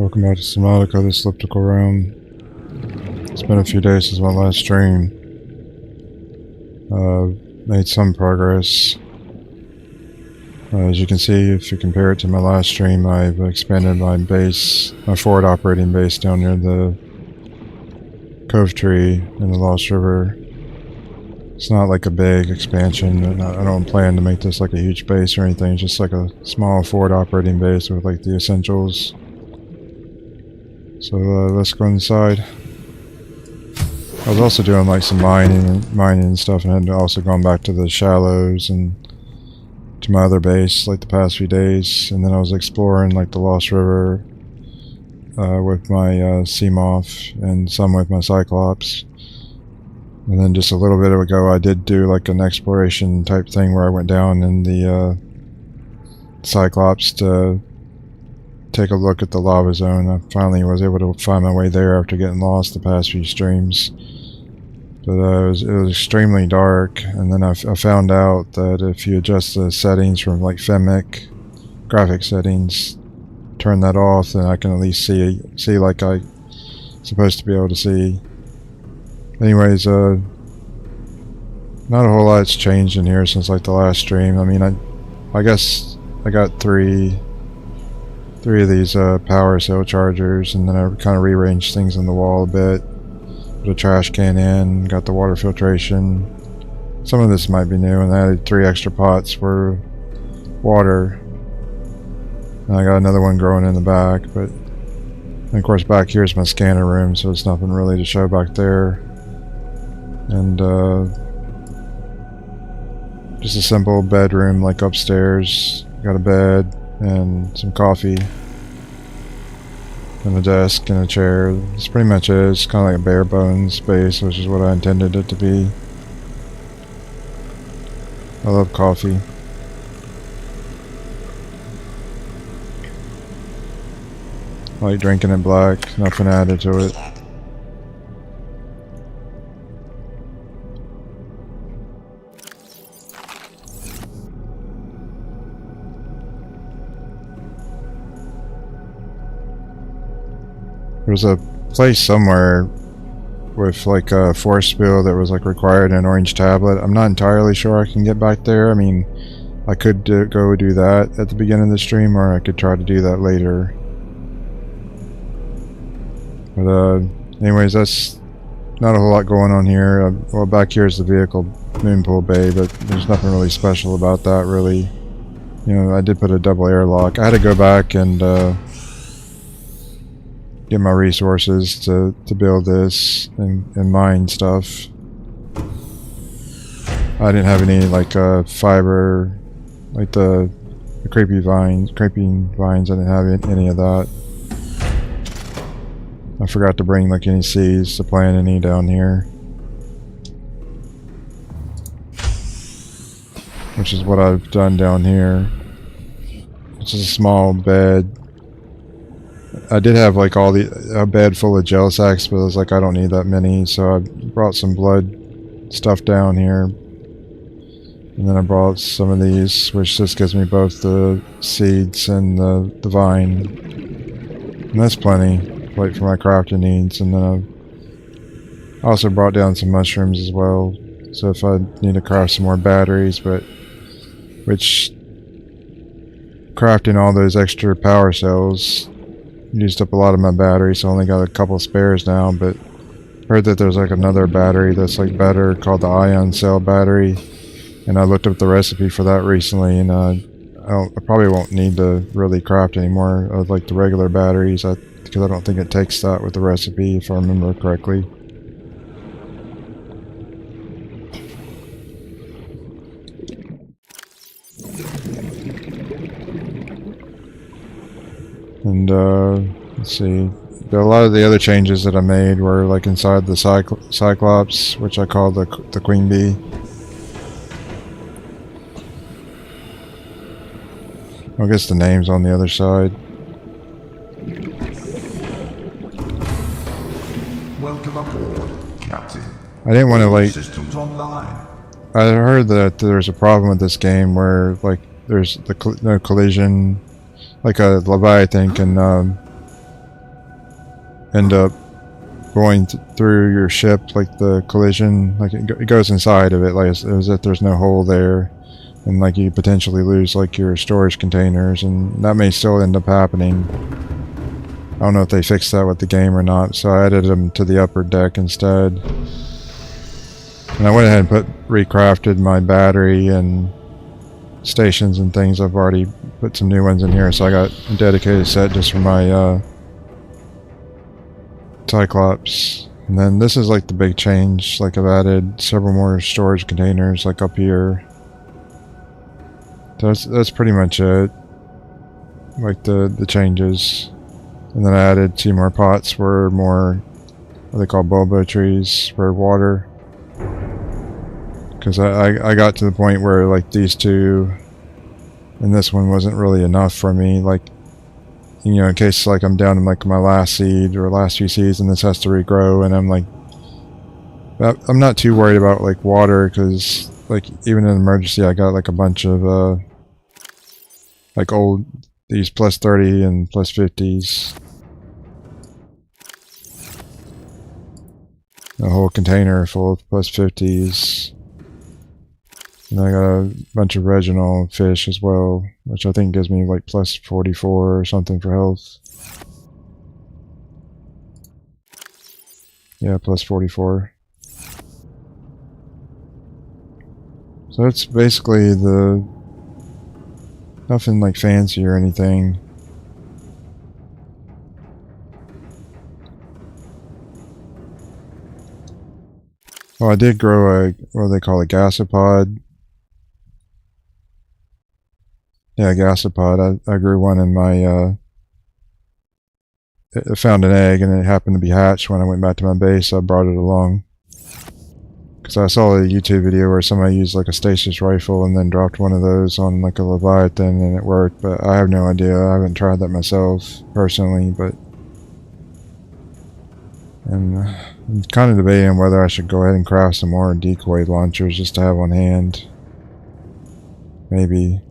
Welcome back to Subnautica, this elliptical realm. It's been a few days since my last stream. Made some progress. As you can see, if you compare it to my last stream, I've expanded my base, my forward operating base down near the Cove Tree in the Lost River. It's not like a big expansion, and I don't plan to make this like a huge base or anything, it's just like a small forward operating base with like the essentials. So let's go inside. I was also doing like some mining and stuff, and had also gone back to the shallows and to my other base like the past few days. And then I was exploring like the Lost River with my sea moth and some with my Cyclops. And then just a little bit ago I did do like an exploration type thing where I went down in the Cyclops to take a look at the lava zone. I finally was able to find my way there after getting lost the past few streams. But it was extremely dark, and then I found out that if you adjust the settings from like Femic graphic settings, turn that off, then I can at least see like I'm supposed to be able to see. Anyways, not a whole lot's changed in here since like the last stream. I mean, I guess I got three of these power cell chargers, and then I kind of rearranged things on the wall a bit. Put a trash can in, got the water filtration. Some of this might be new, and I added 3 extra pots for water. And I got another one growing in the back, but and of course back here is my scanner room, so there's nothing really to show back there. And just a simple bedroom like upstairs. Got a bed and some coffee and a desk and a chair. That's pretty much it. It's kind of like a bare bones space, which is what I intended it to be. I love coffee. I like drinking it black, nothing added to it. There's a place somewhere with like a force spill that was like required an orange tablet. I'm not entirely sure I can get back there. I mean, I could go do that at the beginning of the stream, or I could try to do that later. But anyways, that's not a whole lot going on here. Well, back here is the vehicle moon pool bay, but there's nothing really special about that really. You know, I did put a double airlock. I had to go back and get my resources to build this and mine stuff. I didn't have any like fiber, like the creeping vines. I didn't have any of that. I forgot to bring like any seeds to plant any down here, which is what I've done down here. It's just a small bed. I did have like a bed full of gel sacks, but I was like, I don't need that many, so I brought some blood stuff down here. And then I brought some of these, which just gives me both the seeds and the vine. And that's plenty, like for my crafting needs. And then I also brought down some mushrooms as well, so if I need to craft some more batteries, but which crafting all those extra power cells used up a lot of my batteries, so I only got a couple spares now. But heard that there's like another battery that's like better called the ion cell battery, and I looked up the recipe for that recently, and I probably won't need to really craft anymore of like the regular batteries, because I don't think it takes that with the recipe if I remember correctly. And let's see, a lot of the other changes that I made were like inside the Cyclops, which I call the Queen Bee. I guess the name's on the other side. Welcome aboard, Captain. I didn't want to like. Systems online. I heard that there's a problem with this game where like there's no collision. Like a Leviathan can end up going through your ship, like the collision, like it goes inside of it, like as if there's no hole there, and like you potentially lose like your storage containers, and that may still end up happening. I don't know if they fixed that with the game or not, so I added them to the upper deck instead. And I went ahead and recrafted my battery and stations and things. I've already put some new ones in here, so I got a dedicated set just for my Cyclops. And then this is like the big change, like I've added several more storage containers like up here. That's pretty much it, like the changes. And then I added 2 more pots for more, what they call bulbo trees, for water. Because I got to the point where like these 2 and this one wasn't really enough for me, like, you know, in case like I'm down to like my last seed or last few seeds and this has to regrow, and I'm like, I'm not too worried about like water, because like even in an emergency I got like a bunch of like old, these plus 30 and plus 50s, a whole container full of plus 50s. And I got a bunch of regional fish as well, which I think gives me like plus 44 or something for health. Yeah, plus 44. So it's basically nothing like fancy or anything. Well, I did grow a, what do they call a gasopod? Yeah, gasopod. I grew one in my, I found an egg and it happened to be hatched when I went back to my base, so I brought it along. Because I saw a YouTube video where somebody used like a stasis rifle and then dropped one of those on like a Leviathan and it worked, but I have no idea. I haven't tried that myself, personally, but... And I'm kind of debating whether I should go ahead and craft some more decoy launchers just to have on hand. Maybe.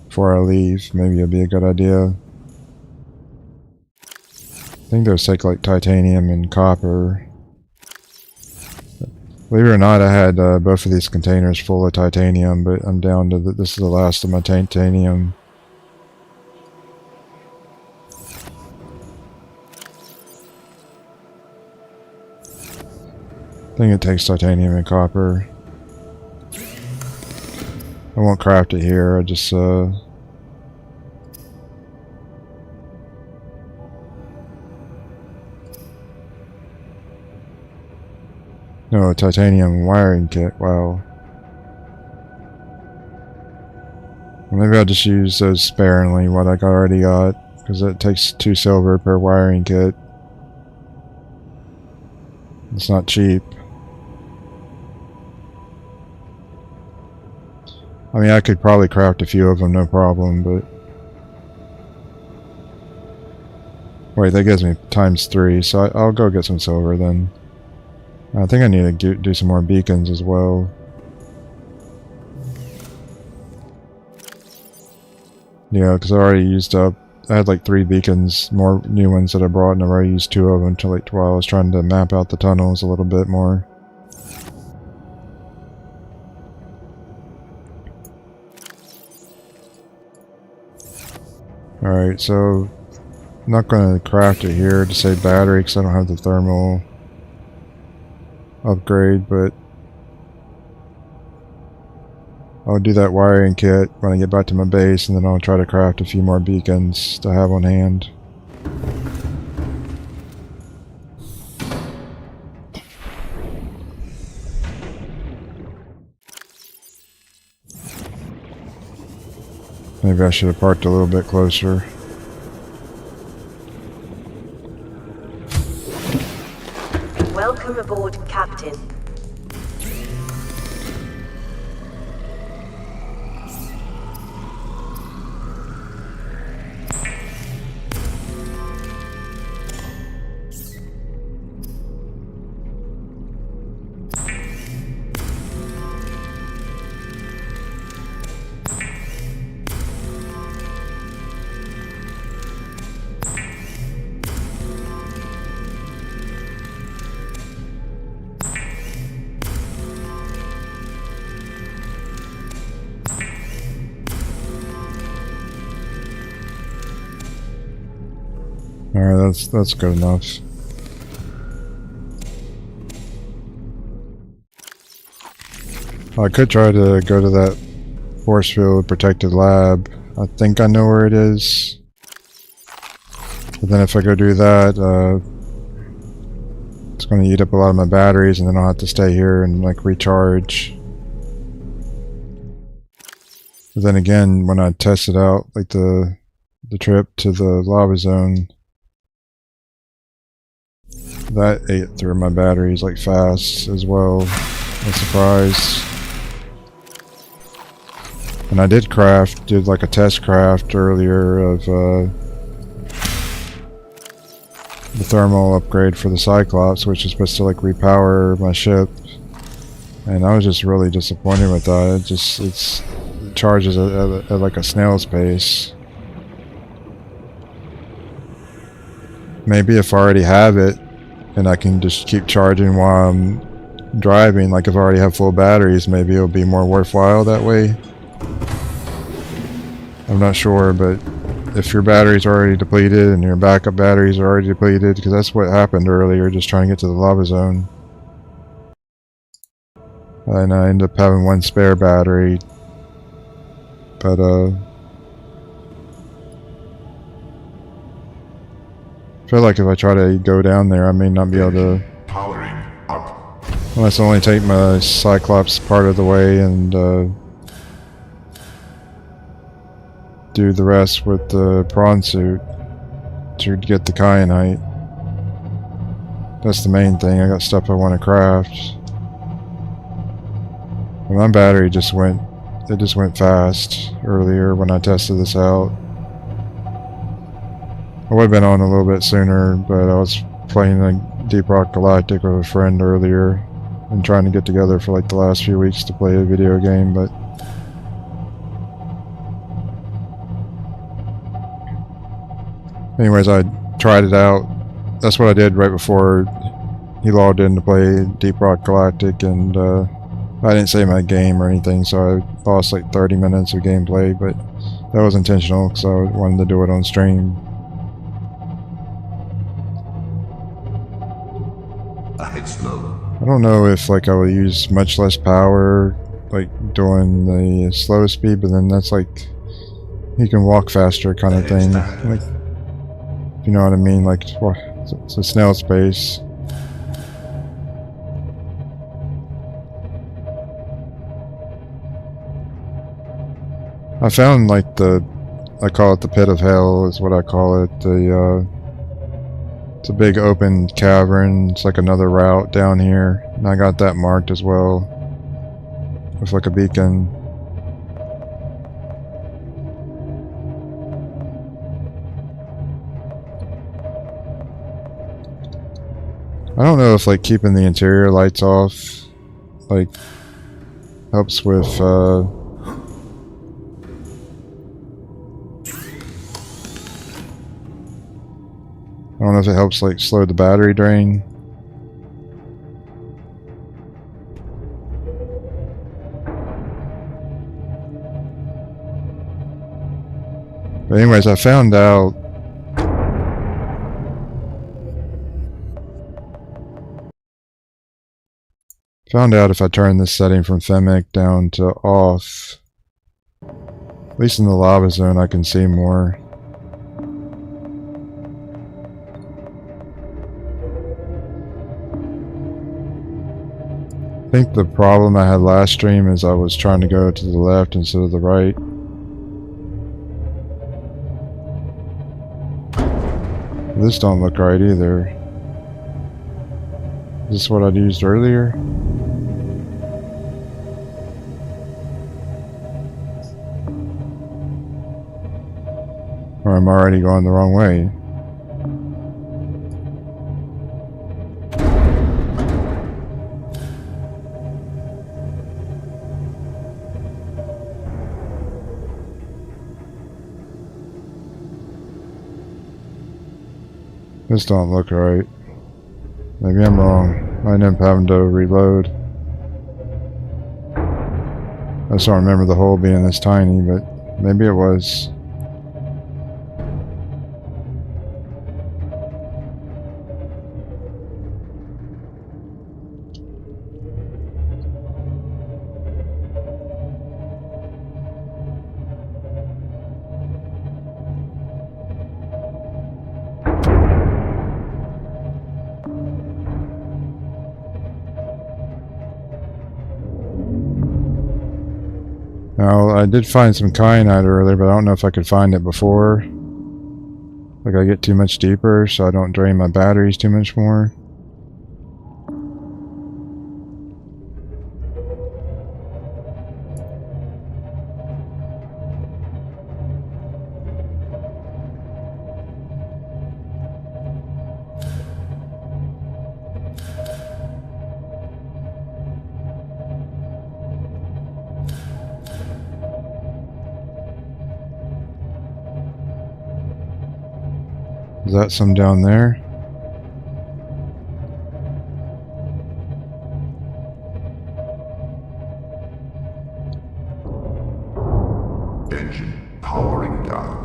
Before I leave, maybe it'd be a good idea. I think those take like titanium and copper. Believe it or not, I had both of these containers full of titanium, but I'm down to this is the last of my titanium. I think it takes titanium and copper. I won't craft it here, I just no, titanium wiring kit, wow. Well, maybe I'll just use those sparingly, what I already got, because it takes 2 silver per wiring kit. It's not cheap. I mean, I could probably craft a few of them, no problem, but... Wait, that gives me ×3, so I'll go get some silver then. I think I need to do some more beacons as well. Yeah, because I already used up... I had like 3 beacons, more new ones that I brought, and I've already used 2 of them until like while I was trying to map out the tunnels a little bit more. Alright, so I'm not going to craft it here to save battery because I don't have the thermal upgrade, but I'll do that wiring kit when I get back to my base, and then I'll try to craft a few more beacons to have on hand. Maybe I should have parked a little bit closer. Welcome aboard, Captain. Alright, that's good enough. I could try to go to that force field protected lab. I think I know where it is. But then if I go do that, it's going to eat up a lot of my batteries, and then I'll have to stay here and like recharge. But then again, when I tested out like the trip to the lava zone, that ate through my batteries like fast as well. No surprise. And I did like a test craft earlier of the thermal upgrade for the Cyclops, which is supposed to like repower my ship. And I was just really disappointed with that. It charges at like a snail's pace. Maybe if I already have it, and I can just keep charging while I'm driving, like if I already have full batteries, maybe it'll be more worthwhile that way. I'm not sure, but if your battery's already depleted and your backup batteries are already depleted, because that's what happened earlier, just trying to get to the lava zone. And I ended up having one spare battery, but I feel like if I try to go down there, I may not be able to. Powering up. Unless I only take my Cyclops part of the way and do the rest with the prawn suit to get the kyanite. That's the main thing. I got stuff I want to craft. And my battery just went fast earlier when I tested this out. I would have been on a little bit sooner, but I was playing like Deep Rock Galactic with a friend earlier and trying to get together for like the last few weeks to play a video game, but anyways, I tried it out. That's what I did right before he logged in to play Deep Rock Galactic, and I didn't save my game or anything, so I lost like 30 minutes of gameplay, but that was intentional because I wanted to do it on stream. Ahead slow. I don't know if like I would use much less power like doing the slow speed, but then that's like you can walk faster kind of thing. Like, you know what I mean? Like it's a snail's pace. I found like I call it the pit of hell is what I call it. It's a big open cavern. It's like another route down here, and I got that marked as well with like a beacon. I don't know if like keeping the interior lights off like helps with I don't know if it helps like slow the battery drain. But anyways, I found out if I turn this setting from Femic down to off, at least in the lava zone, I can see more. I think the problem I had last stream is I was trying to go to the left instead of the right. This don't look right either. Is this what I'd used earlier? Or I'm already going the wrong way. This don't look right. Maybe I'm wrong. I end up having to reload. I just don't remember the hole being this tiny, but maybe it was. Now, I did find some kyanite earlier, but I don't know if I could find it before. Like, I get too much deeper, so I don't drain my batteries too much more. Is that some down there? Engine powering down.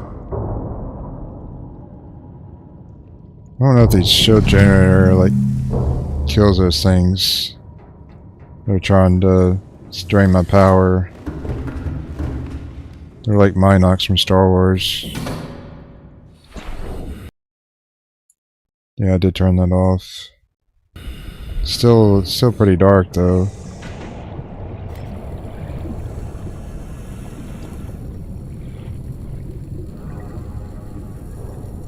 I don't know if the shield generator like kills those things. They're trying to drain my power. They're like Minox from Star Wars. Yeah, I did turn that off. Still pretty dark though.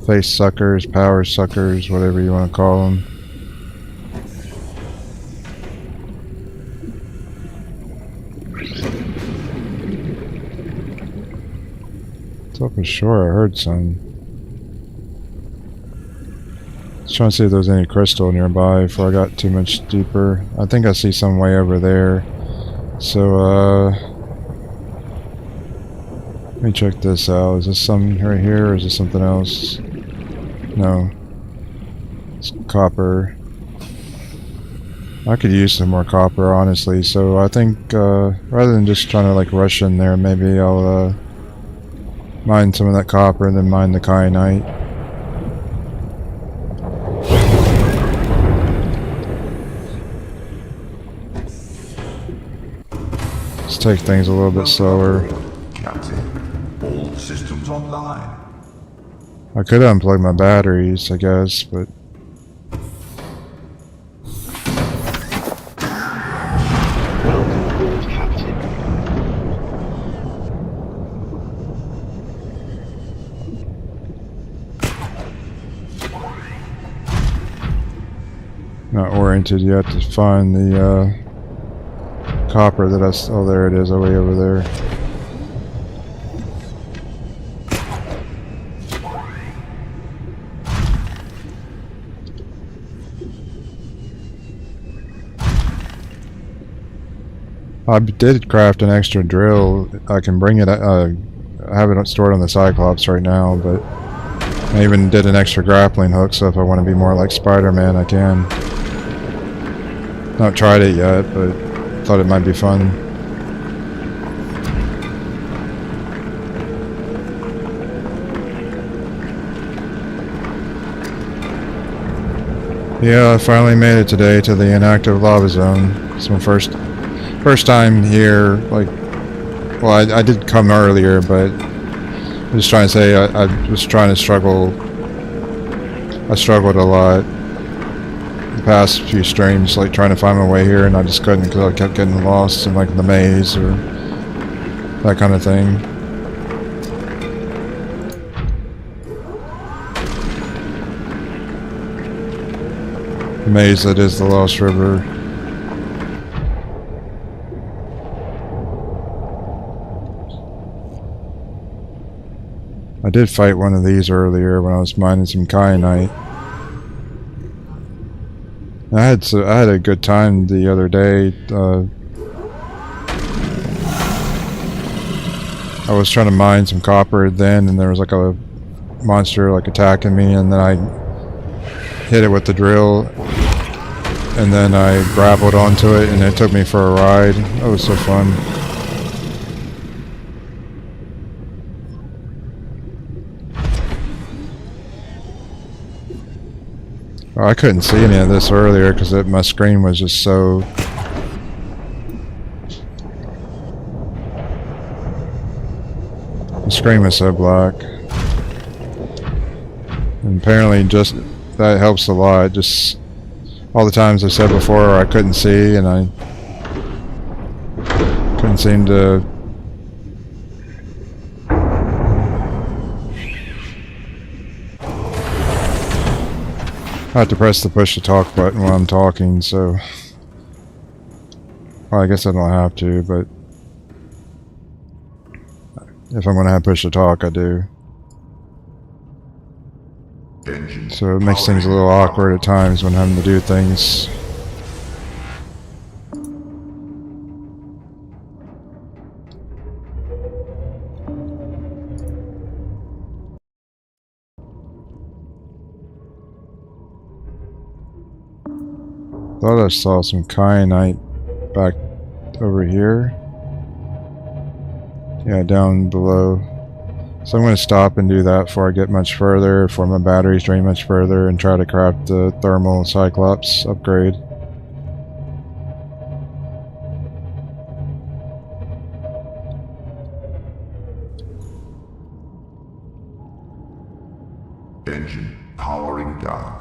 Face suckers, power suckers, whatever you want to call them. It's up ashore, I heard some. Trying to see if there's any crystal nearby before I got too much deeper. I think I see some way over there. So, let me check this out. Is this some right here or is this something else? No. It's copper. I could use some more copper, honestly. So I think, rather than just trying to like rush in there, maybe I'll, mine some of that copper and then mine the kyanite. Take things a little bit slower. Captain, all systems online. I could unplug my batteries, I guess, but Welcome aboard, Captain. not oriented yet to find the copper that I... oh, there it is, way over there. I did craft an extra drill. I can bring it... I have it stored on the Cyclops right now, but I even did an extra grappling hook, so if I want to be more like Spider-Man, I can. Not tried it yet, but thought it might be fun. Yeah, I finally made it today to the Inactive Lava Zone. It's my first time here. Like, well, I did come earlier, but I was trying to say I was trying to struggle. I struggled a lot the past few streams, like trying to find my way here, and I just couldn't because I kept getting lost in like the maze or that kind of thing. The maze that is the Lost River. I did fight one of these earlier when I was mining some kyanite. I had a good time the other day. I was trying to mine some copper then, and there was like a monster like attacking me, and then I hit it with the drill, and then I grappled onto it, and it took me for a ride. That was so fun. I couldn't see any of this earlier because my screen was just so... The screen was so black. And apparently just that helps a lot. Just all the times I said before I couldn't see and I couldn't seem to I have to press the push to talk button while I'm talking, so... Well, I guess I don't have to, but... If I'm gonna have push to talk, I do. Engine So it makes things a little awkward at times when having to do things. Thought I saw some kyanite back over here. Yeah, down below. So I'm going to stop and do that before I get much further, before my batteries drain much further, and try to craft the thermal Cyclops upgrade. engine powering down.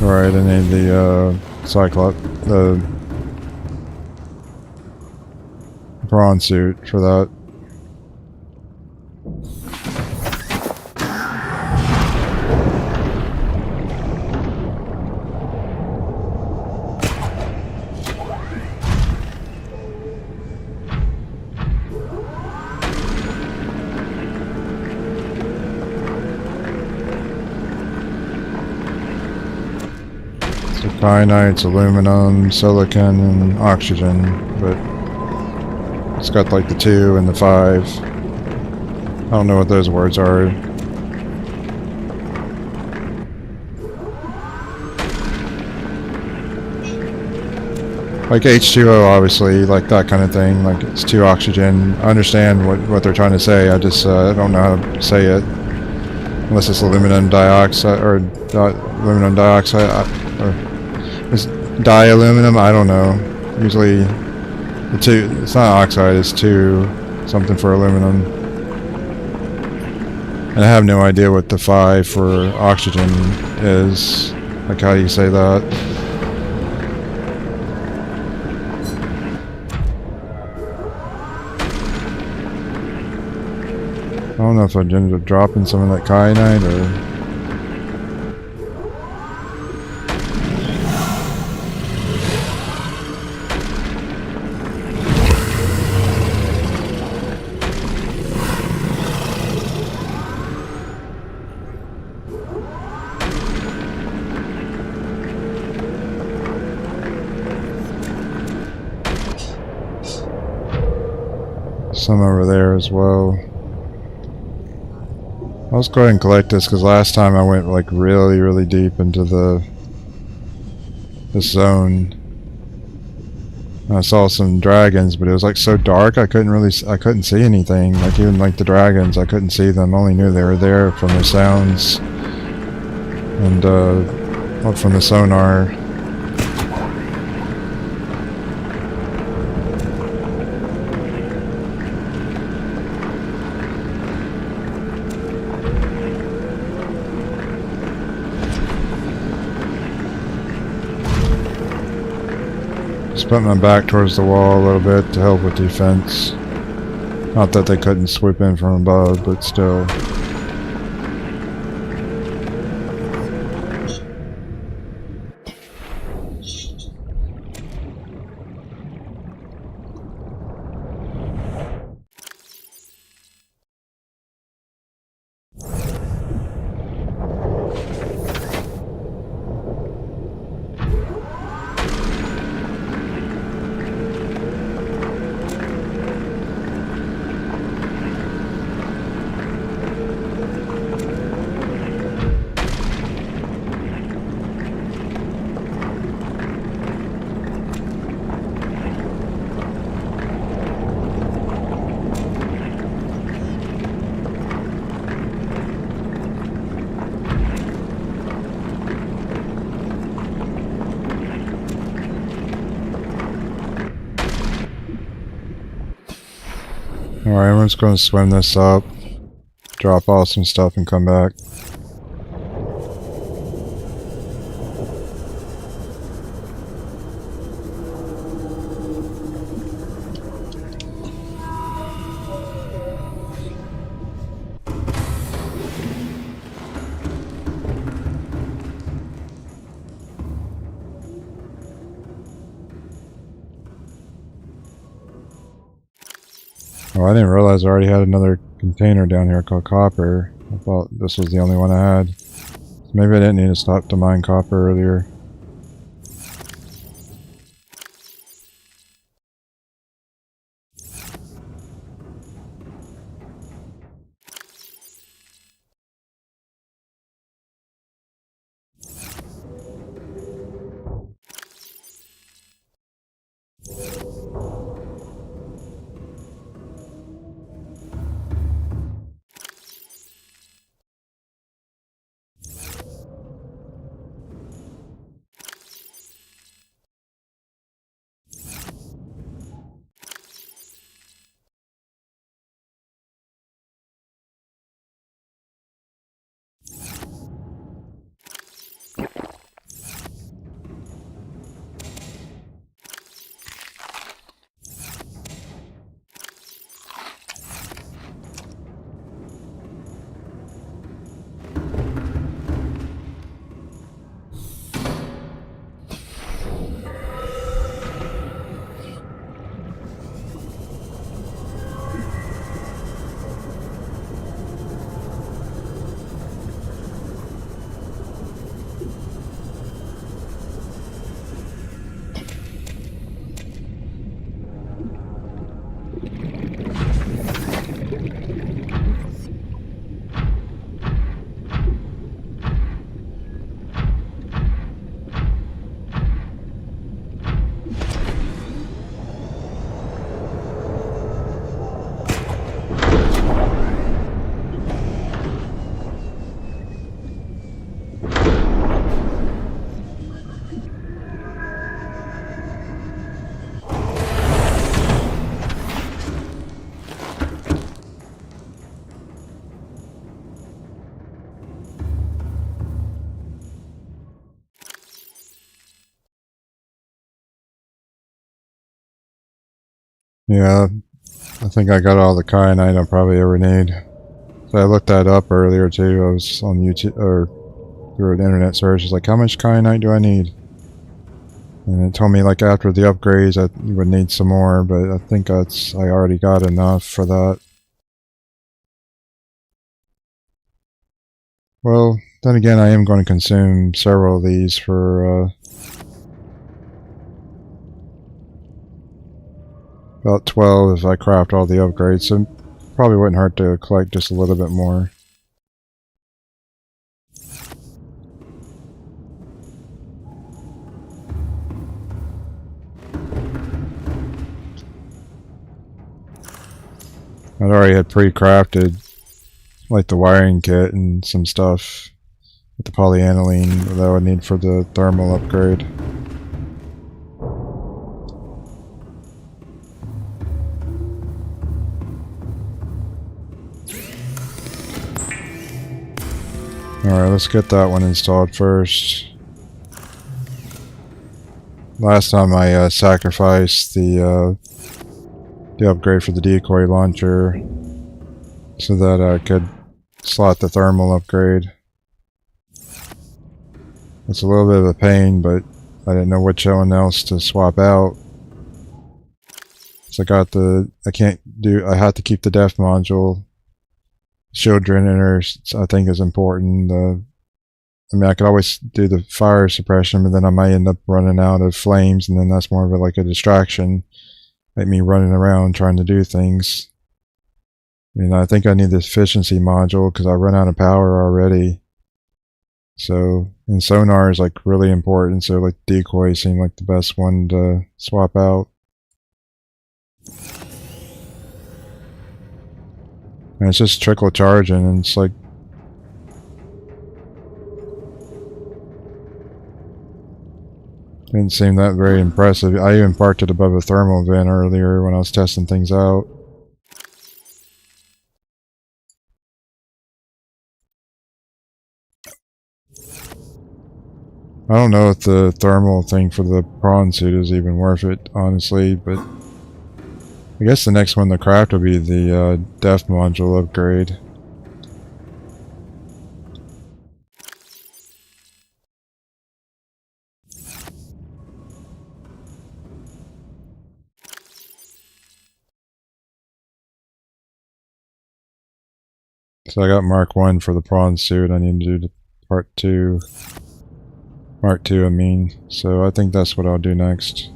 Alright, I need the Cyclops, the prawn suit for that. Kyanites, aluminum, silicon, and oxygen, but it's got like the 2 and the 5. I don't know what those words are. Like H2O, obviously, like that kind of thing. Like it's 2 oxygen. I understand what they're trying to say. I just I don't know how to say it, unless it's aluminum dioxide or aluminum dioxide. It's dialuminum, I don't know. Usually the 2, it's not oxide, it's 2 something for aluminum. And I have no idea what the 5 for oxygen is. Like, how do you say that? I don't know if I ended up dropping some of that kyanite or... some over there as well. Let's go ahead and collect this, because last time I went like really deep into this zone. I saw some dragons, but it was like so dark I couldn't see anything. Like even like the dragons, I couldn't see them. I only knew they were there from the sounds and from the sonar. Just put my back towards the wall a little bit to help with defense. Not that they couldn't swoop in from above, but still. Alright, everyone's going to swim this up, drop off some stuff and come back. Oh, I didn't realize I already had another container down here called copper. I thought this was the only one I had. Maybe I didn't need to stop to mine copper earlier. Yeah, I think I got all the kyanite I'll probably ever need. So I looked that up earlier too. I was on YouTube or through an internet search. It's like, how much kyanite do I need? And it told me like after the upgrades I would need some more, but I think I already got enough for that. Well, then again, I am going to consume several of these for about 12 if I craft all the upgrades, so probably wouldn't hurt to collect just a little bit more. I already had pre-crafted like the wiring kit and some stuff with the polyaniline that I would need for the thermal upgrade. Alright, let's get that one installed first. Last time I sacrificed the upgrade for the decoy launcher so that I could slot the thermal upgrade. It's a little bit of a pain, but I didn't know which one else to swap out. So I had to keep the def module. Shield generator, I think, is important. I mean, I could always do the fire suppression, but then I might end up running out of flames, and then that's more of like a distraction. Like me running around trying to do things. And I think I need the efficiency module because I run out of power already. So, and sonar is like really important, so like decoy seemed like the best one to swap out. And it's just trickle charging, and it's like didn't seem that very impressive. I even parked it above a thermal vent earlier when I was testing things out. I don't know if the thermal thing for the prawn suit is even worth it, honestly, but I guess the next one to craft will be the def module upgrade. So I got Mark 1 for the prawn suit. I need to do part 2. Mark 2, I mean. So I think that's what I'll do next.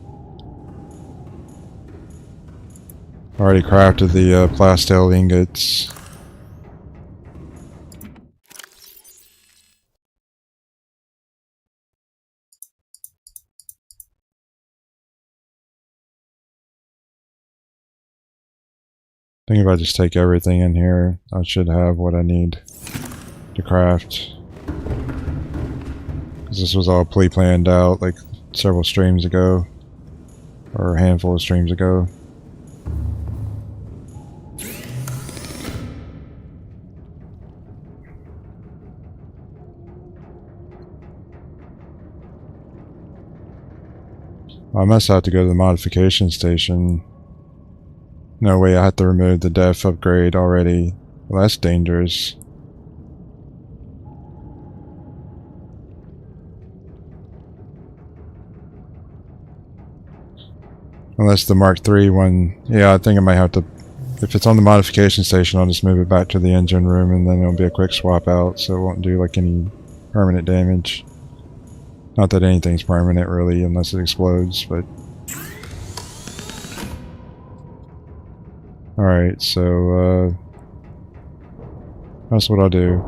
Already crafted the plastel ingots. I think if I just take everything in here, I should have what I need to craft. Because this was all pre-planned out like several streams ago. Or a handful of streams ago. I must have to go to the modification station. No way, I have to remove the def upgrade already. Well, that's dangerous. Unless the Mark III one... Yeah, I think I might have to... If it's on the modification station, I'll just move it back to the engine room and then it'll be a quick swap out, so it won't do like any permanent damage. Not that anything's permanent really, unless it explodes, but... Alright, so, that's what I'll do.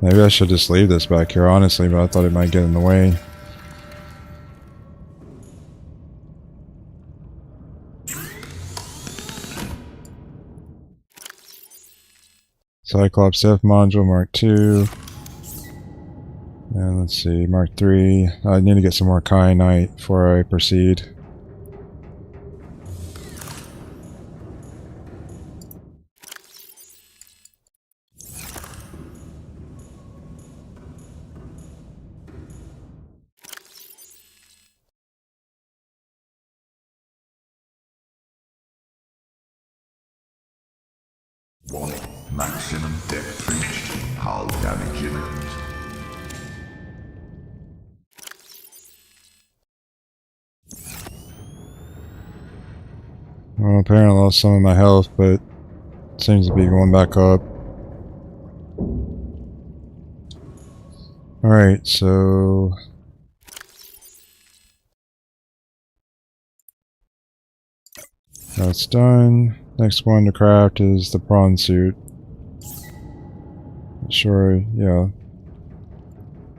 Maybe I should just leave this back here, honestly, but I thought it might get in the way. Cyclops F module Mark II. And let's see, Mark III. I need to get some more kyanite before I proceed. Warning. Maximum depth reached. Hull damage imminent. Well, apparently I lost some of my health, but it seems to be going back up. Alright, so... That's done. Next one to craft is the prawn suit. Sure, yeah.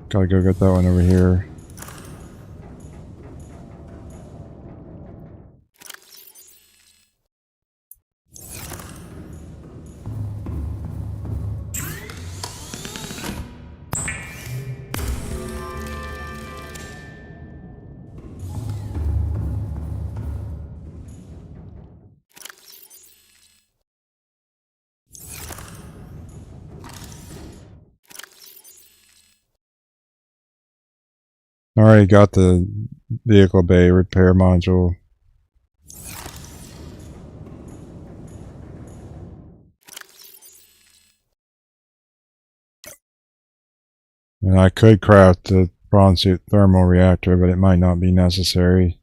Gotta go get that one over here. I already got the vehicle bay repair module. And I could craft the prawn suit thermal reactor, but it might not be necessary.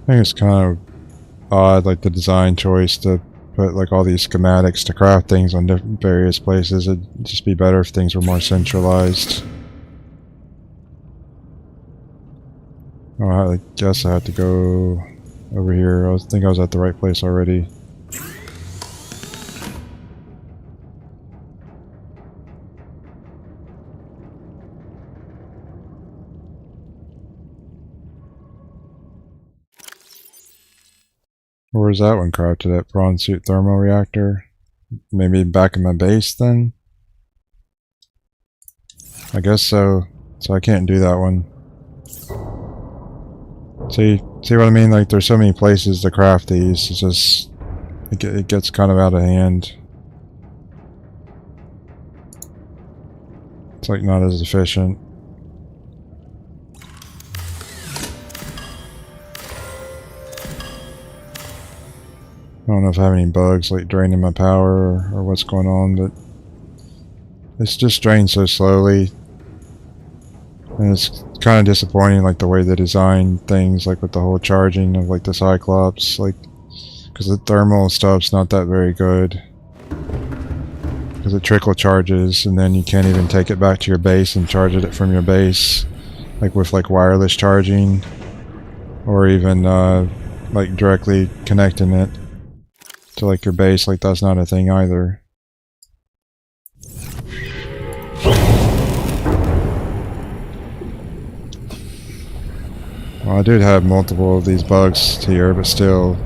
I think it's kind of odd, like the design choice to put like all these schematics to craft things on different various places. It'd just be better if things were more centralized. Oh, I guess I have to go over here. I think I was at the right place already. Where's that one crafted at? Prawn suit thermal reactor? Maybe back in my base then? I guess so. So I can't do that one. See what I mean? Like there's so many places to craft these. It's just it gets kind of out of hand. It's like not as efficient. I don't know if I have any bugs like draining my power or what's going on, but it's just drained so slowly. And it's kind of disappointing, like the way they design things, like with the whole charging of like the Cyclops, like because the thermal stuff's not that very good. Because it trickle charges, and then you can't even take it back to your base and charge it from your base, like with like wireless charging, or even like directly connecting it to like your base. Like that's not a thing either. Well, I did have multiple of these bugs here, but still.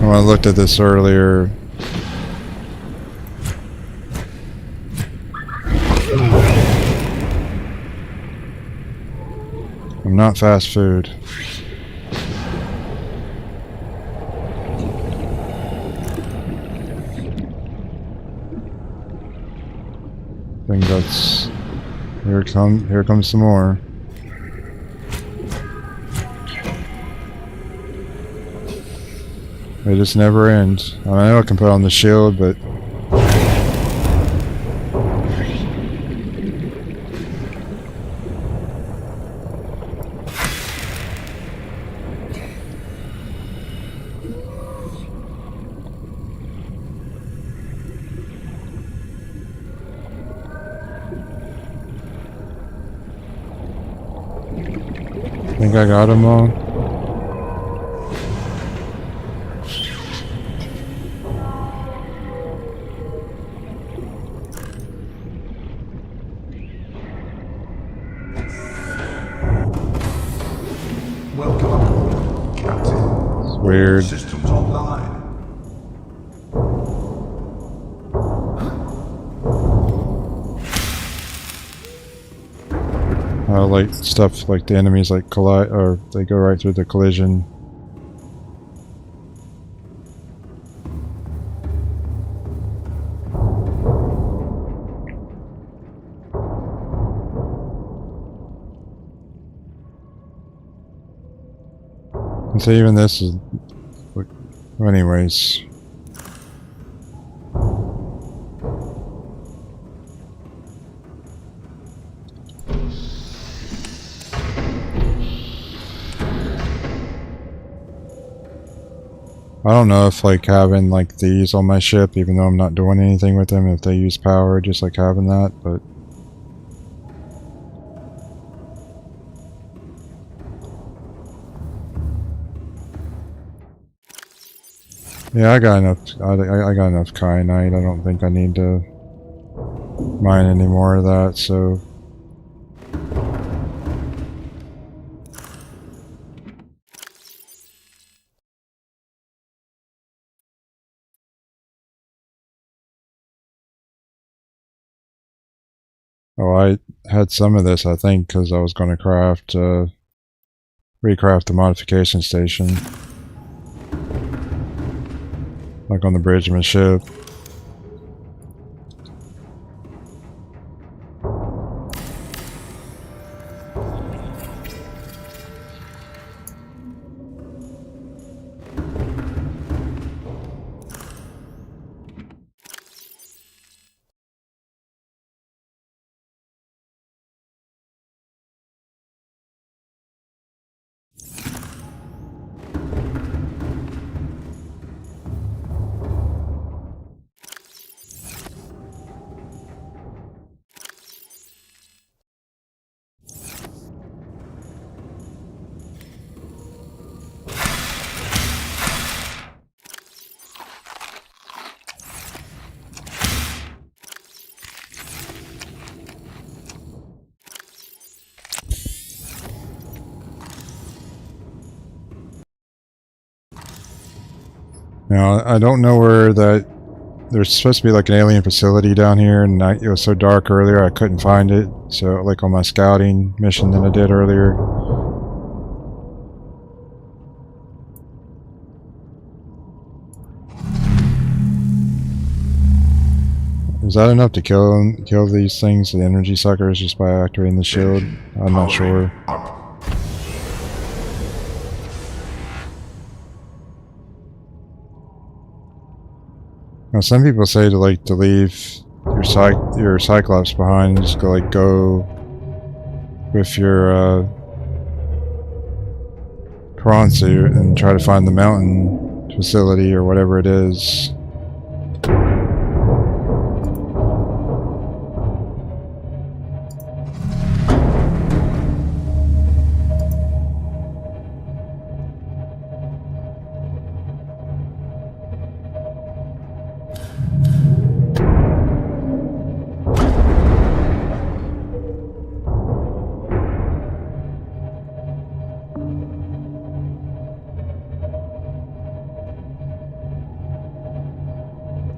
When I looked at this earlier, I'm not fast food. I think that's here comes some more. They just never end. I know I can put on the shield, but I think I got them all. Welcome aboard, Captain. It's weird. Systems online. Like stuff like the enemies like collide, or they go right through the collision. And so even this is, anyways. I don't know if like having like these on my ship, even though I'm not doing anything with them, if they use power, just like having that, but yeah, I got enough. I got enough kyanite. I don't think I need to mine any more of that. So. Oh, I had some of this, I think, because I was going to recraft the modification station. Like on the bridge of my ship. Now, I don't know where that there's supposed to be like an alien facility down here, and it was so dark earlier I couldn't find it. So like on my scouting mission that I did earlier. Is that enough to kill these things, the energy suckers, just by activating the shield? I'm not sure. Now, some people say to leave your Cyclops behind and just go with your prawn suit and try to find the mountain facility or whatever it is.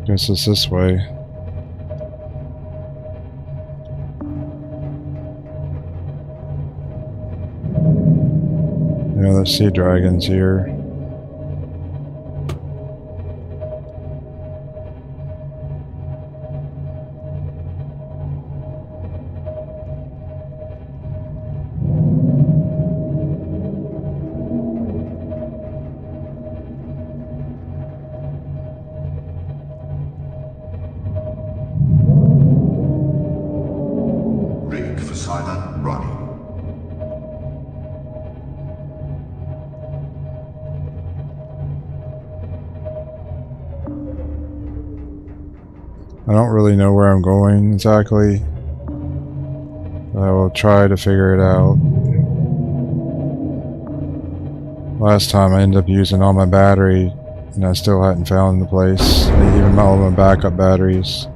Guess it's this way. Yeah, there's sea dragons here. I don't really know where I'm going exactly. I will try to figure it out. Last time I ended up using all my battery and I still hadn't found the place. Even all of my backup batteries.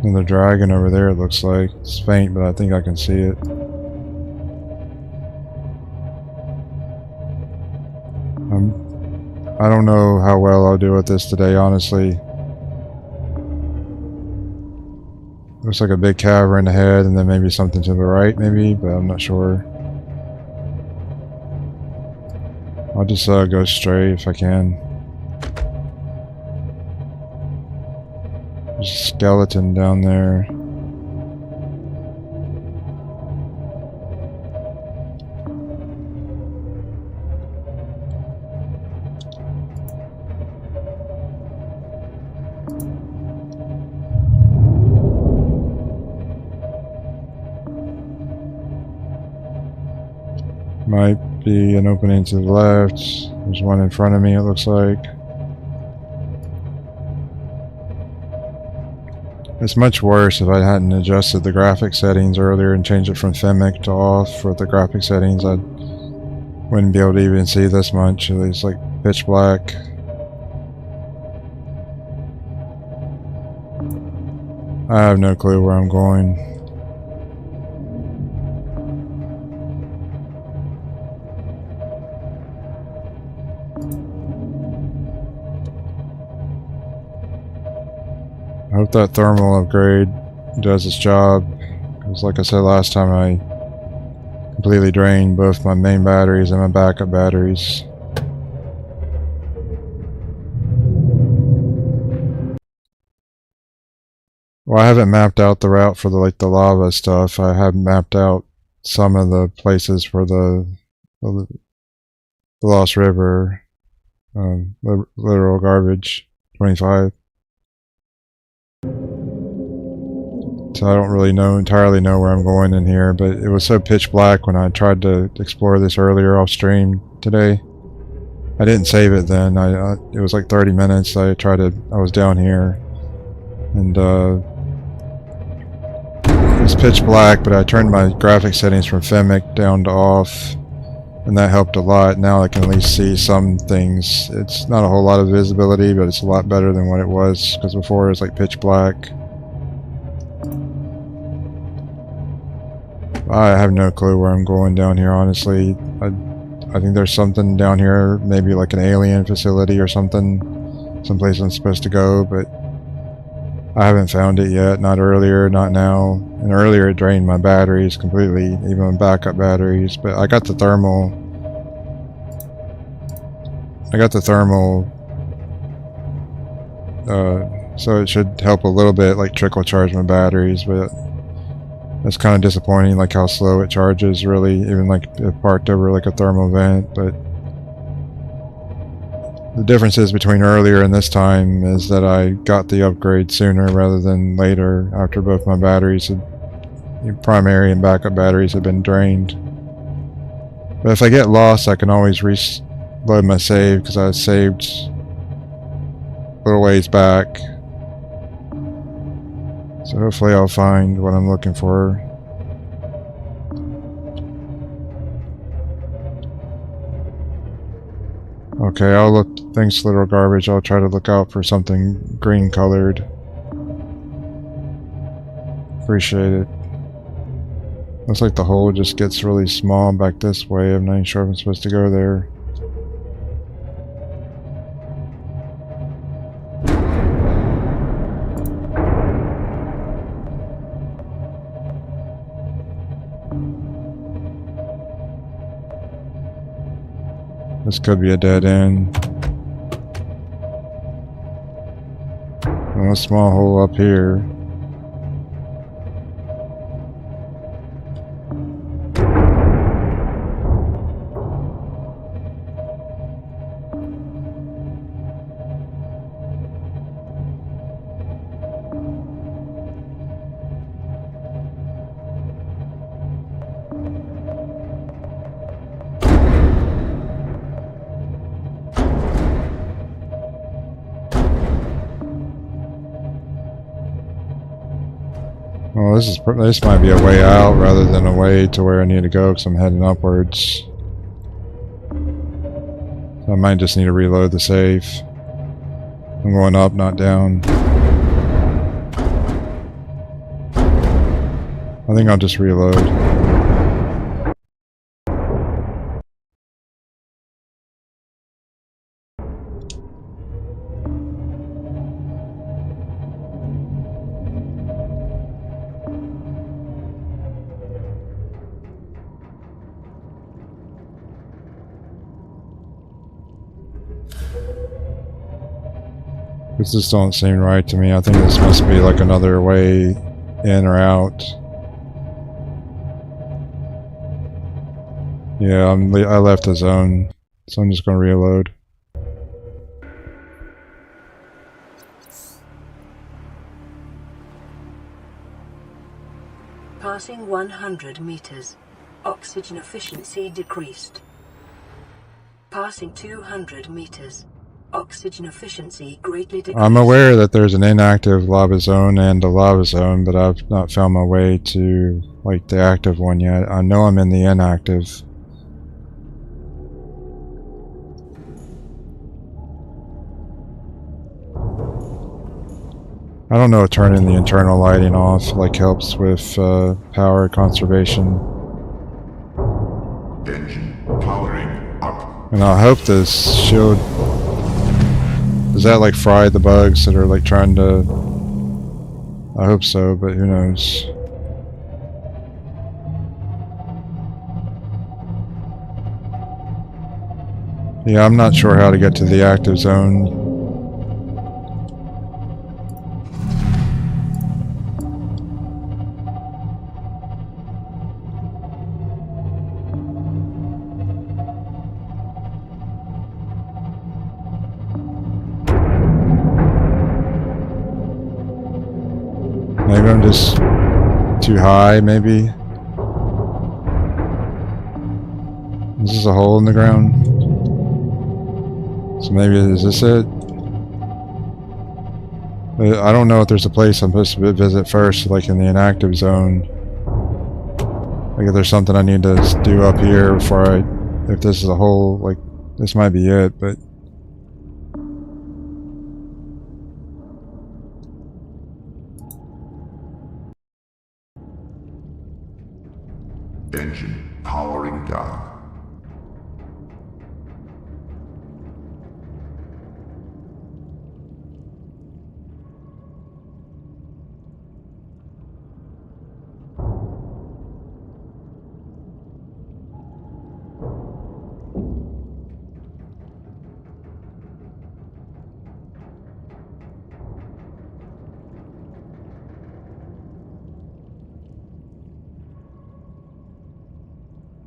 And the dragon over there, it looks like. It's faint, but I think I can see it. I don't know how well I'll do with this today, honestly. Looks like a big cavern ahead and then maybe something to the right, maybe, but I'm not sure. I'll just go straight if I can. There's a skeleton down there. Might be an opening to the left. There's one in front of me, it looks like. It's much worse if I hadn't adjusted the graphic settings earlier and changed it from Femic to off with the graphic settings. I wouldn't be able to even see this much. It's like pitch black. I have no clue where I'm going. I hope that thermal upgrade does its job, because like I said last time, I completely drained both my main batteries and my backup batteries. Well, I haven't mapped out the route for the lava stuff. I have mapped out some of the places for the Lost River, literal garbage 25. So I don't really entirely know where I'm going in here, but it was so pitch black when I tried to explore this earlier off stream today. I didn't save it then. It was like 30 minutes. I was down here, and it was pitch black, but I turned my graphic settings from Femic down to off, and that helped a lot. Now I can at least see some things. It's not a whole lot of visibility, but it's a lot better than what it was, because before it was like pitch black. I have no clue where I'm going down here, honestly. I think there's something down here, maybe like an alien facility or something, someplace I'm supposed to go, but I haven't found it yet. Not earlier, not now. And earlier it drained my batteries completely, even backup batteries. But I got the thermal. So it should help a little bit, like trickle charge my batteries. But it's kind of disappointing, like how slow it charges. Really, even like if parked over like a thermal vent. But the differences between earlier and this time is that I got the upgrade sooner rather than later, after both my batteries had, primary and backup batteries had been drained. But if I get lost, I can always reload my save, because I saved a little ways back. So hopefully I'll find what I'm looking for. Okay, I'll look, thanks little garbage, I'll try to look out for something green colored. Appreciate it. Looks like the hole just gets really small back this way. I'm not even sure if I'm supposed to go there. This could be a dead end. And a small hole up here. Well, this might be a way out rather than a way to where I need to go, because I'm heading upwards. I might just need to reload the save. I'm going up, not down. I think I'll just reload. This just don't seem right to me. I think this must be like another way in or out. Yeah, I left the zone, so I'm just gonna reload. Passing 100 meters. Oxygen efficiency decreased. Passing 200 meters. Oxygen efficiency greatly decreased. I'm aware that there's an inactive lava zone and a lava zone, but I've not found my way to like the active one yet. I know I'm in the inactive. I don't know if turning the internal lighting off like helps with power conservation. Engine powering up. And I hope this shield... Does that like fry the bugs that are like trying to... I hope so, but who knows. Yeah, I'm not sure how to get to the active zone. Maybe I'm just too high, maybe. This is a hole in the ground. So maybe, is this it? I don't know if there's a place I'm supposed to visit first, like in the inactive zone. Like if there's something I need to do up here before I... If this is a hole, like, this might be it, but... Engine powering down.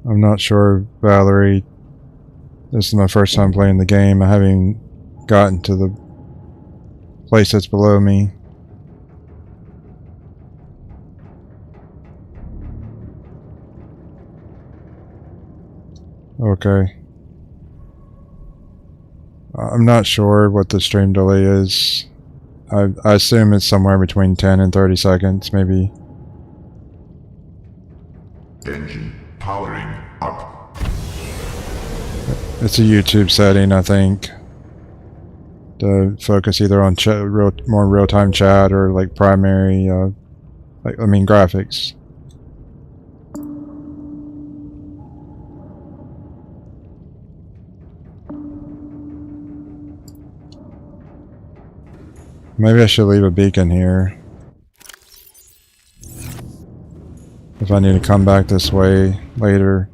I'm not sure, Valerie. This is my first time playing the game. I haven't gotten to the place that's below me. Okay. I'm not sure what the stream delay is. I assume it's somewhere between 10 and 30 seconds, maybe. Engine powering up. It's a YouTube setting, I think, to focus either on more real-time chat or like primary, graphics. Maybe I should leave a beacon here. If I need to come back this way later.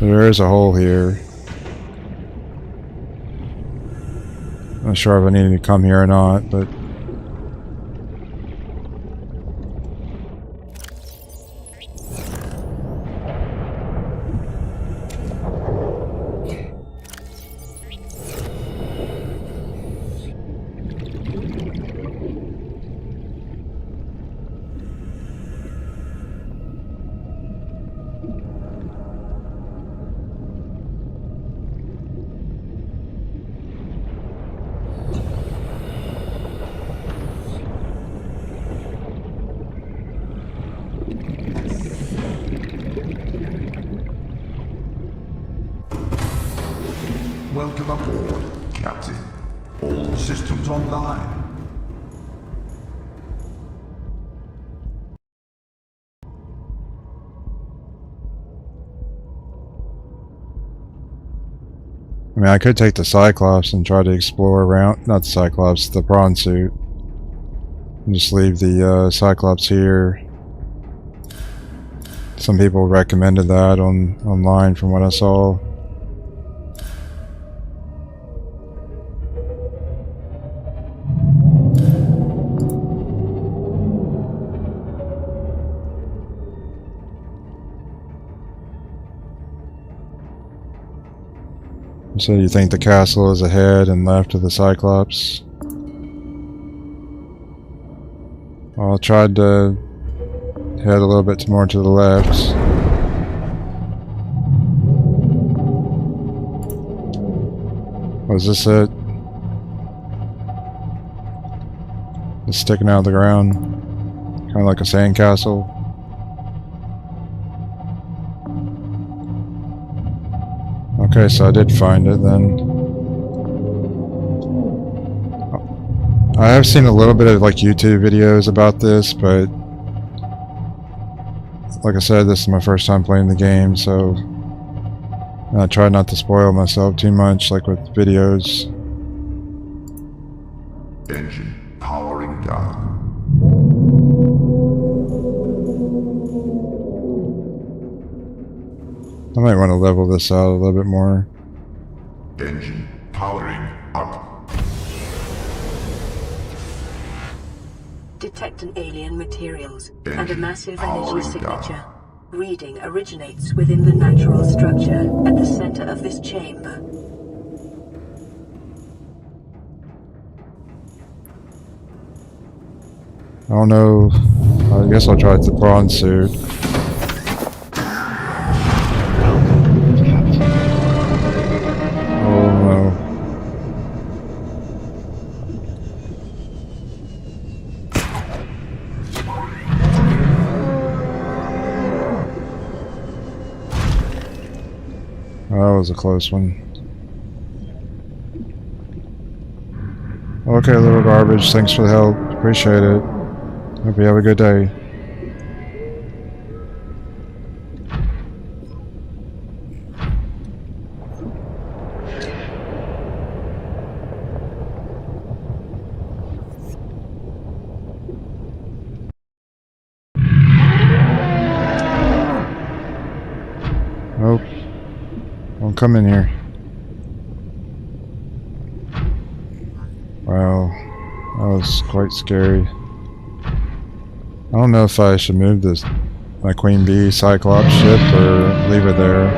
There is a hole here. Not sure if I need to come here or not, but... Welcome aboard, Captain. All systems online. I mean, I could take the Cyclops and try to explore around, not the Cyclops, the prawn suit. And just leave the Cyclops here. Some people recommended that online from what I saw. So you think the castle is ahead and left of the Cyclops? I'll try to head a little bit more to the left. Was this it? It's sticking out of the ground. Kind of like a sandcastle. Okay, so I did find it then. I have seen a little bit of like YouTube videos about this, but like I said, this is my first time playing the game, so I try not to spoil myself too much like with videos. Engine powering down. I might want to level this out a little bit more. Engine powering up. Detect an alien materials and a Engine massive powering energy signature. down. Reading originates within the natural structure at the center of this chamber. I don't know. I guess I'll try the prawn suit. Welcome, Captain. Oh no. That was a close one. Okay, little garbage. Thanks for the help. Appreciate it. Hope you have a good day. Nope. Don't come in here. Wow. That was quite scary. I don't know if I should move this my Queen Bee Cyclops ship or leave it there.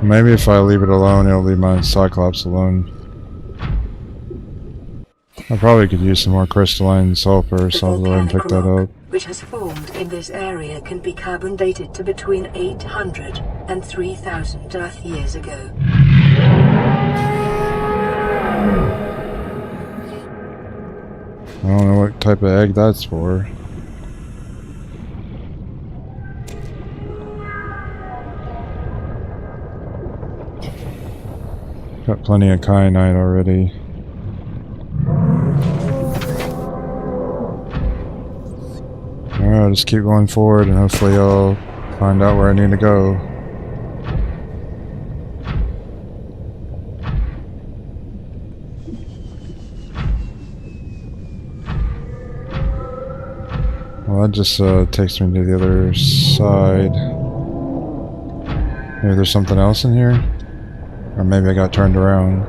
Maybe if I leave it alone, it'll leave my Cyclops alone. I probably could use some more crystalline sulfur, The so I'll go ahead and pick volcanic that rock, up. which has formed in this area, can be carbon dated to between 800 and 3,000 Earth years ago. I don't know what type of egg that's for. Got plenty of kyanite already. Alright, I'll just keep going forward and hopefully I'll find out where I need to go. Well, that just takes me to the other side. Maybe there's something else in here? Or maybe I got turned around.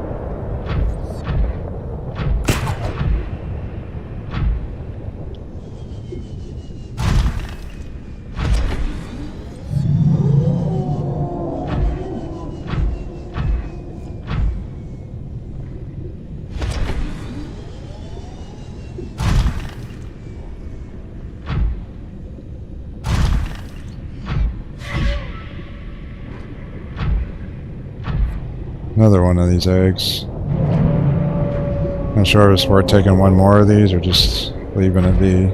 Another one of these eggs. Not sure if it's worth taking one more of these or just leaving it be.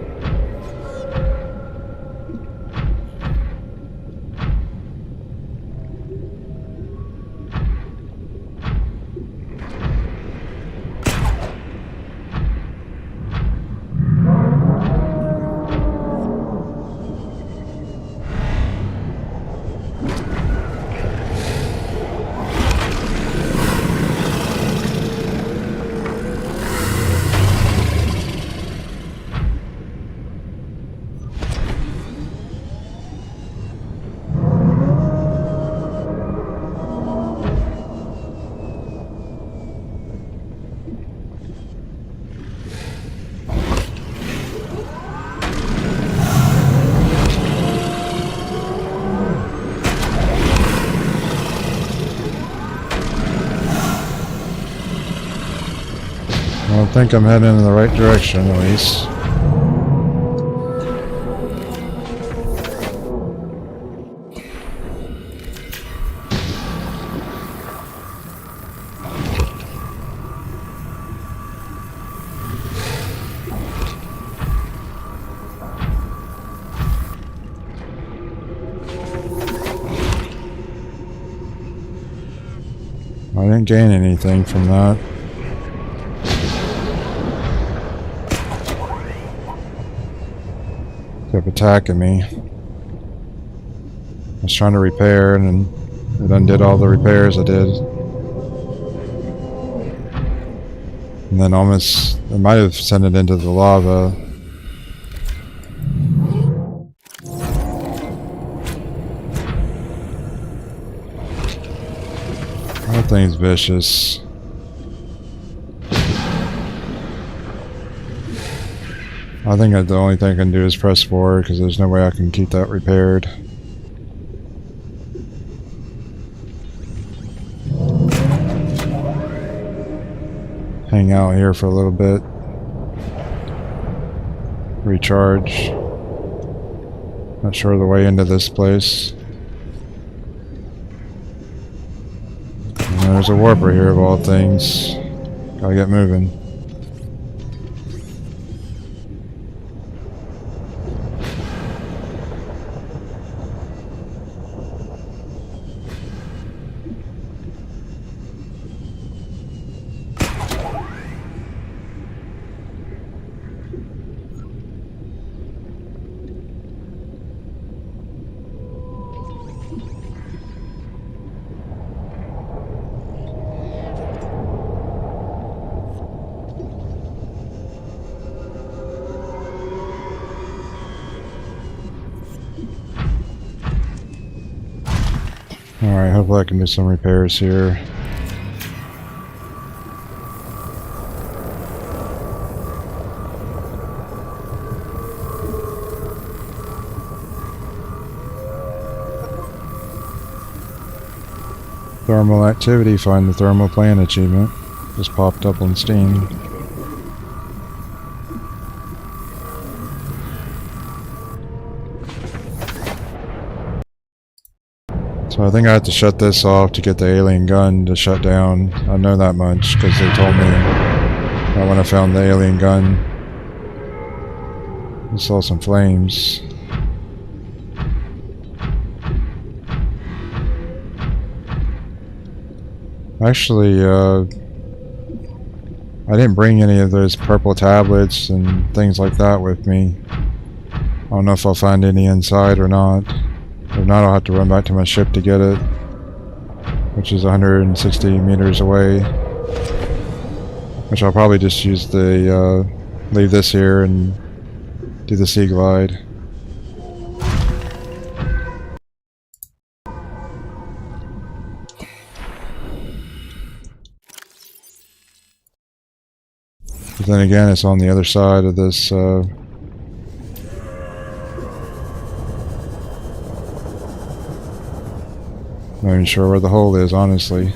I think I'm heading in the right direction at least. I didn't gain anything from that. Kept attacking me. I was trying to repair and it undid all the repairs I did. And then almost, it might have sent it into the lava. That thing's vicious. I think the only thing I can do is press forward because there's no way I can keep that repaired. Hang out here for a little bit. Recharge. Not sure the way into this place. And there's a warper here of all things. Gotta get moving. Alright, hopefully I can do some repairs here. Thermal activity, find the thermal plant achievement. Just popped up on Steam. So I think I have to shut this off to get the alien gun to shut down. I know that much because they told me that when I found the alien gun. I saw some flames. Actually, I didn't bring any of those purple tablets and things like that with me. I don't know if I'll find any inside or not. If not, I'll have to run back to my ship to get it, which is 160 meters away. Which I'll probably just use the, leave this here and do the sea glide. But then again, it's on the other side of this, not even sure where the hole is, honestly.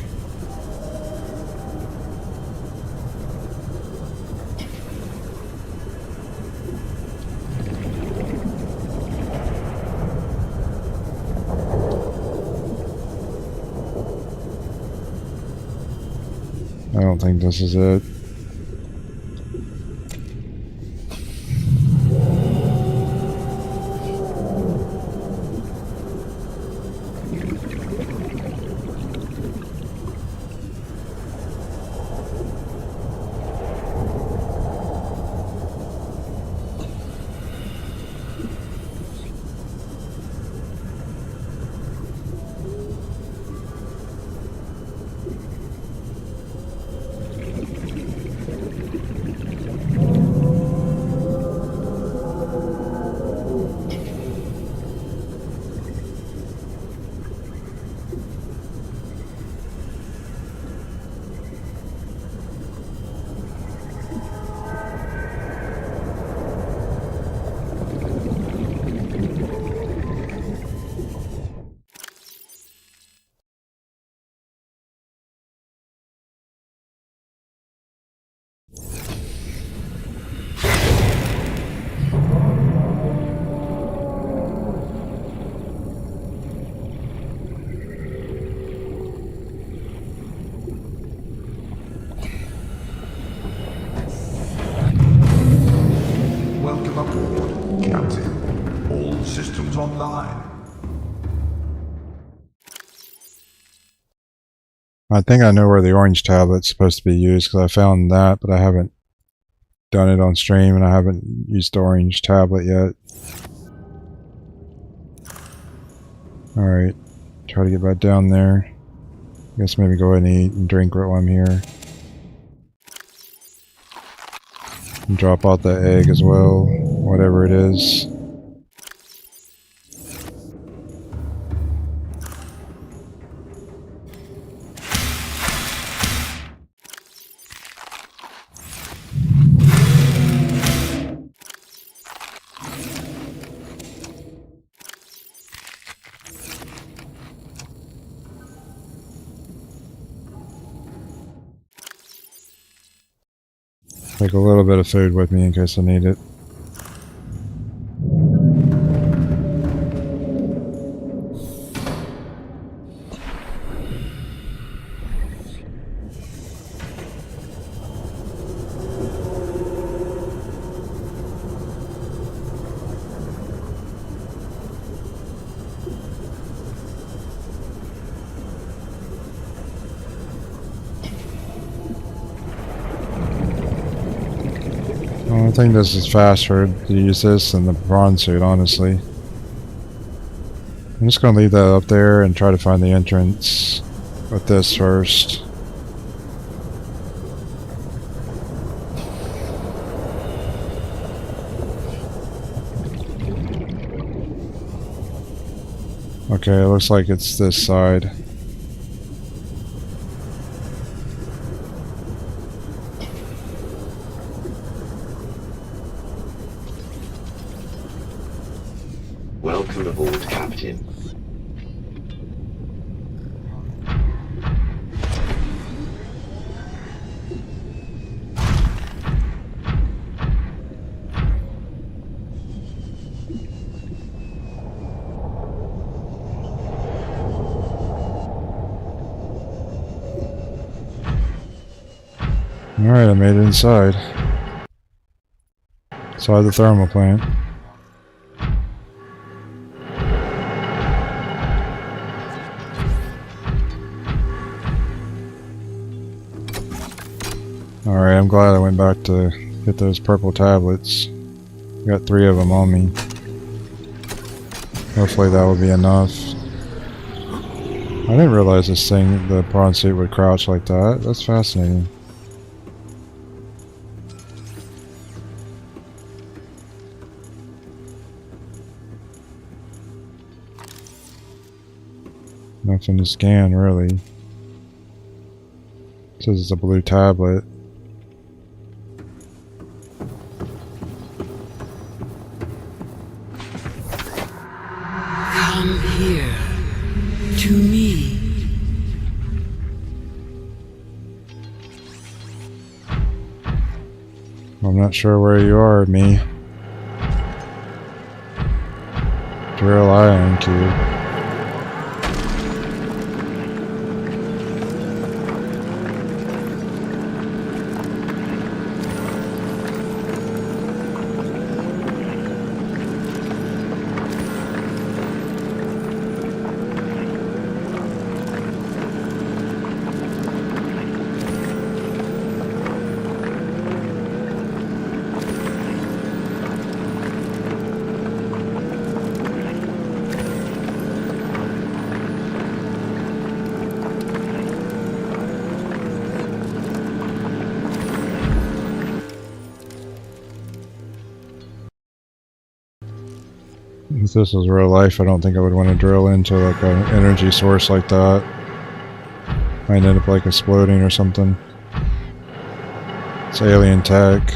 I don't think this is it. Welcome aboard, Captain. All systems online. I think I know where the orange tablet's supposed to be used because I found that, but I haven't done it on stream and I haven't used the orange tablet yet. Alright, try to get back down there. I guess maybe go ahead and eat and drink while I'm here. And drop out the egg as well, whatever it is. Take a little bit of food with me in case I need it. I think this is faster to use this than the prawn suit, honestly. I'm just going to leave that up there and try to find the entrance with this first. Okay, it looks like it's this side. Welcome aboard, Captain. Alright, I made it inside. Inside the thermal plant. Alright, I'm glad I went back to get those purple tablets. Got 3 of them on me. Hopefully that will be enough. I didn't realize this thing, the prawn suit, would crouch like that. That's fascinating. Nothing to scan, really. It says it's a blue tablet. Come here, to me. I'm not sure where you are, me. Drill ion cube. If this was real life, I don't think I would want to drill into like an energy source like that. Might end up like exploding or something. It's alien tech.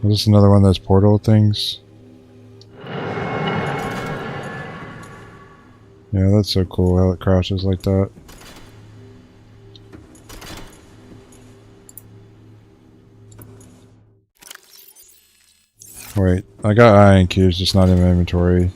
Is this another one of those portal things? Yeah, that's so cool how it crashes like that. Wait, I got ion cubes, just not in my inventory.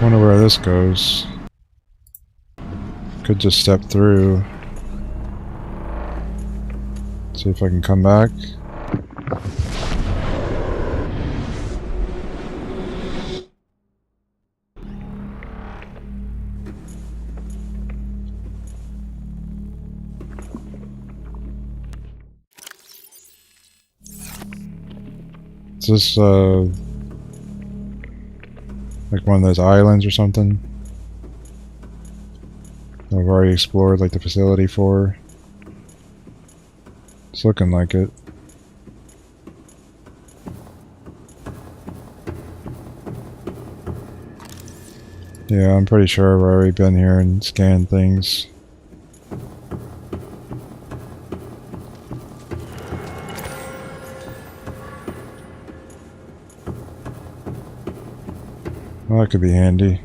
Wonder where this goes. Could just step through. See if I can come back. Is this like one of those islands or something I've already explored like the facility for? It's looking like it. Yeah, I'm pretty sure I've already been here and scanned things. Well, that could be handy.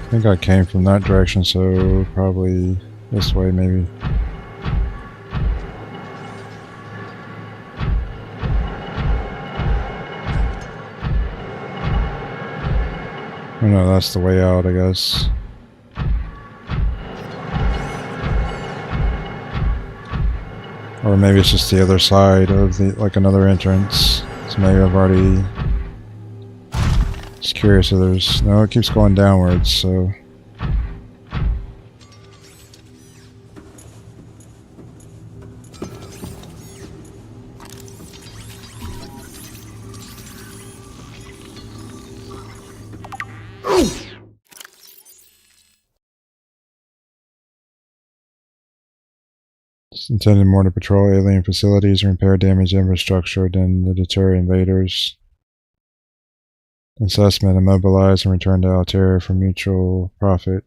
I think I came from that direction, so probably this way maybe. Oh no, that's the way out, I guess. Or maybe it's just the other side of the, like another entrance. So maybe I've already... Just curious if there's... No, it keeps going downwards, so... It's intended more to patrol alien facilities and repair damaged infrastructure than to deter invaders. Assessment: immobilize and return to Altair for mutual profit.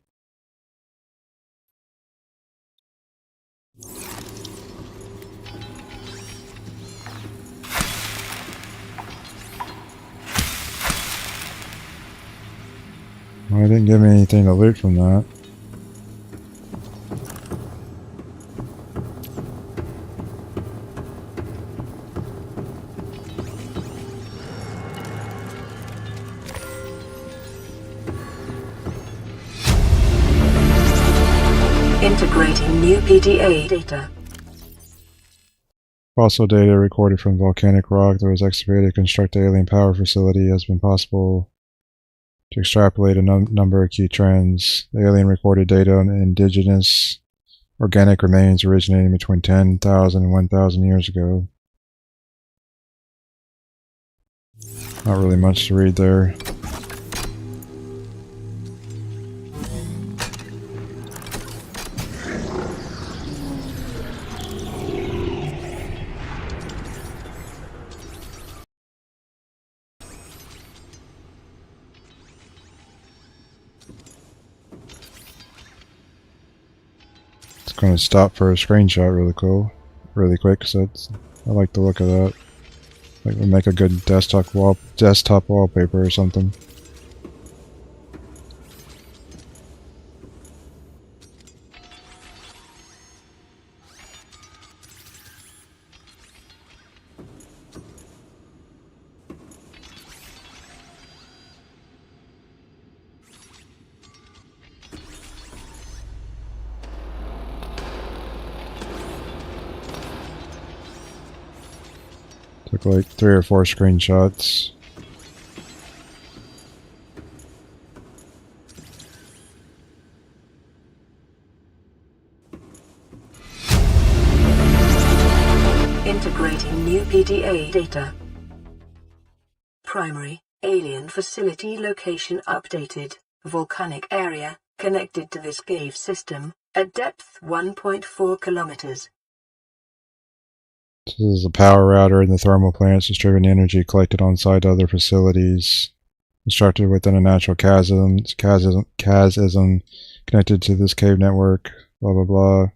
Well, I didn't give me anything to loot from that. Integrating new PDA data. Fossil data recorded from volcanic rock that was excavated to construct the alien power facility has been possible to extrapolate a number of key trends. The alien recorded data on indigenous organic remains originating between 10,000 and 1,000 years ago. Not really much to read there. Going to stop for a screenshot really quick, because I like the look of that. Like, would make a good desktop wallpaper or something. Took like 3 or 4 screenshots. Integrating new PDA data. Primary alien facility location updated. Volcanic area connected to this cave system at depth 1.4 kilometers. This is a power router in the thermal plants distributing energy collected on site to other facilities. Constructed within a natural chasm connected to this cave network. Blah blah blah.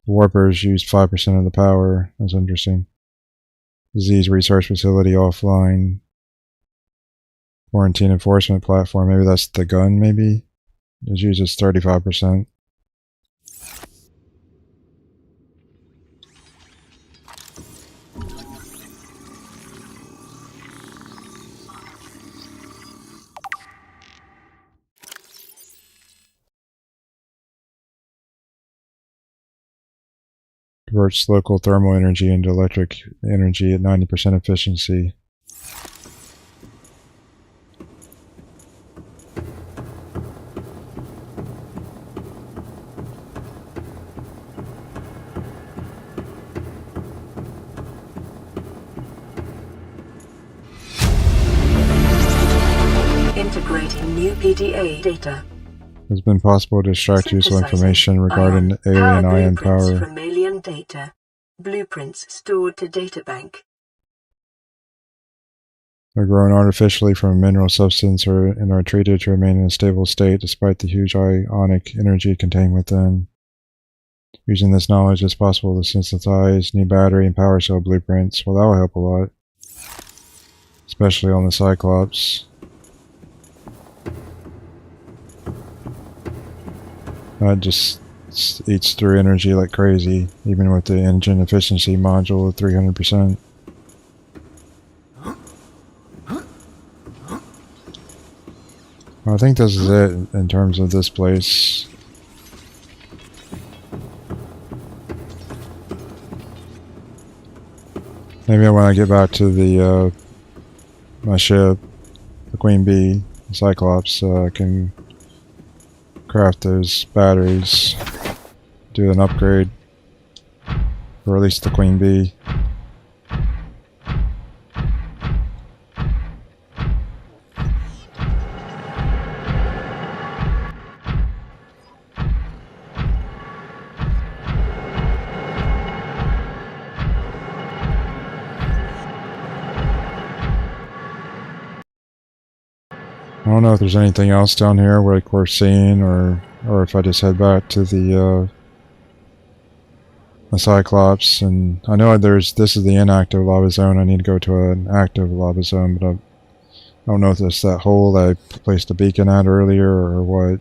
Warpers used 5% of the power. That's interesting. Disease research facility offline. Quarantine enforcement platform. Maybe that's the gun, maybe? It uses 35%. Converts local thermal energy into electric energy at 90% efficiency. Integrating new PDA data. It has been possible to extract useful information regarding alien ion power. From alien data. Blueprints stored to databank. They're grown artificially from a mineral substance and are treated to remain in a stable state despite the huge ionic energy contained within. Using this knowledge, it's possible to synthesize new battery and power cell blueprints. Well, that will help a lot. Especially on the Cyclops. That just eats through energy like crazy, even with the engine efficiency module of 300%. I think this is it in terms of this place. Maybe when I get back to the my ship, the Queen Bee, the Cyclops, I can craft those batteries, do an upgrade, or at least the Queen Bee. I don't know if there's anything else down here like we're seeing, or if I just head back to the Cyclops. And I know this is the inactive lava zone. I need to go to an active lava zone, but I don't know if it's that hole that I placed a beacon at earlier or what.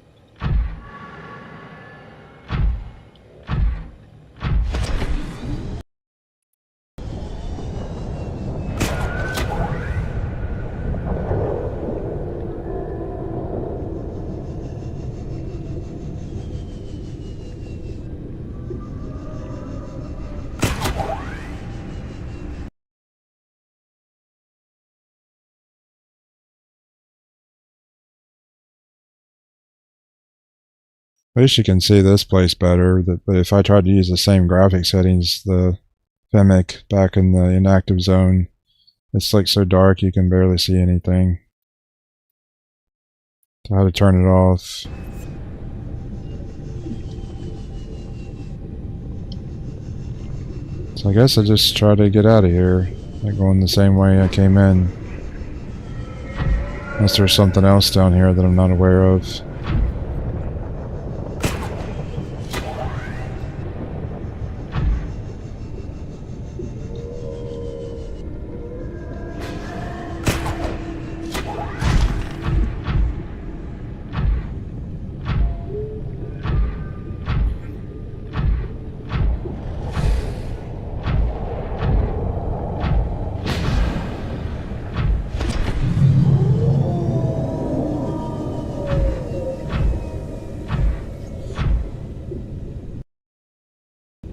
At least you can see this place better, but if I tried to use the same graphic settings, the Femic back in the inactive zone, it's like so dark you can barely see anything. So how to turn it off. So I guess I just try to get out of here, like going the same way I came in. Unless there's something else down here that I'm not aware of.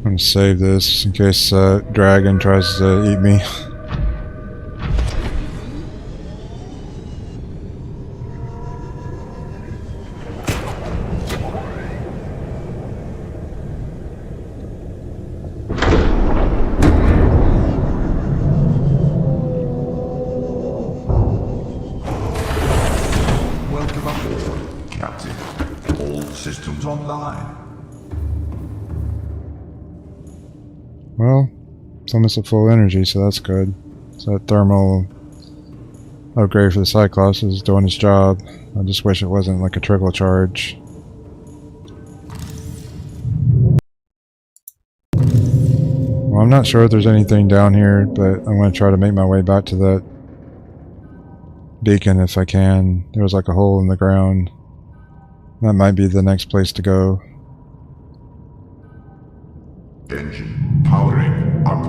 I'm gonna save this in case dragon tries to eat me. Welcome aboard, Captain. All systems online. Well, it's almost at full energy, so that's good. So that thermal upgrade for the Cyclops is doing its job. I just wish it wasn't like a trickle charge. Well, I'm not sure if there's anything down here, but I'm going to try to make my way back to that beacon if I can. There was like a hole in the ground. That might be the next place to go. Engine powering up.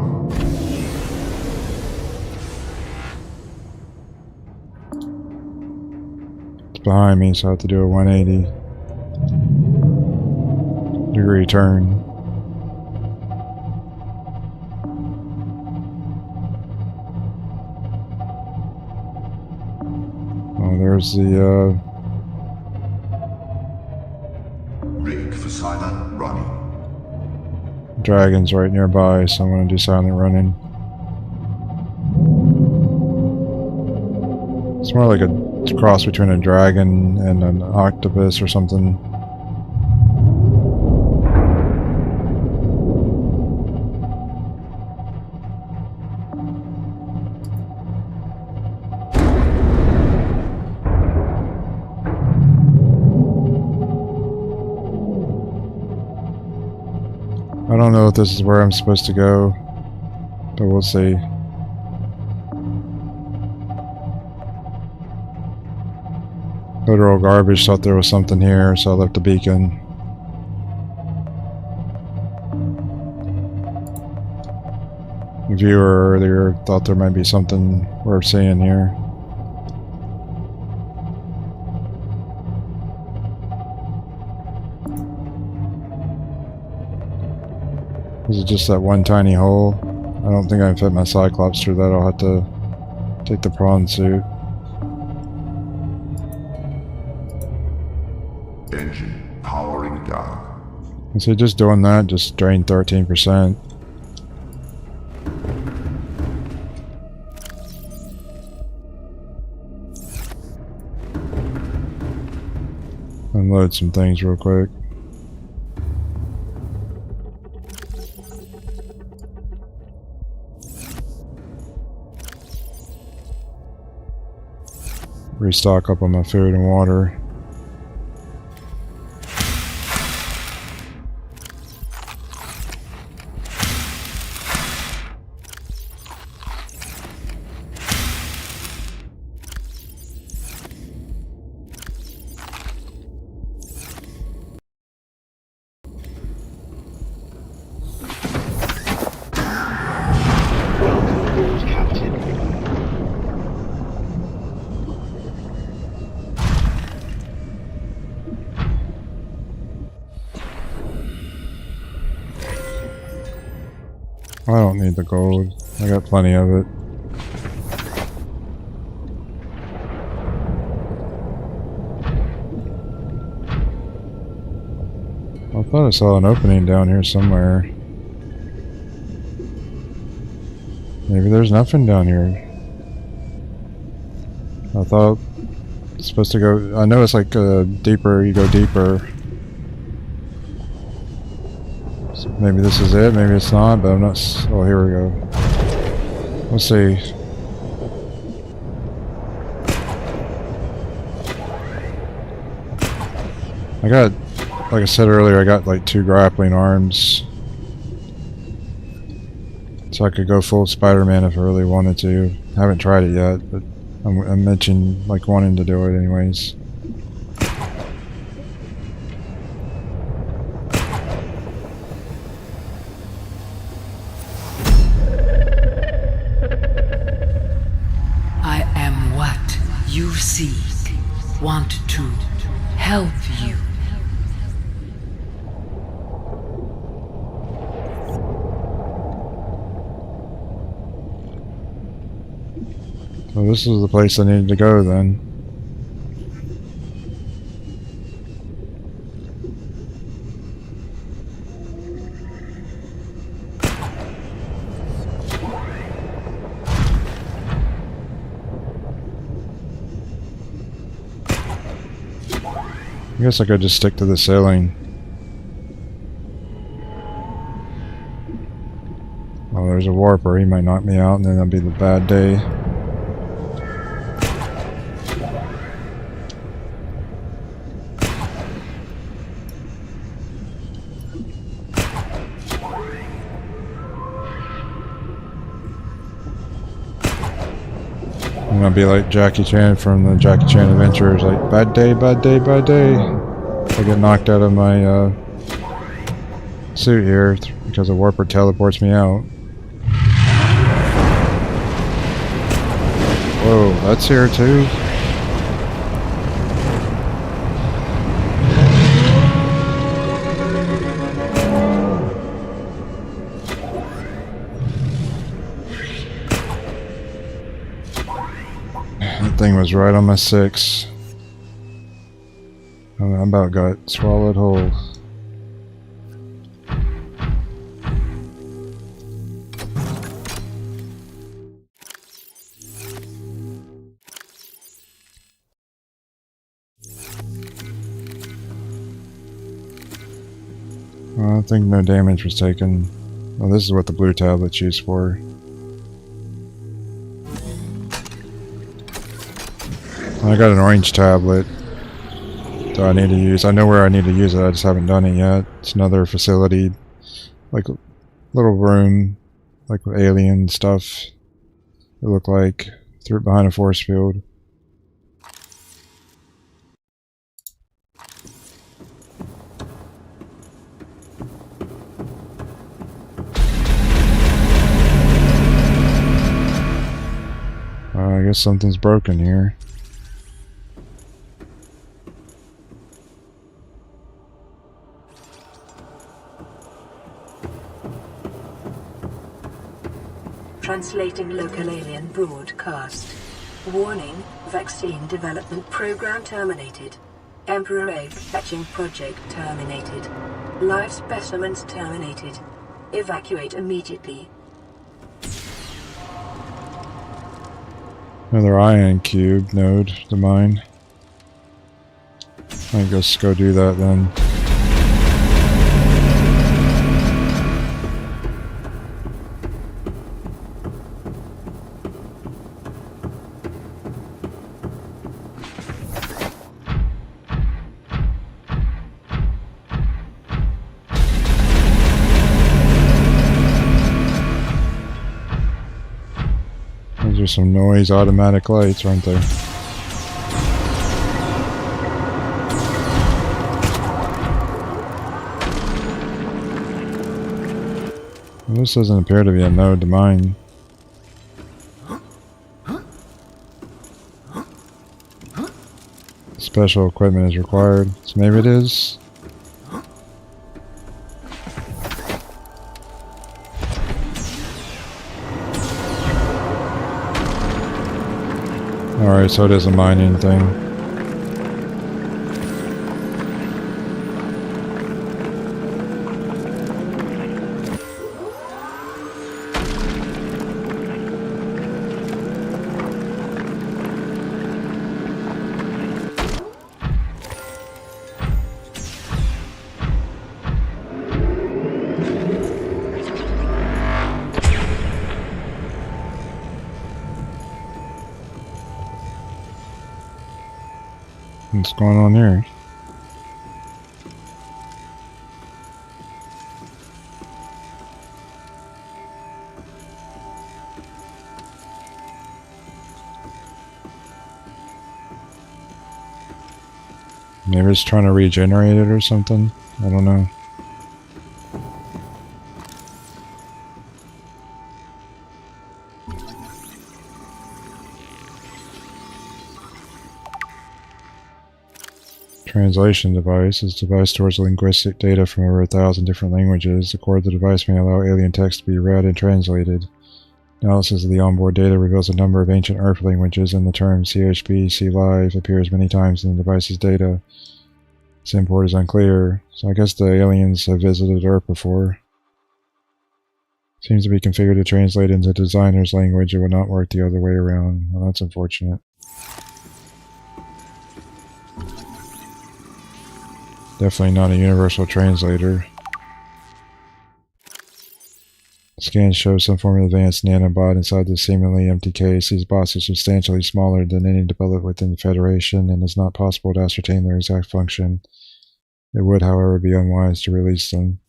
It's behind me, so I have to do a 180 degree turn. Oh, there's the Rig for silent running. dragon's right nearby, so I'm going to do silent running. It's more like a cross between a dragon and an octopus or something. I don't know if this is where I'm supposed to go, but we'll see. Literal garbage thought there was something here, so I left the beacon. The viewer earlier thought there might be something worth seeing here. Is it just that one tiny hole? I don't think I can fit my Cyclops through that. I'll have to take the prawn suit. Engine powering down. And so just doing that just drained 13%. Unload some things real quick. restock up on my food and water. Welcome aboard, Captain. I don't need the gold. I got plenty of it. I thought I saw an opening down here somewhere. Maybe there's nothing down here. I thought it's supposed to go... I know it's like deeper, you go deeper. So maybe this is it, maybe it's not, but I'm not... Oh, here we go. Let's see. I got... Like I said earlier, I got like 2 grappling arms. So I could go full Spider-Man if I really wanted to. I haven't tried it yet, but I mentioned like wanting to do it anyways. I am what you seek. Want to help you. So this is the place I needed to go then. I guess I could just stick to the sailing. Oh, there's a warper. He might knock me out and then that'll be the bad day. I'm gonna be like Jackie Chan from the Jackie Chan Adventures, like bad day, bad day, bad day. I get knocked out of my suit here because a warper teleports me out. Whoa, that's here too? That thing was right on my 6. I about got swallowed whole. I think no damage was taken. Well, this is what the blue tablet's used for. I got an orange tablet that I need to use. I know where I need to use it, I just haven't done it yet. It's another facility, like a little room, like with alien stuff. It looked like through behind a force field. I guess something's broken here. Translating local alien broadcast. Warning, vaccine development program terminated. Emperor egg hatching project terminated. Live specimens terminated. Evacuate immediately. Another ion cube node to mine. I guess go do that then. some noise automatic lights, aren't they? Well, this doesn't appear to be a node to mine. Special equipment is required, so maybe it is. Alright, so it is a mining thing. What's going on here? Maybe it's trying to regenerate it or something? I don't know. Translation device. This device stores linguistic data from over 1,000 different languages. The core of the device may allow alien text to be read and translated. Analysis of the onboard data reveals a number of ancient Earth languages, and the term CHB, C Live, appears many times in the device's data. Its import is unclear, so I guess the aliens have visited Earth before. Seems to be configured to translate into designer's language. It would not work the other way around. Well, that's unfortunate. Definitely not a universal translator. Scans show some form of advanced nanobot inside the seemingly empty case. These bots are substantially smaller than any developed within the Federation, and it's not possible to ascertain their exact function. It would, however, be unwise to release them.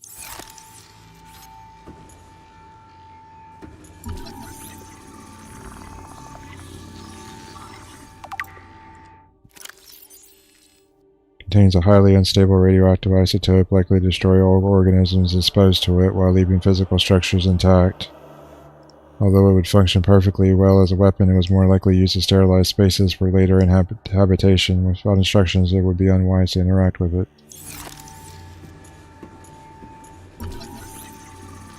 Contains a highly unstable radioactive isotope likely to destroy all organisms exposed to it while leaving physical structures intact. Although it would function perfectly well as a weapon, it was more likely used to sterilize spaces for later habitation. Without instructions, it would be unwise to interact with it.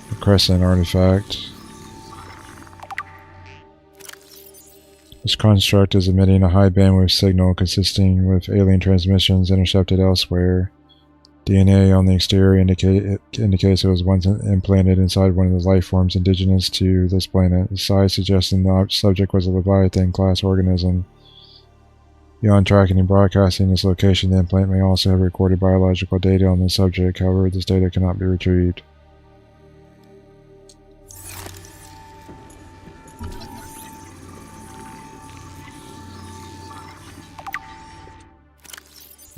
The Crescent artifact. This construct is emitting a high bandwidth signal consisting with alien transmissions intercepted elsewhere. DNA on the exterior indicates it was once implanted inside one of the life forms indigenous to this planet. The size suggesting the subject was a Leviathan class organism. Beyond tracking and broadcasting this location, the implant may also have recorded biological data on the subject. However, this data cannot be retrieved.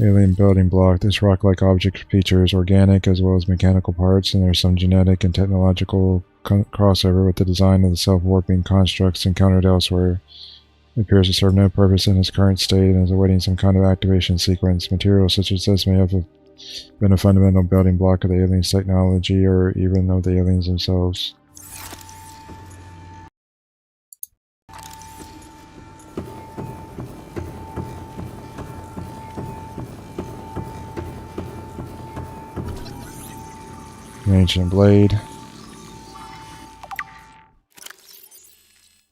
Alien building block. This rock-like object features organic as well as mechanical parts, and there's some genetic and technological crossover with the design of the self-warping constructs encountered elsewhere. It appears to serve no purpose in its current state and is awaiting some kind of activation sequence. Materials such as this may have been a fundamental building block of the aliens' technology or even of the aliens themselves. An ancient blade.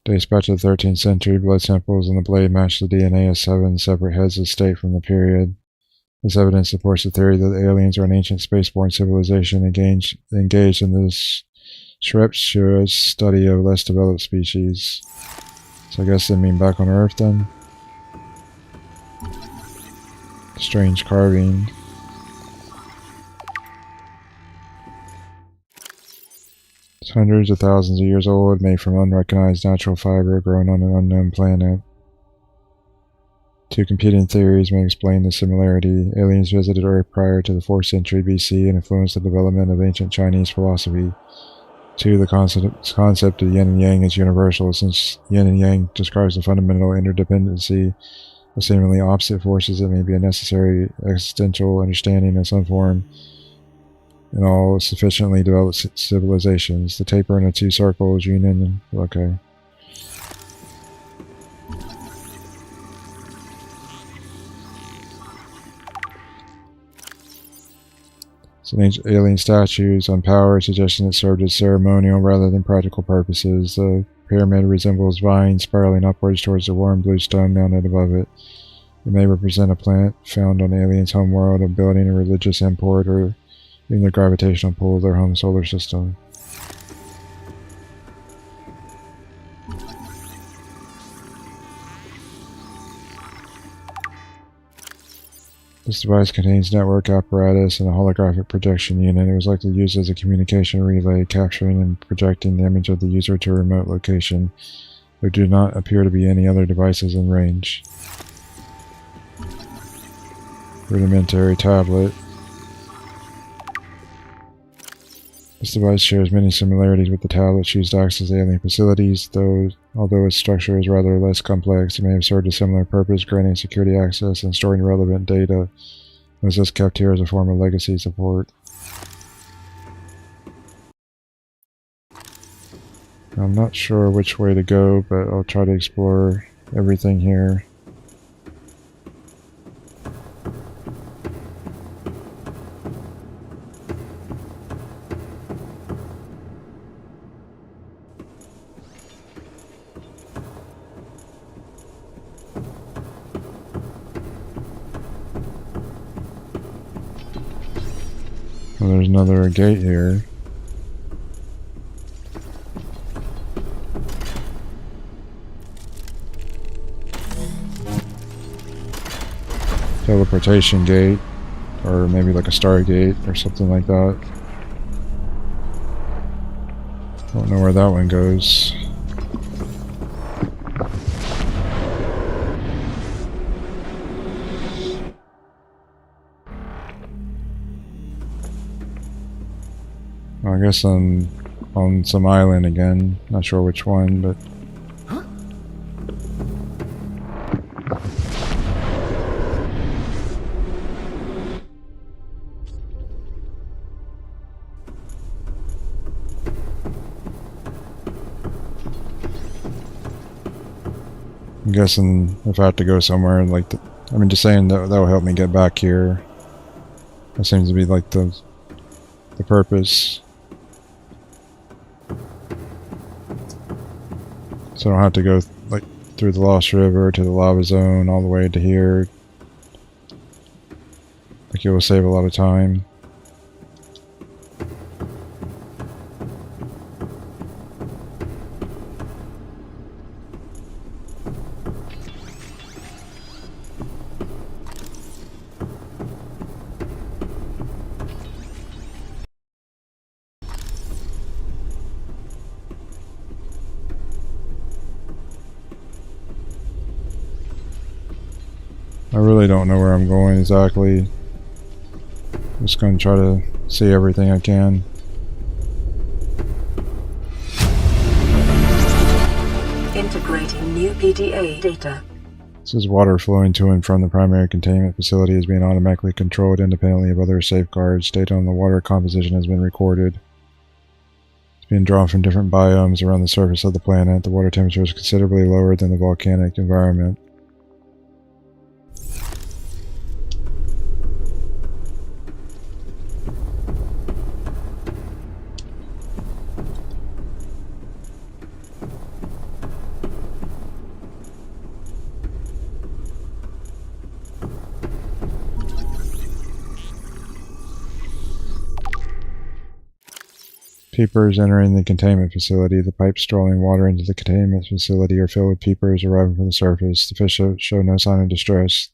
Dates back to the 13th century. Blood samples in the blade match the DNA of 7 separate heads of state from the period. This evidence supports the theory that the aliens are an ancient spaceborne civilization engaged in this surreptitious study of less developed species. So I guess they mean back on Earth then? Strange carving. It's hundreds of thousands of years old, made from unrecognized natural fiber grown on an unknown planet. Two competing theories may explain the similarity. Aliens visited Earth prior to the 4th century BC and influenced the development of ancient Chinese philosophy. 2. The concept of yin and yang is universal, since yin and yang describes the fundamental interdependency of seemingly opposite forces that may be a necessary existential understanding in some form in all sufficiently developed civilizations. The taper into 2 circles, union, okay. Some ancient alien statues on power, suggesting it served as ceremonial rather than practical purposes. The pyramid resembles vines spiraling upwards towards the warm blue stone mounted above it. It may represent a plant found on aliens' homeworld, a building, a religious import, or even the gravitational pull of their home solar system. This device contains network apparatus and a holographic projection unit. It was likely used as a communication relay, capturing and projecting the image of the user to a remote location. There do not appear to be any other devices in range. Rudimentary tablet. This device shares many similarities with the tablets used to access alien facilities, although its structure is rather less complex. It may have served a similar purpose, granting security access and storing relevant data. It was thus kept here as a form of legacy support. I'm not sure which way to go, but I'll try to explore everything here. Well, there's another gate here. Teleportation gate, or maybe like a Stargate or something like that. Don't know where that one goes. I guess I'm on some island again. Not sure which one, but I'm guessing if I have to go somewhere like just saying that will help me get back here. That seems to be like the purpose. So I don't have to go like through the Lost River to the Lava Zone all the way to here. Like it will save a lot of time. I really don't know where I'm going exactly. Just going to try to see everything I can. Integrating new PDA data. This is water flowing to and from the primary containment facility is being automatically controlled independently of other safeguards. Data on the water composition has been recorded. It's being drawn from different biomes around the surface of the planet. The water temperature is considerably lower than the volcanic environment. Peepers entering the containment facility. The pipes drawing water into the containment facility are filled with peepers arriving from the surface. The fish show no sign of distress.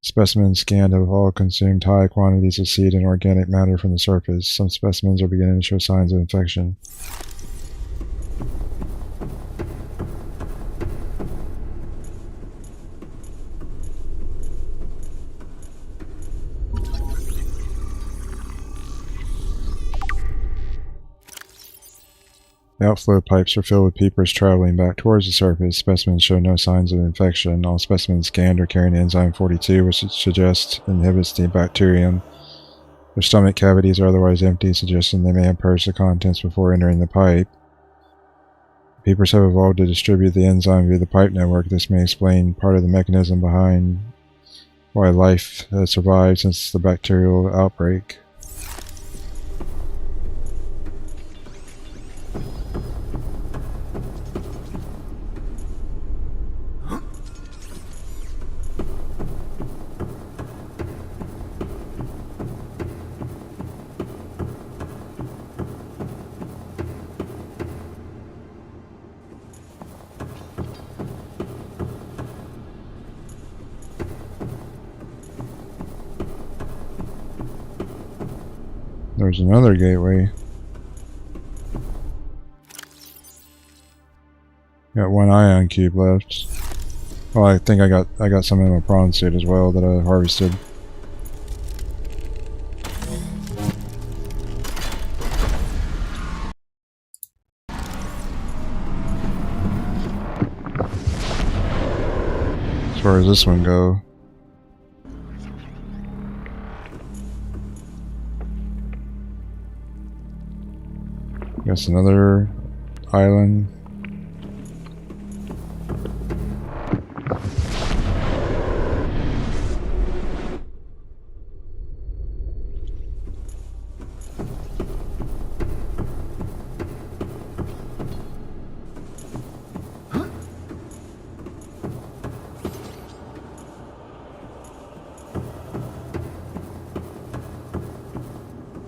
Specimens scanned have all consumed high quantities of seed and organic matter from the surface. Some specimens are beginning to show signs of infection. The outflow pipes are filled with peepers traveling back towards the surface. Specimens show no signs of infection. All specimens scanned are carrying enzyme 42, which suggests inhibits the bacterium. Their stomach cavities are otherwise empty, suggesting they may have purged the contents before entering the pipe. Peepers have evolved to distribute the enzyme via the pipe network. This may explain part of the mechanism behind why life has survived since the bacterial outbreak. There's another gateway. Got one ion cube left. Oh, I think I got some in my prawn suit as well that I harvested. As far as this one go. Guess another island.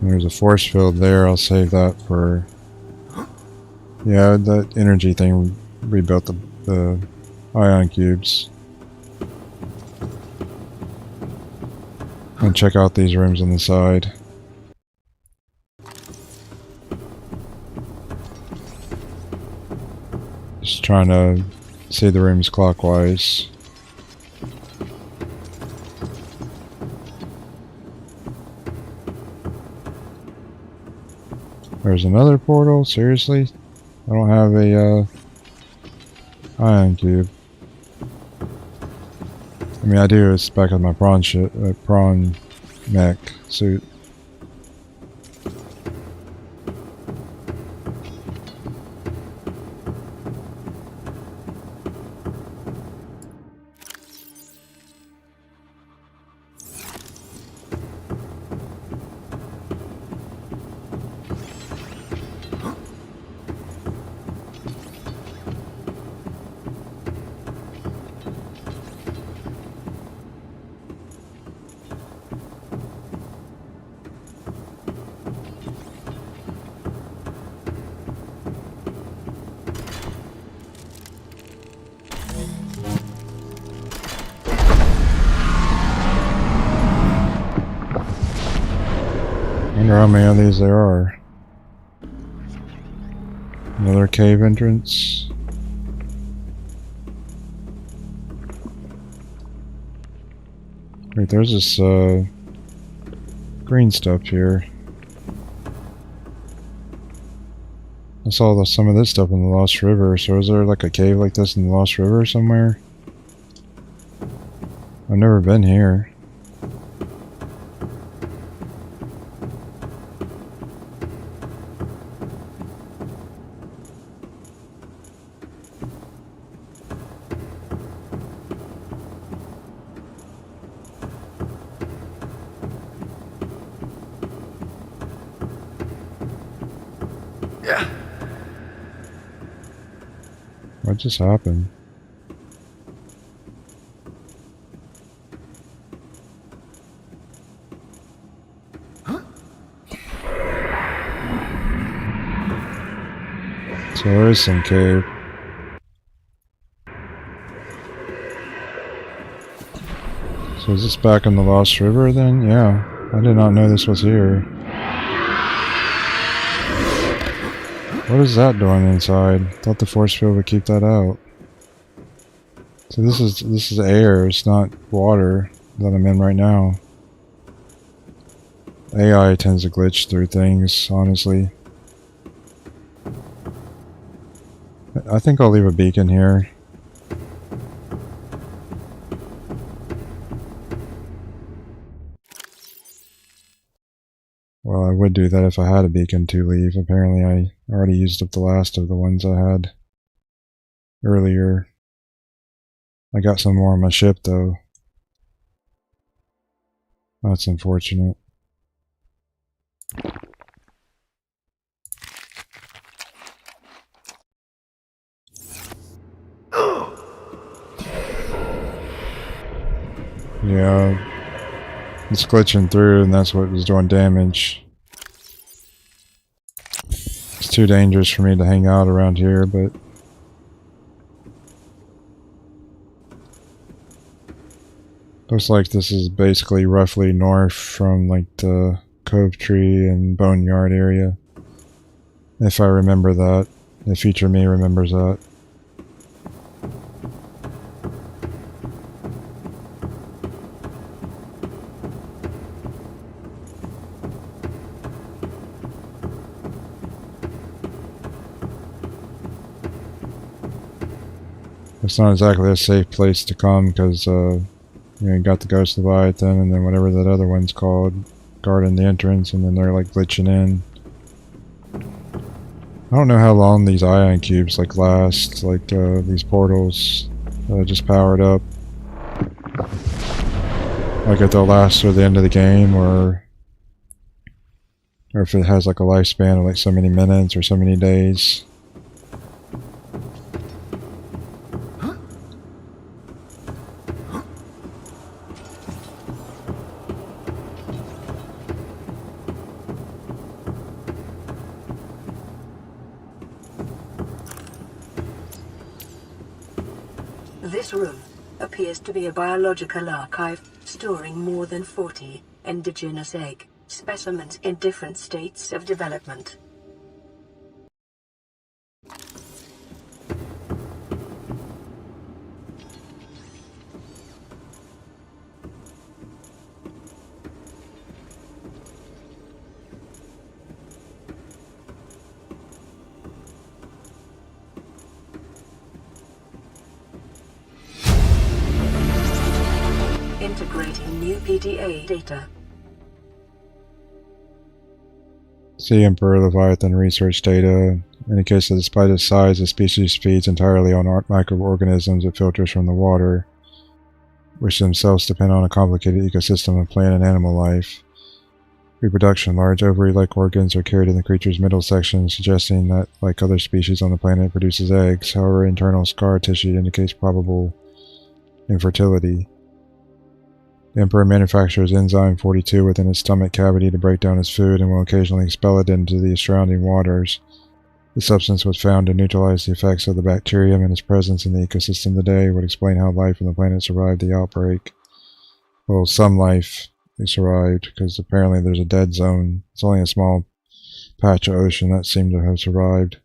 There's a force field there. I'll save that for... Yeah, that energy thing rebuilt the ion cubes. And check out these rooms on the side. Just trying to see the rooms clockwise. There's another portal? Seriously? I don't have a ion cube. I mean, I do. It's back on my prawn prawn mech suit. I wonder how many of these there are. Another cave entrance. Wait, there's this green stuff here. I saw some of this stuff in the Lost River, so is there like a cave like this in the Lost River somewhere? I've never been here. What just happened? So there is some cave. So is this back in the Lost River then? Yeah. I did not know this was here. What is that doing inside? Thought the force field would keep that out. So this is air, it's not water that I'm in right now. AI tends to glitch through things, honestly. I think I'll leave a beacon here. Well, I would do that if I had a beacon to leave. Apparently I already used up the last of the ones I had earlier. I got some more on my ship though. That's unfortunate. Yeah, it's glitching through and that's what was doing damage. It's too dangerous for me to hang out around here, but looks like this is basically roughly north from like the Cove Tree and Boneyard area. If I remember that. The future me remembers that. It's not exactly a safe place to come because, you know, you got the Ghost Leviathan and then whatever that other one's called guarding the entrance, and then they're like glitching in. I don't know how long these ion cubes like last, like these portals just powered up. Like if they'll last through the end of the game, or if it has like a lifespan of like so many minutes or so many days. This room appears to be a biological archive, storing more than 40 indigenous egg specimens in different states of development. Integrating new PDA data. See Emperor Leviathan research data indicates that despite its size, the species feeds entirely on microorganisms it filters from the water, which themselves depend on a complicated ecosystem of plant and animal life. Reproduction. Large ovary-like organs are carried in the creature's middle section, suggesting that, like other species on the planet, it produces eggs. However, internal scar tissue indicates probable infertility. The Emperor manufactures Enzyme 42 within its stomach cavity to break down its food and will occasionally expel it into the surrounding waters. The substance was found to neutralize the effects of the bacterium, and its presence in the ecosystem today would explain how life on the planet survived the outbreak. Well, some life survived, because apparently there's a dead zone. It's only a small patch of ocean that seemed to have survived.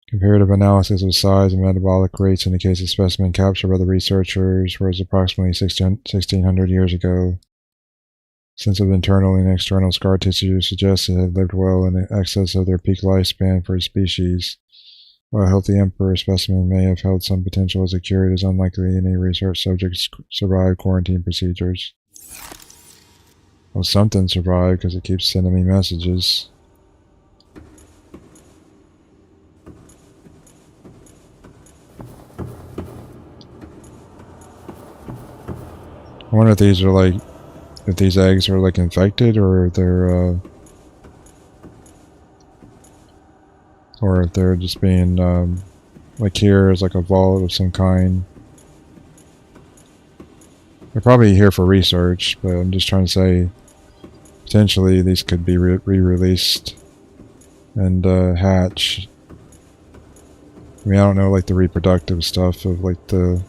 Comparative analysis of size and metabolic rates indicates the specimen captured by the researchers was approximately 1600 years ago. Sense of internal and external scar tissue suggests it had lived well in excess of their peak lifespan for a species. While a healthy Emperor specimen may have held some potential as a cure, it is unlikely any research subjects survived quarantine procedures. Well, something survived because it keeps sending me messages. I wonder if these are like, if these eggs are like infected, or if they're just being like here is like a vault of some kind. They're probably here for research, but I'm just trying to say potentially these could be re-released and hatch. I mean, I don't know like the reproductive stuff of like the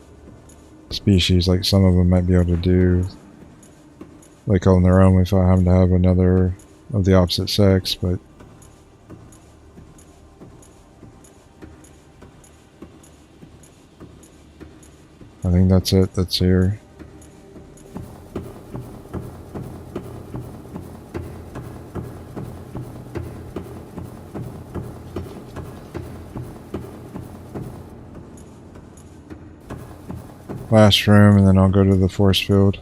species, like some of them might be able to do like on their own if I happen to have another of the opposite sex, but I think that's it, that's here. last room, and then I'll go to the force field.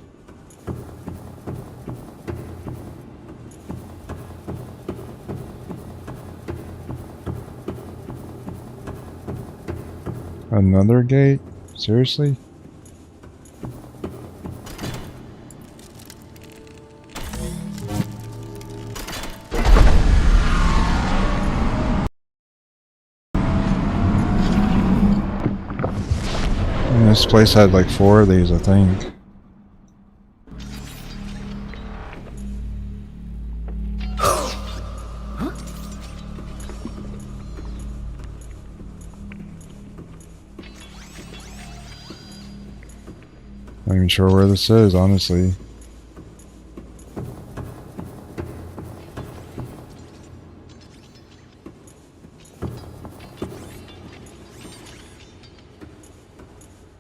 Another gate? Seriously? This place had like 4 of these, I think. Not even sure where this is, honestly.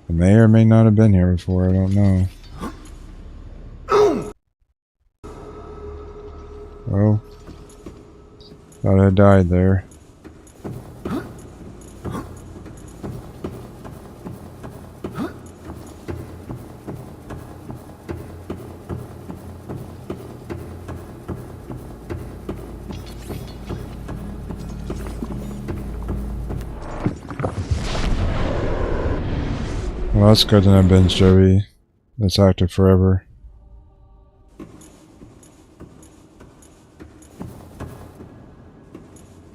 I may or may not have been here before, I don't know. Well, thought I died there. Well, that's good to know, Ben's Joey. That's active forever.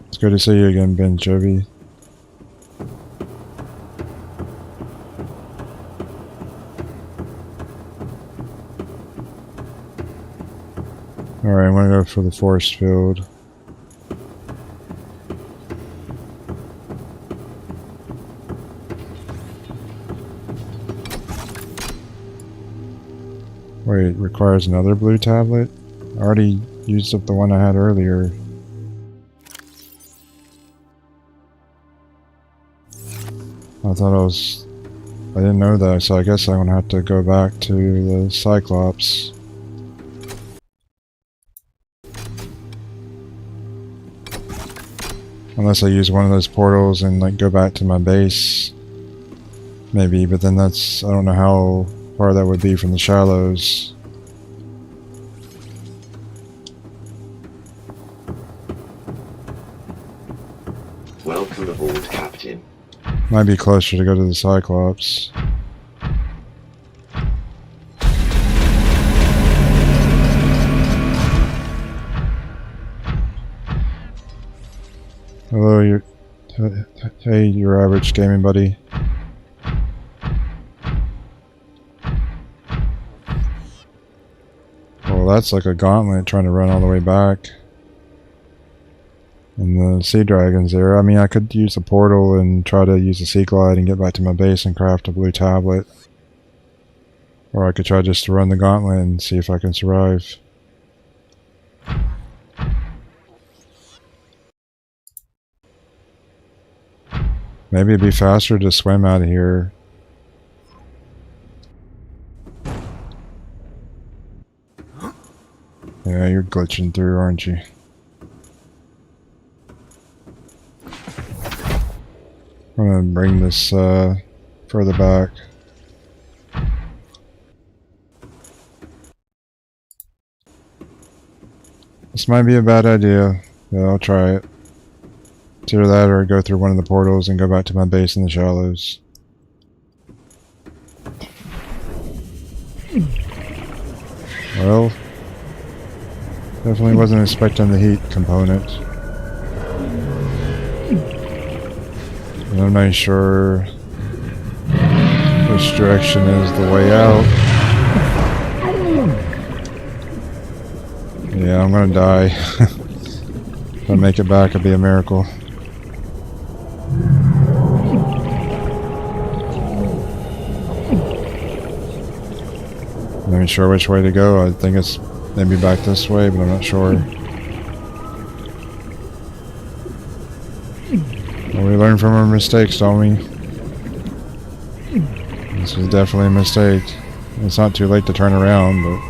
It's good to see you again, Ben Jovi. Alright, I'm gonna go for the force field. Wait, it requires another blue tablet? I already used up the one I had earlier. I didn't know that, so I guess I'm gonna have to go back to the Cyclops. Unless I use one of those portals and like go back to my base. Maybe, but then I don't know how far that would be from the shallows. Welcome aboard, Captain. Might be closer to go to the Cyclops. Hello, hey, your average gaming buddy. Well, that's like a gauntlet trying to run all the way back. And the sea dragons there. I mean, I could use the portal and try to use the sea glide and get back to my base and craft a blue tablet. Or I could try just to run the gauntlet and see if I can survive. Maybe it'd be faster to swim out of here. Yeah, you're glitching through, aren't you? I'm gonna bring this further back. This might be a bad idea, but I'll try it. It's either that or go through one of the portals and go back to my base in the shallows. Well, definitely wasn't expecting the heat component. And I'm not sure which direction is the way out. Yeah, I'm gonna die. If I make it back, it'll be a miracle. I'm not even sure which way to go. I think it's maybe back this way, but I'm not sure. Well, we learn from our mistakes, don't we? This was definitely a mistake. It's not too late to turn around, but...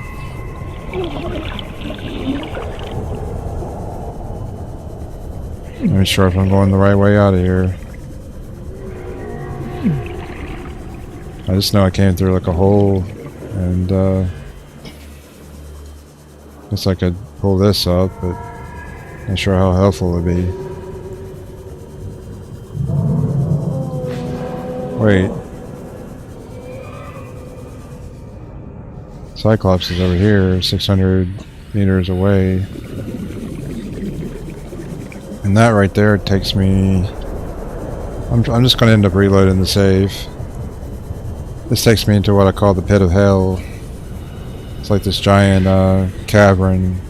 I'm not sure if I'm going the right way out of here. I just know I came through like a hole, and guess I could pull this up, but not sure how helpful it'd be. Wait. Cyclops is over here, 600 meters away. And that right there takes me... I'm just going to end up reloading the save. This takes me into what I call the pit of hell. It's like this giant cavern.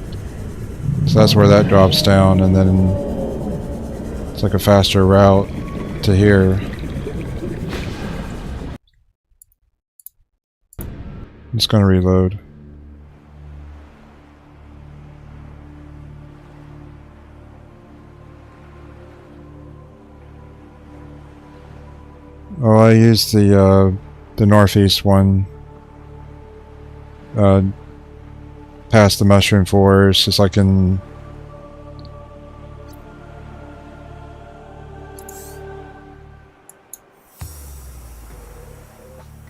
So that's where that drops down, and then it's like a faster route to here. I'm just gonna reload. Oh, I used the northeast one. Past the mushroom forest, it's like in...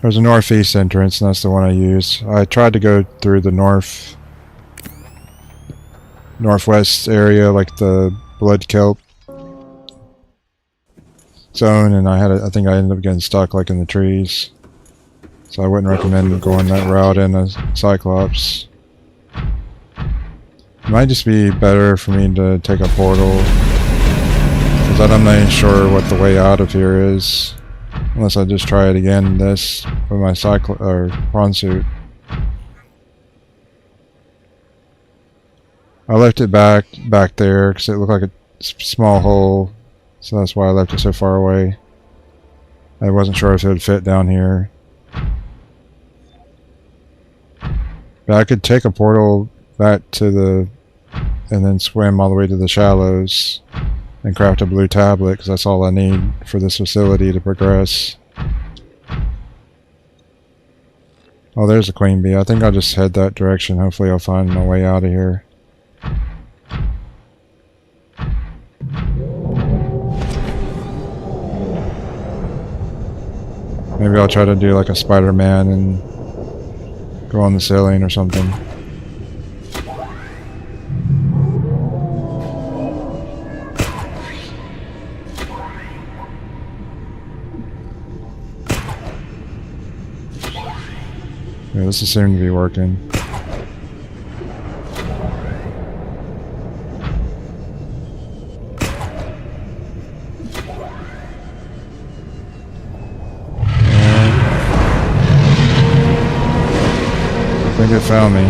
There's a northeast entrance, and that's the one I use. I tried to go through the northwest area, like the blood kelp zone, and I think I ended up getting stuck like in the trees. So I wouldn't recommend going that route in a Cyclops. It might just be better for me to take a portal, because I'm not even sure what the way out of here is, unless I just try it again this with my prawn suit. I left it back there because it looked like a small hole, so that's why I left it so far away. I wasn't sure if it would fit down here. But I could take a portal back to the... and then swim all the way to the shallows and craft a blue tablet, because that's all I need for this facility to progress. Oh, there's a queen bee. I think I'll just head that direction. Hopefully I'll find my way out of here. Maybe I'll try to do like a Spider-Man and go on the ceiling or something. Yeah, this is soon to be working. I think it found me.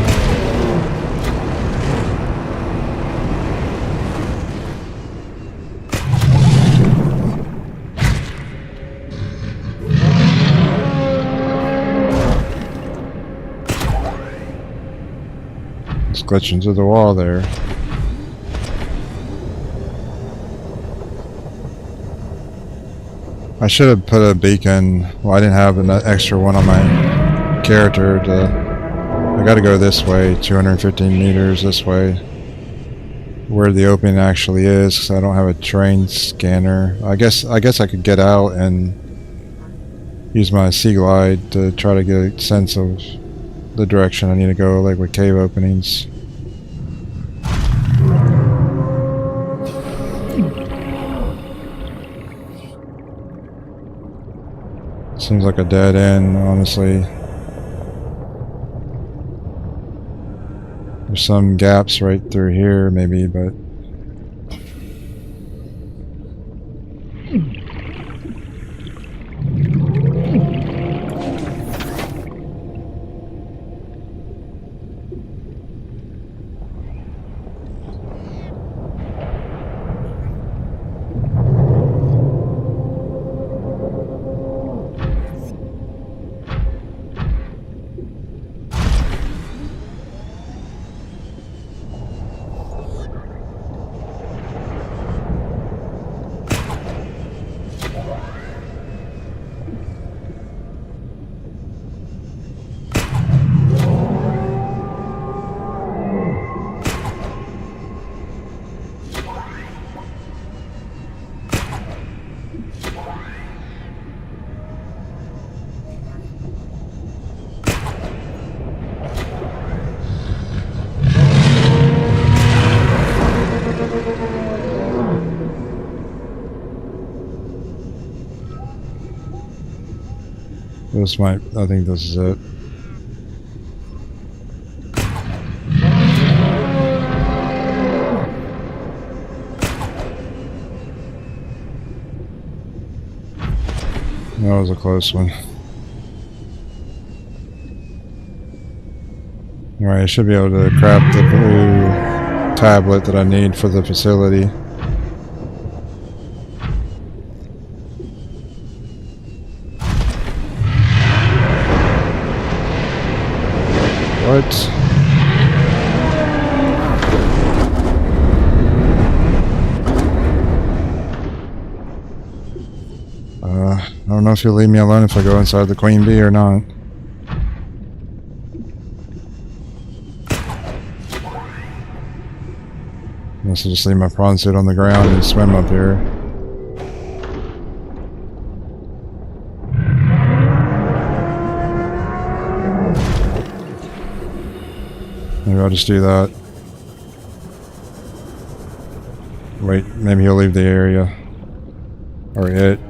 It's glitching into the wall there. I should have put a beacon. Well, I didn't have an extra one on my character to... I gotta go this way, 215 meters this way, where the opening actually is, because I don't have a terrain scanner. I guess I could get out and use my sea glide to try to get a sense of the direction I need to go, like with cave openings. Seems like a dead end, honestly. There's some gaps right through here, maybe, but... This might, I think this is it. That was a close one. Alright, I should be able to craft the blue tablet that I need for the facility. What? I don't know if you'll leave me alone if I go inside the queen bee or not. Unless I just leave my prawn suit on the ground and swim up here. Maybe I'll just do that. Wait, maybe he'll leave the area. Or it.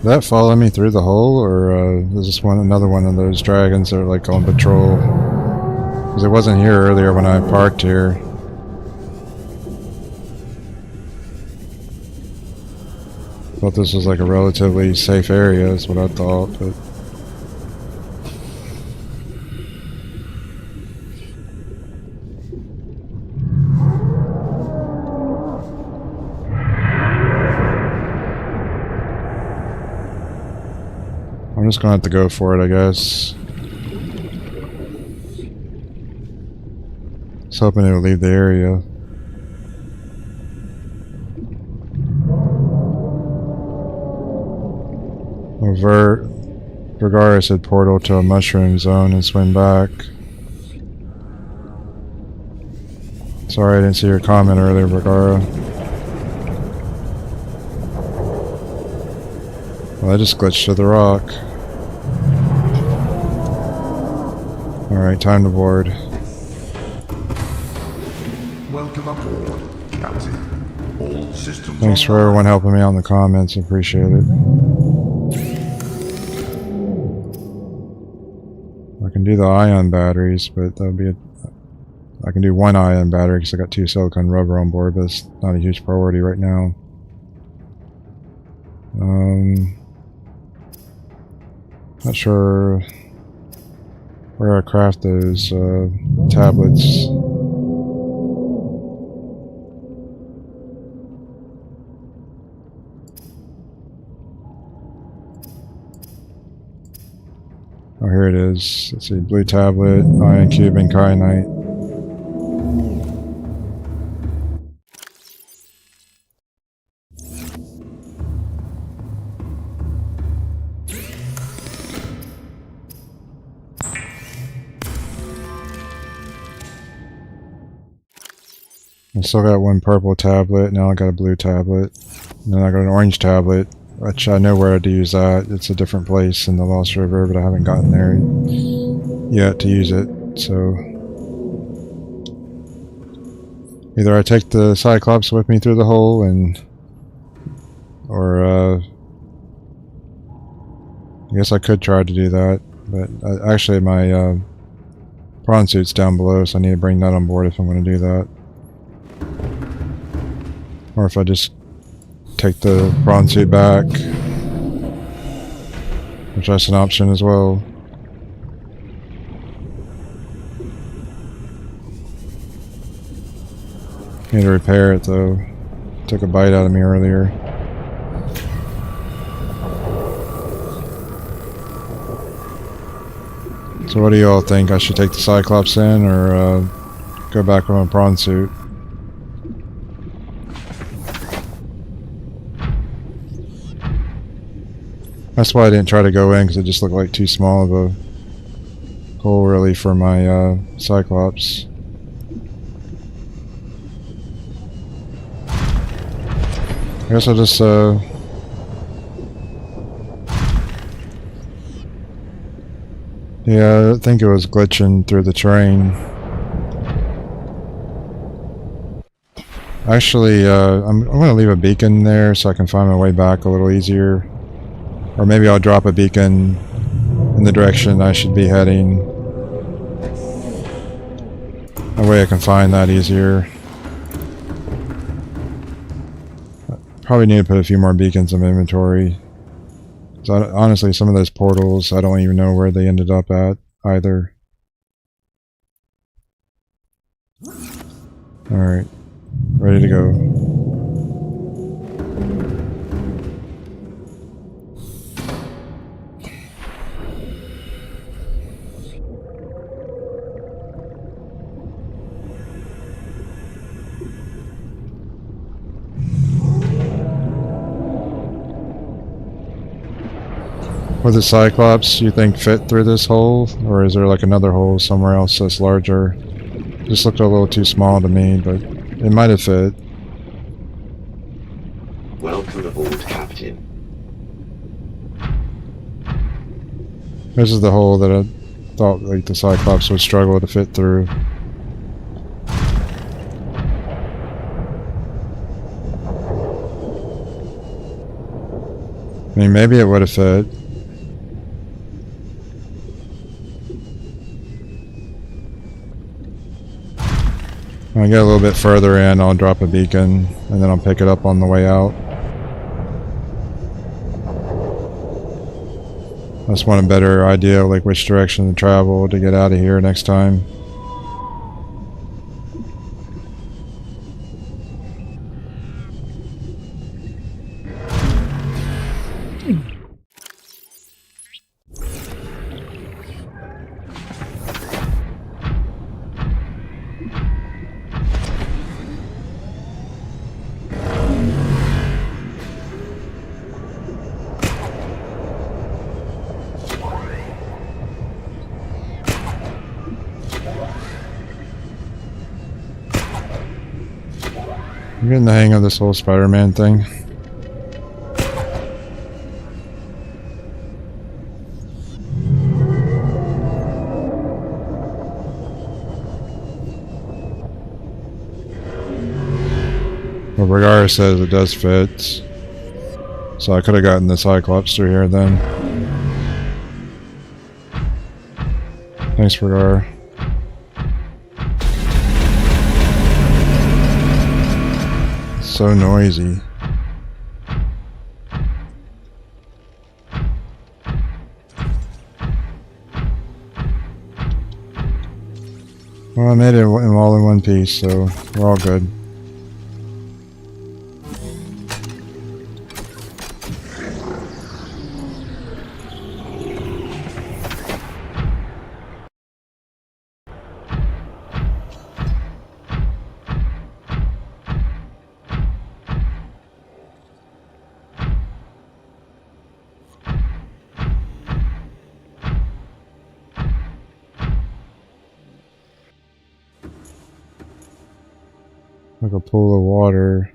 Did that follow me through the hole, or is this another one of those dragons that are like on patrol? Because it wasn't here earlier when I parked here. Thought this was like a relatively safe area, is what I thought, but... I'm just gonna have to go for it, I guess. I was hoping it would leave the area. Vergara said portal to a mushroom zone and swim back. Sorry I didn't see your comment earlier, Vergara. Well, I just glitched to the rock. Alright, time to board. Welcome aboard, Captain. All systems Thanks for online. everyone helping me out in the comments, appreciate it. I can do the ion batteries, but that would be I can do one ion battery because I got 2 silicone rubber on board, but it's not a huge priority right now. Not sure where I craft those tablets. Oh, here it is. Let's see, blue tablet, ion cube, and kyanite. I still got one purple tablet, now I got a blue tablet. And then I got an orange tablet, which I know where to use that. It's a different place in the Lost River, but I haven't gotten there yet to use it, so... Either I take the Cyclops with me through the hole and... Or, I guess I could try to do that, but actually my prawn suit's down below, so I need to bring that on board if I'm going to do that. Or if I just take the prawn suit back, which that's an option as well. Need to repair it though. Took a bite out of me earlier. So what do you all think? I should take the Cyclops in or go back with my prawn suit? That's why I didn't try to go in, because it just looked like too small of a hole really for my Cyclops. I guess I'll just yeah, I think it was glitching through the terrain. Actually, I'm going to leave a beacon there so I can find my way back a little easier. Or maybe I'll drop a beacon in the direction I should be heading. That way I can find that easier. Probably need to put a few more beacons in my inventory. So honestly, some of those portals, I don't even know where they ended up at either. Alright. Ready to go. Would the Cyclops, you think, fit through this hole? Or is there like another hole somewhere else that's larger? Just looked a little too small to me, but it might have fit. Welcome aboard, Captain. This is the hole that I thought like the Cyclops would struggle to fit through. I mean, maybe it would have fit. When I get a little bit further in, I'll drop a beacon, and then I'll pick it up on the way out. I just want a better idea of like which direction to travel to get out of here next time. I'm getting the hang of this whole Spider-Man thing. Well, regardless says it does fit. So I could have gotten the Cyclops through here then. Thanks, Regar. So noisy. Well, I made it all in one piece, so we're all good. Like a pool of water.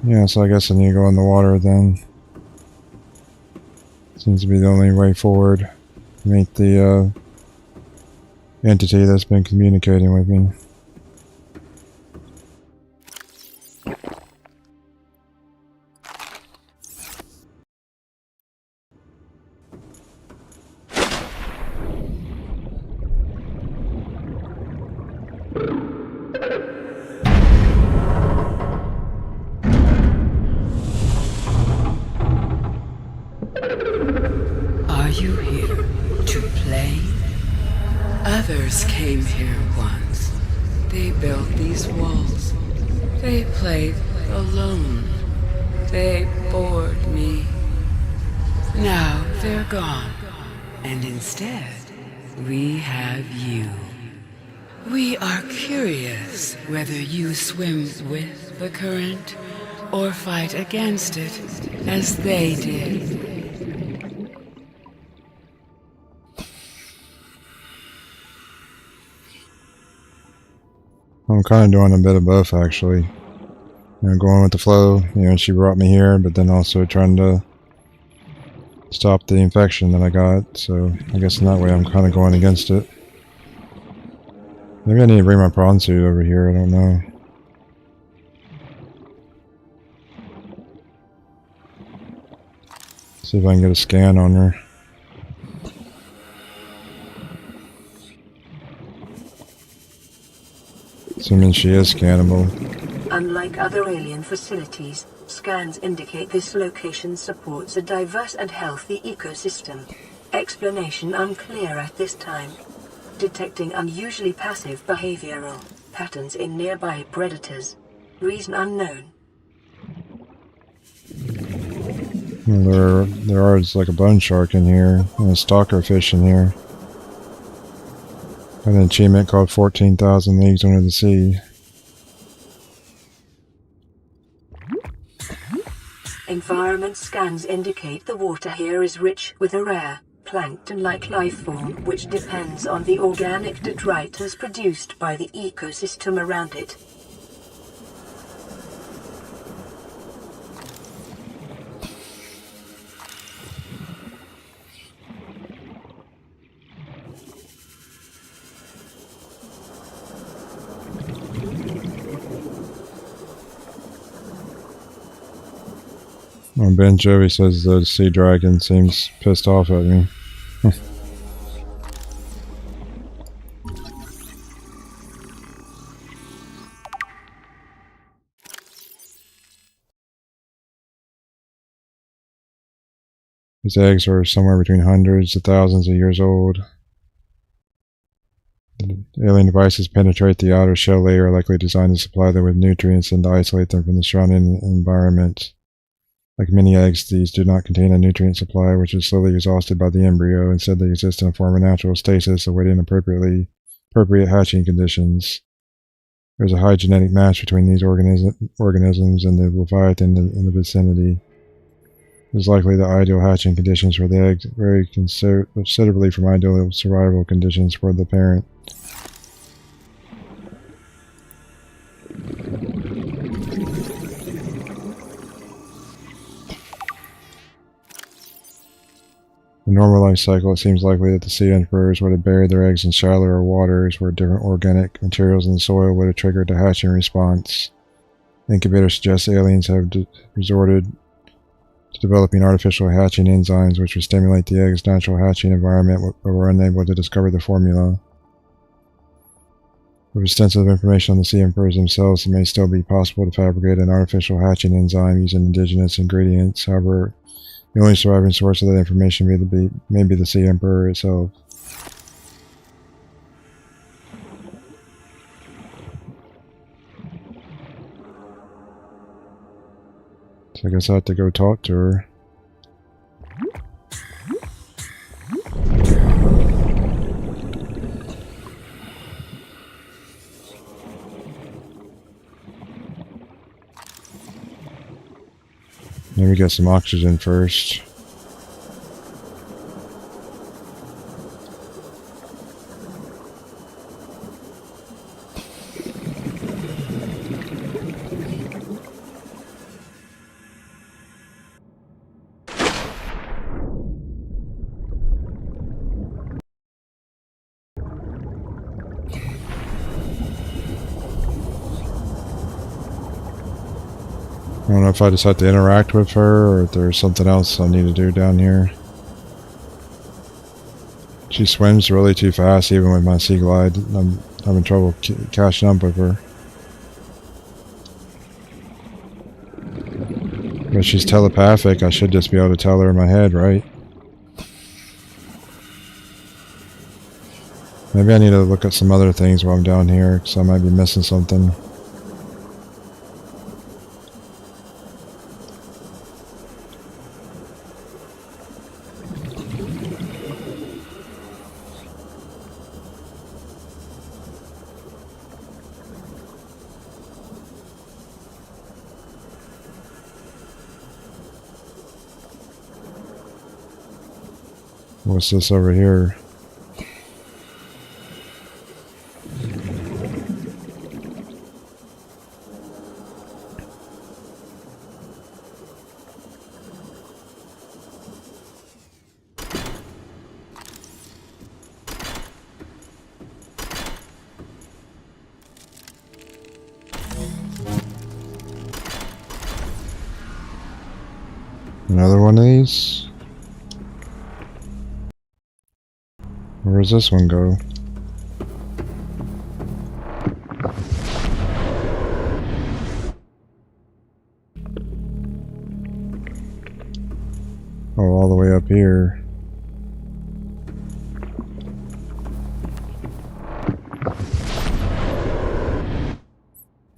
Yeah, so I guess I need to go in the water then. Seems to be the only way forward to meet the entity that's been communicating with me. Are you here to play? Others came here once. They built these walls. They played alone. They bored me. Now they're gone. And instead, we have you. We are curious whether you swim with the current or fight against it as they did. I'm kind of doing a bit of both, actually. You know, going with the flow. You know, she brought me here, but then also trying to stop the infection that I got. So I guess in that way I'm kind of going against it. Maybe I need to bring my prawn suit over here. I don't know. See if I can get a scan on her. Assuming she is scannable. Unlike other alien facilities, scans indicate this location supports a diverse and healthy ecosystem. Explanation unclear at this time. Detecting unusually passive behavioral patterns in nearby predators. Reason unknown. Well, there is like a bone shark in here, and a stalker fish in here. And an achievement called 14,000 Leagues Under the Sea. Environment scans indicate the water here is rich with a rare, plankton-like life form which depends on the organic detritus produced by the ecosystem around it. Well, Ben Jovi says the sea dragon seems pissed off at me. His eggs are somewhere between hundreds to thousands of years old. The alien devices penetrate the outer shell layer, likely designed to supply them with nutrients and to isolate them from the surrounding environment. Like many eggs, these do not contain a nutrient supply, which is slowly exhausted by the embryo. Instead, they exist in a form of natural stasis, awaiting appropriate hatching conditions. There is a high genetic match between these organisms and the Leviathan in the vicinity. It is likely the ideal hatching conditions for the egg vary considerably from ideal survival conditions for the parent. In a normal life cycle, it seems likely that the sea emperors would have buried their eggs in shallower waters where different organic materials in the soil would have triggered a hatching response. The incubator suggests aliens have resorted to developing artificial hatching enzymes which would stimulate the egg's natural hatching environment but were unable to discover the formula. With extensive information on the sea emperors themselves, it may still be possible to fabricate an artificial hatching enzyme using indigenous ingredients. However, the only surviving source of that information may be the sea emperor itself. So I guess I have to go talk to her. Maybe get some oxygen first. I don't know if I just have to interact with her or if there's something else I need to do down here. She swims really too fast even with my sea glide. I'm having trouble catching up with her. But she's telepathic. I should just be able to tell her in my head, right? Maybe I need to look at some other things while I'm down here because I might be missing something. What's this over here? Another one of these? Where does this one go? Oh, all the way up here.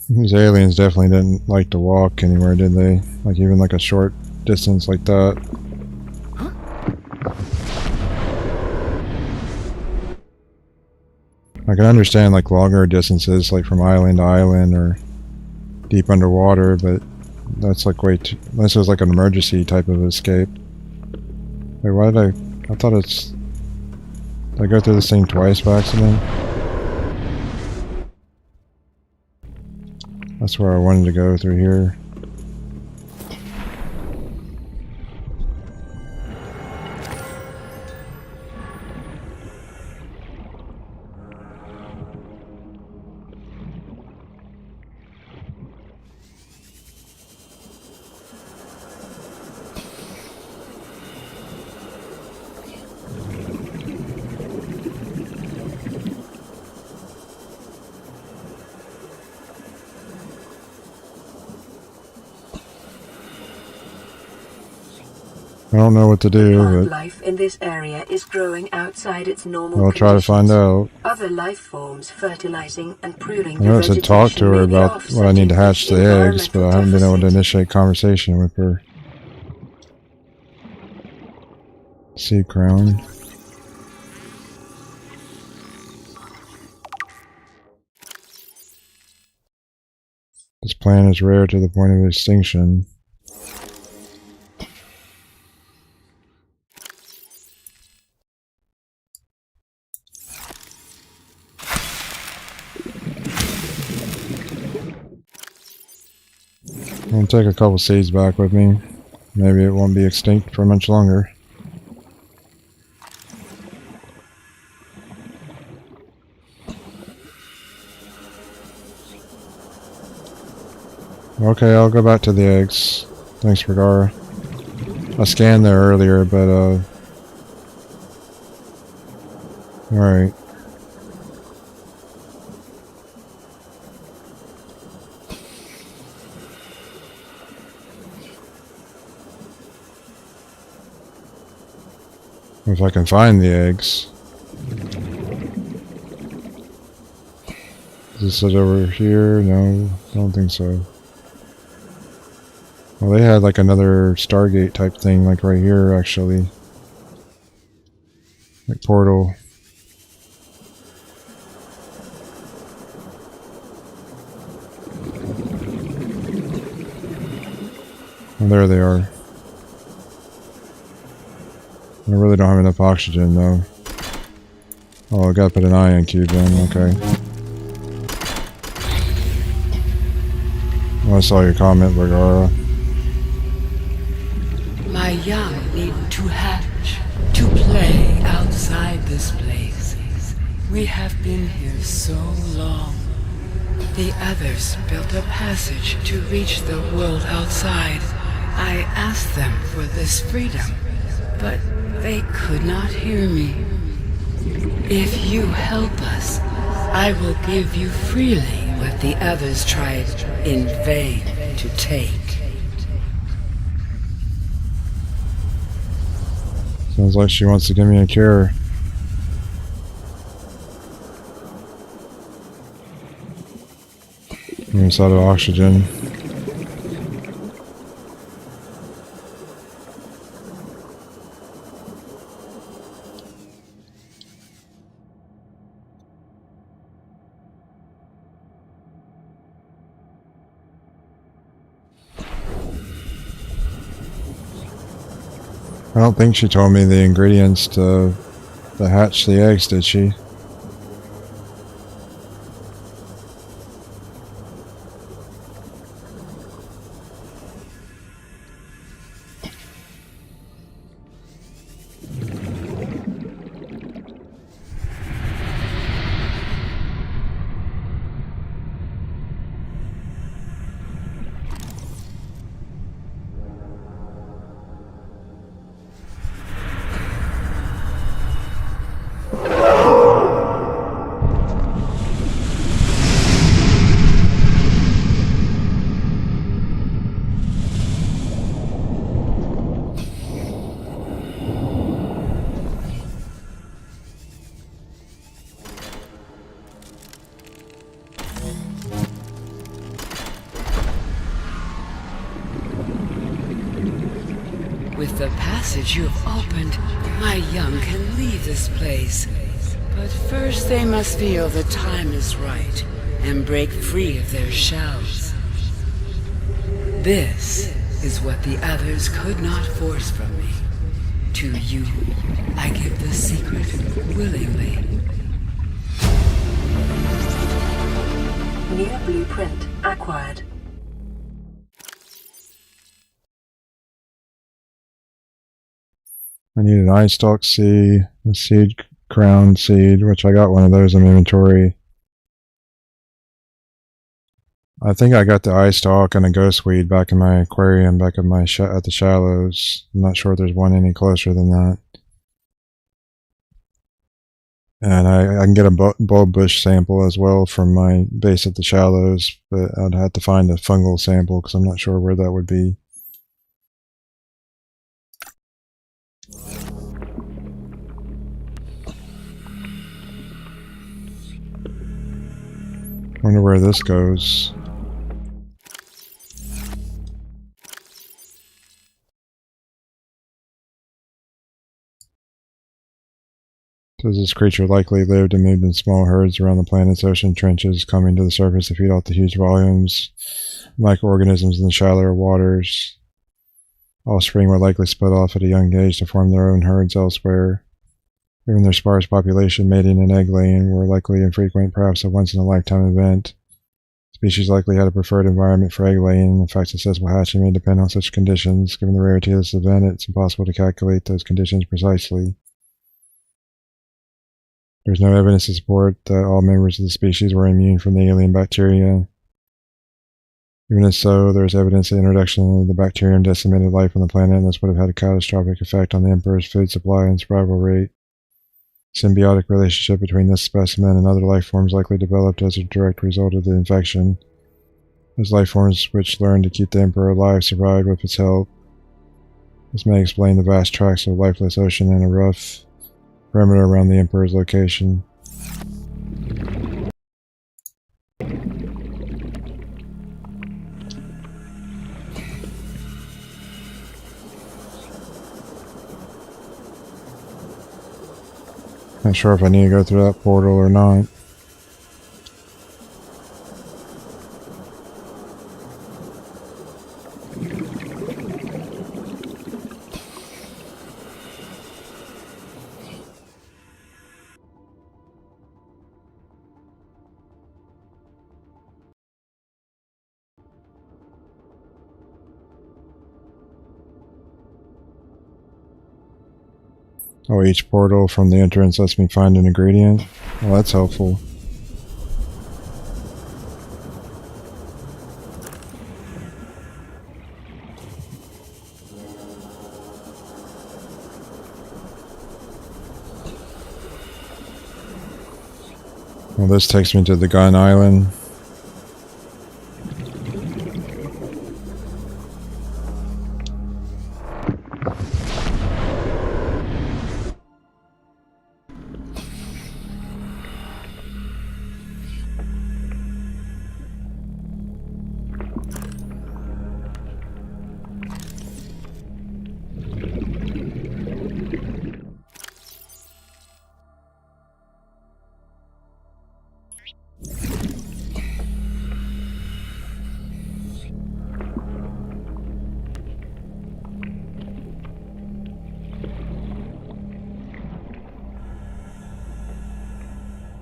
These aliens definitely didn't like to walk anywhere, did they? Like even like a short distance like that. I can understand like longer distances, like from island to island or deep underwater, but that's like way too... This was like an emergency type of escape. Wait, why did I thought it's... Did I go through this thing twice by accident? That's where I wanted to go, through here. I don't know what to do, Plant but life in this area is growing outside its normal I'll try to find conditions. out. Other life forms fertilizing and pruning I the know it said talk to vegetation her may be about what I need to offsetting hatch this the eggs, but I haven't been able to environmental initiate conversation with her. Sea crown. This plant is rare to the point of extinction. I'm gonna take a couple seeds back with me. Maybe it won't be extinct for much longer. Okay, I'll go back to the eggs. Thanks, Kharaa. I scanned there earlier, but alright. If I can find the eggs. Is it over here? No, I don't think so. Well, they had like another Stargate type thing, like right here, actually. Like portal. Oh, there they are. I really don't have enough oxygen, though. Oh, I gotta put an ion cube in, okay. Oh, I saw your comment, Kharaa. My young need to hatch, to play outside this place. We have been here so long. The others built a passage to reach the world outside. I asked them for this freedom, but they could not hear me. If you help us, I will give you freely what the others tried in vain to take. Sounds like she wants to give me a cure. I'm out of oxygen. I don't think she told me the ingredients to hatch the eggs, did she? With the passage you have opened, my young can leave this place. But first they must feel the time is right and break free of their shells. This is what the others could not force from me. To you, I give the secret willingly. New blueprint acquired. I need an eye stalk seed, a seed crown seed, which I got one of those in inventory. I think I got the eye stalk and a ghost weed back in my aquarium, back at my at the shallows. I'm not sure if there's one any closer than that. And I can get a bulb bush sample as well from my base at the shallows, but I'd have to find a fungal sample because I'm not sure where that would be. Wonder where this goes. Says this creature likely lived and moved in small herds around the planet's ocean trenches, coming to the surface to feed off the huge volumes of microorganisms in the shallower waters. Offspring were likely split off at a young age to form their own herds elsewhere. Given their sparse population, mating and egg laying were likely infrequent, perhaps a once-in-a-lifetime event. Species likely had a preferred environment for egg laying. In fact, successful hatching may depend on such conditions. Given the rarity of this event, it's impossible to calculate those conditions precisely. There's no evidence to support that all members of the species were immune from the alien bacteria. Even if so, there is evidence that the introduction of the bacterium decimated life on the planet, and this would have had a catastrophic effect on the Emperor's food supply and survival rate. Symbiotic relationship between this specimen and other life forms likely developed as a direct result of the infection. Those life forms which learned to keep the Emperor alive survived with its help. This may explain the vast tracts of lifeless ocean and a rough perimeter around the Emperor's location. Not sure if I need to go through that portal or not. Oh, each portal from the entrance lets me find an ingredient. Well, that's helpful. Well, this takes me to the gun island.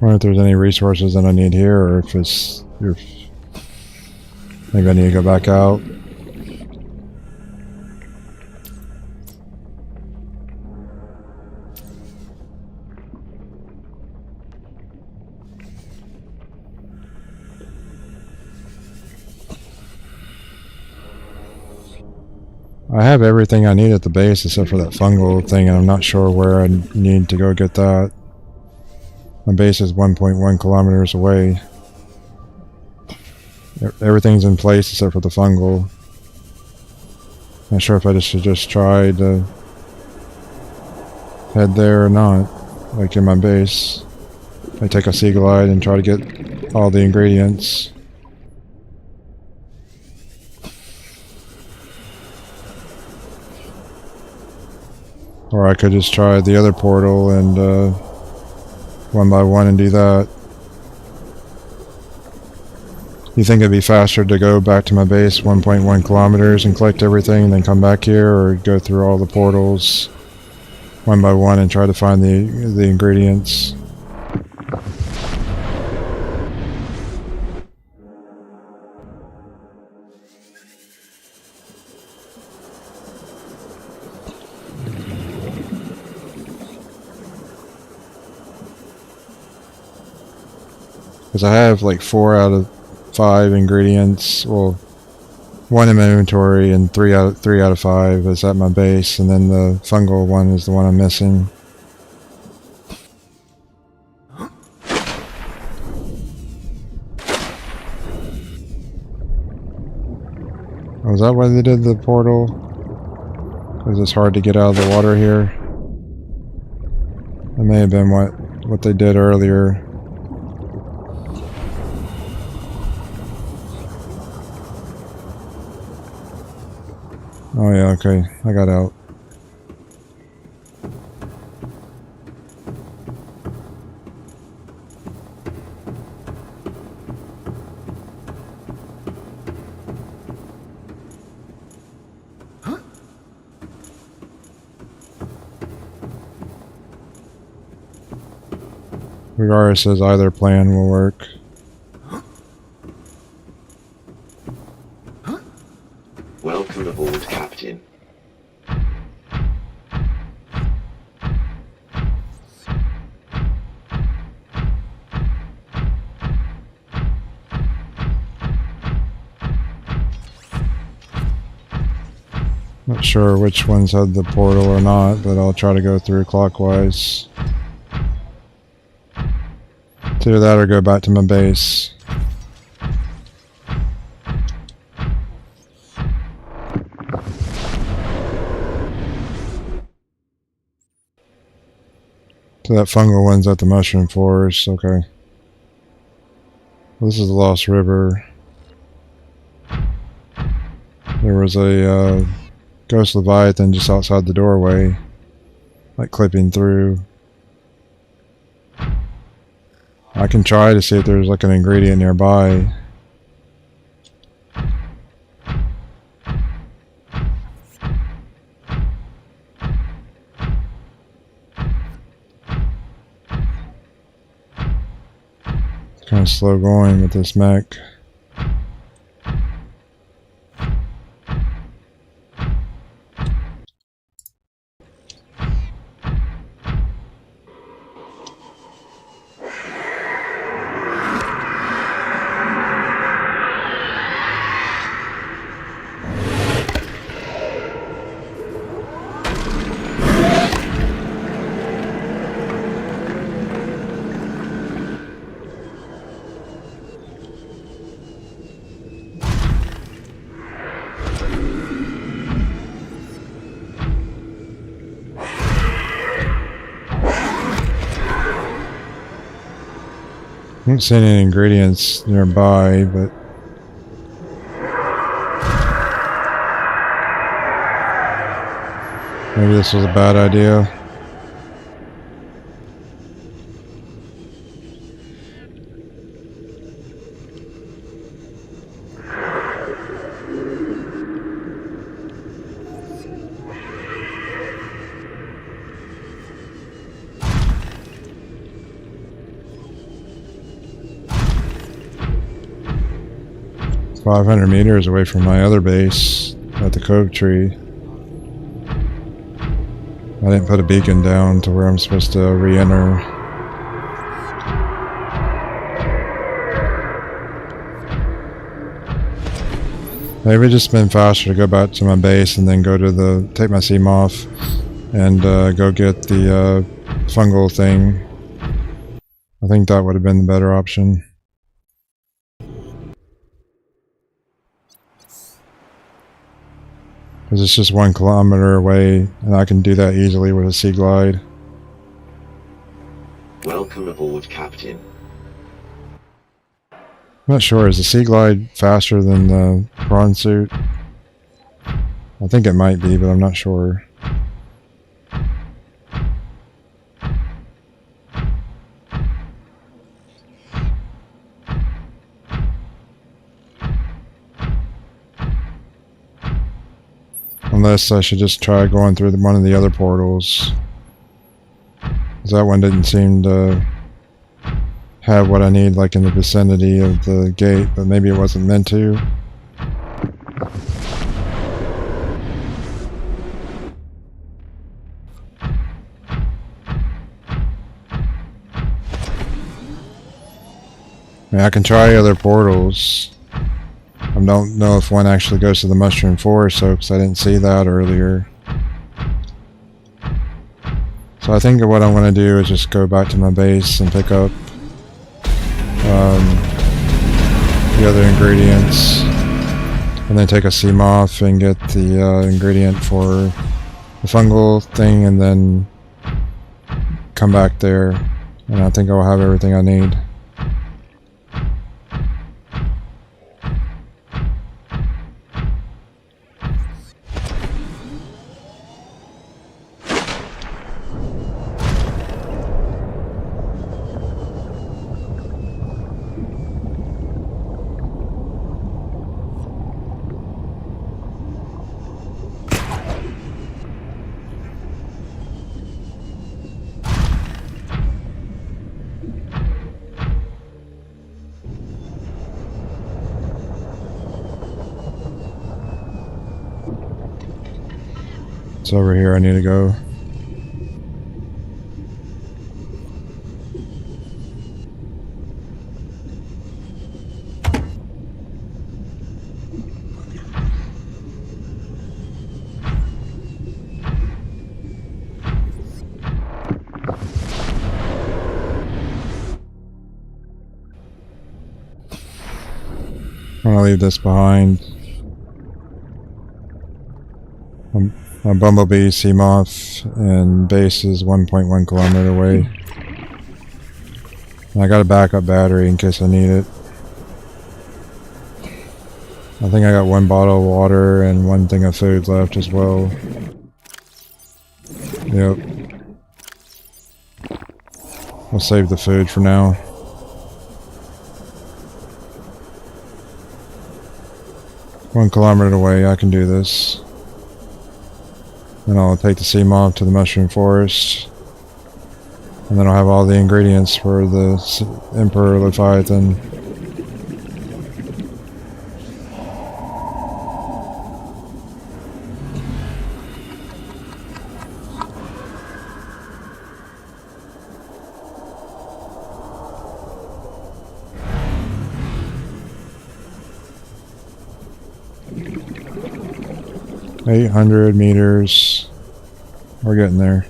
wonder if there's any resources that I need here, or if it's... maybe I need to go back out. I have everything I need at the base except for that fungal thing, and I'm not sure where I need to go get that. My base is 1.1 kilometers away. Everything's in place except for the fungal. Not sure if I should just try to head there or not, like in my base. I take a sea glide and try to get all the ingredients. Or I could just try the other portal and one by one and do that. You think it'd be faster to go back to my base 1.1 kilometers and collect everything and then come back here, or go through all the portals one by one and try to find the ingredients? Because I have like 4 out of 5 ingredients, well, 1 in my inventory and 3 out of 5 is at my base, and then the fungal one is the one I'm missing. Oh, is that why they did the portal? Because it's hard to get out of the water here. That may have been what they did earlier. Oh yeah, okay, I got out. Regardless, says either plan will work. Welcome aboard, Captain. Not sure which ones had the portal or not, but I'll try to go through clockwise. Do that or go back to my base. So that fungal one's at the mushroom forest, okay. This is the Lost River. There was a ghost Leviathan just outside the doorway, like clipping through. I can try to see if there's like an ingredient nearby. Kind of slow going with this mech. I don't see any ingredients nearby, but maybe this was a bad idea. 500 meters away from my other base at the Cove Tree. I didn't put a beacon down to where I'm supposed to re-enter. Maybe it's just been faster to go back to my base and then go to take my seam off and go get the fungal thing. I think that would have been the better option. Because it's just 1 kilometer away, and I can do that easily with a sea glide. Welcome aboard, Captain. I'm not sure, is the sea glide faster than the prawn suit? I think it might be, but I'm not sure. Unless I should just try going through one of the other portals. Because that one didn't seem to have what I need, like in the vicinity of the gate, but maybe it wasn't meant to. I mean, I can try other portals. I don't know if one actually goes to the mushroom forest, though, because I didn't see that earlier. So I think what I'm going to do is just go back to my base and pick up the other ingredients, and then take a seam off and get the ingredient for the fungal thing, and then come back there, and I think I'll have everything I need. It's over here I need to go. I'm gonna leave this behind. My bumblebee, Seamoth, and base is 1.1 kilometer away. And I got a backup battery in case I need it. I think I got 1 bottle of water and 1 thing of food left as well. Yep. I'll save the food for now. One kilometer away, I can do this. Then I'll take the seam off to the mushroom forest. And then I'll have all the ingredients for the Emperor Leviathan. $800 meters. We're getting there.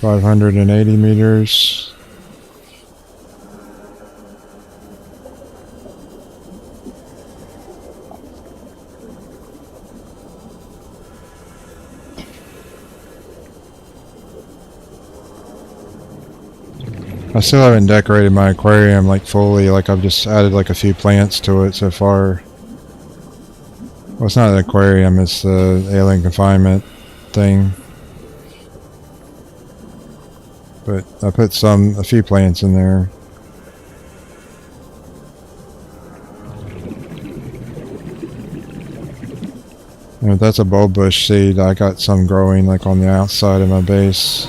$580 meters. I still haven't decorated my aquarium like fully, like I've just added like a few plants to it so far. Well, it's not an aquarium, it's the alien confinement thing. But I put a few plants in there. If that's a bulbbush seed, I got some growing like on the outside of my base.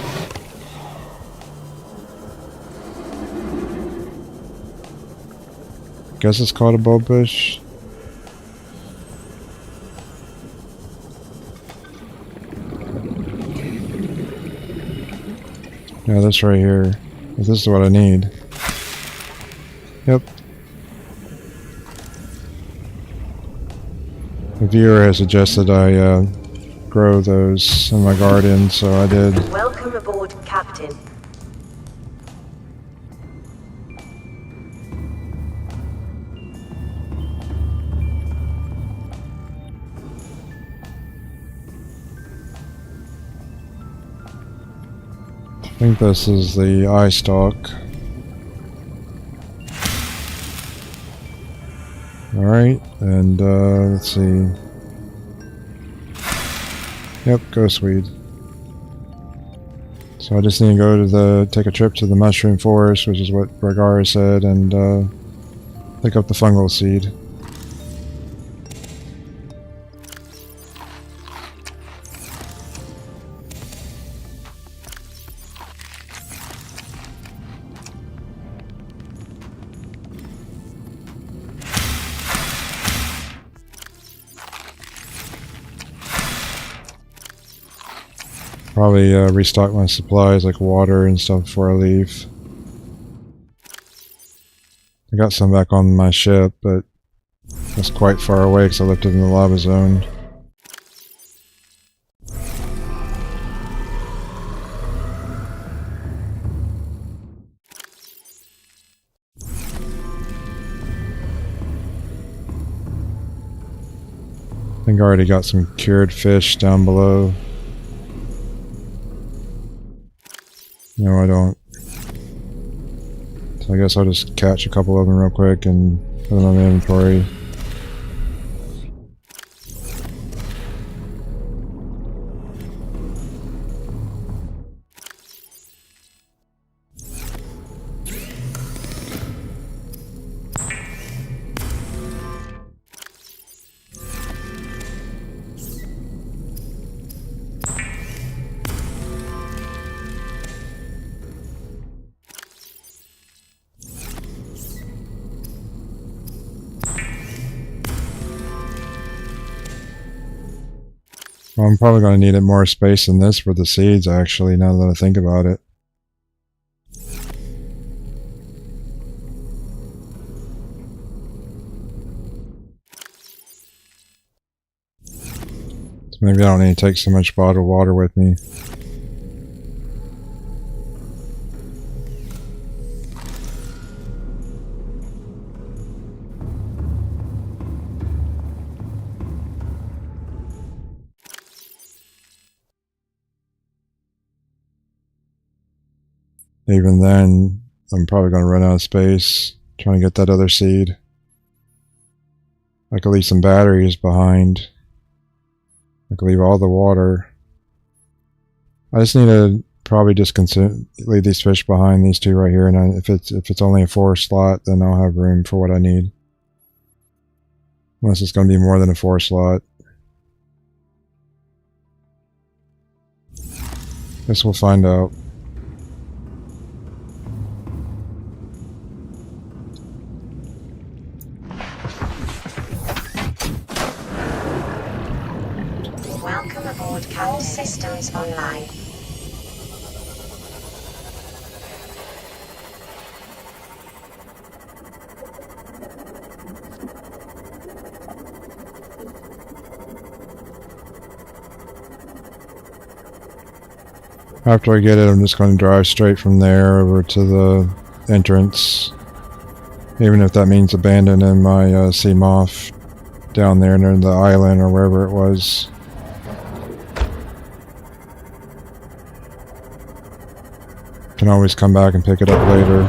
Guess it's called a bulbbush. Yeah, this right here. This is what I need. Yep. The viewer has suggested I grow those in my garden, so I did. Welcome aboard, Captain. I think this is the eye stalk. Alright, and let's see. Yep, ghostweed. So I just need to go to take a trip to the mushroom forest, which is what Ragara said, and pick up the fungal seed. Probably restock my supplies like water and stuff before I leave. I got some back on my ship, but that's quite far away because I left it in the lava zone. I think I already got some cured fish down below. No, I don't. So I guess I'll just catch a couple of them real quick and put them in my inventory. Well, I'm probably going to need more space than this for the seeds, actually, now that I think about it. So maybe I don't need to take so much bottled water with me. Even then, I'm probably going to run out of space trying to get that other seed. I could leave some batteries behind. I could leave all the water. I just need to probably just leave these fish behind, these two right here, and if it's only a 4 slot, then I'll have room for what I need. Unless it's going to be more than a 4 slot. Guess we'll find out. Welcome aboard, Captain. Systems online. After I get it, I'm just going to drive straight from there over to the entrance. Even if that means abandoning my sea moth down there near the island or wherever it was. Can always come back and pick it up later.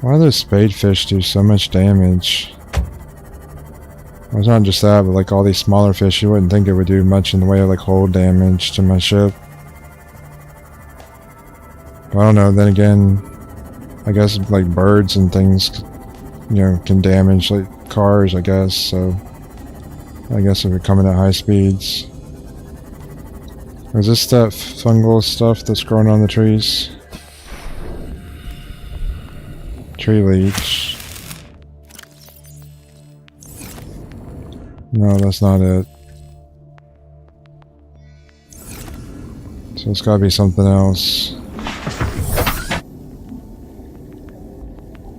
Why do those spadefish do so much damage? Well, it's not just that, but like all these smaller fish, you wouldn't think it would do much in the way of like hull damage to my ship. But I don't know, then again, I guess like birds and things, you know, can damage like cars, I guess, so. I guess if we're coming at high speeds. Is this that fungal stuff that's growing on the trees? Tree leech. No, that's not it. So it's gotta be something else.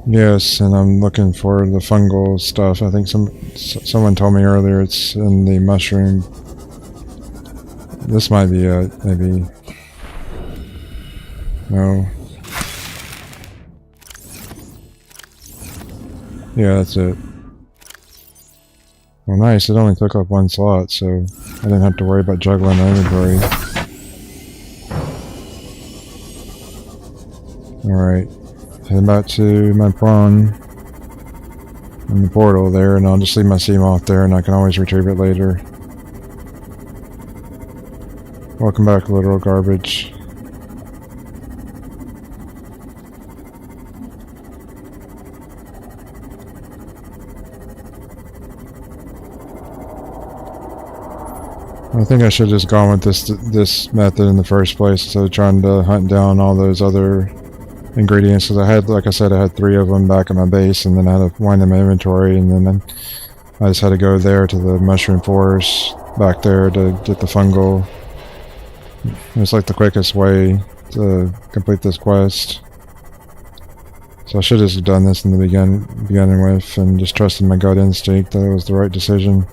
Yes, and I'm looking for the fungal stuff. I think someone told me earlier it's in the mushroom. This might be it, maybe. No. Yeah, that's it. Well, nice. It only took up one slot, so I didn't have to worry about juggling my inventory. Alright. Head back to my prawn in the portal there, and I'll just leave my seam off there, and I can always retrieve it later. Welcome back, literal garbage. I think I should have just gone with this method in the first place instead of trying to hunt down all those other ingredients, because I had, like I said, I had 3 of them back at my base, and then I had to wind in my inventory, and then I just had to go there to the mushroom forest back there to get the fungal. It's like the quickest way to complete this quest. So I should have just done this in the beginning with, and just trusted my gut instinct that it was the right decision.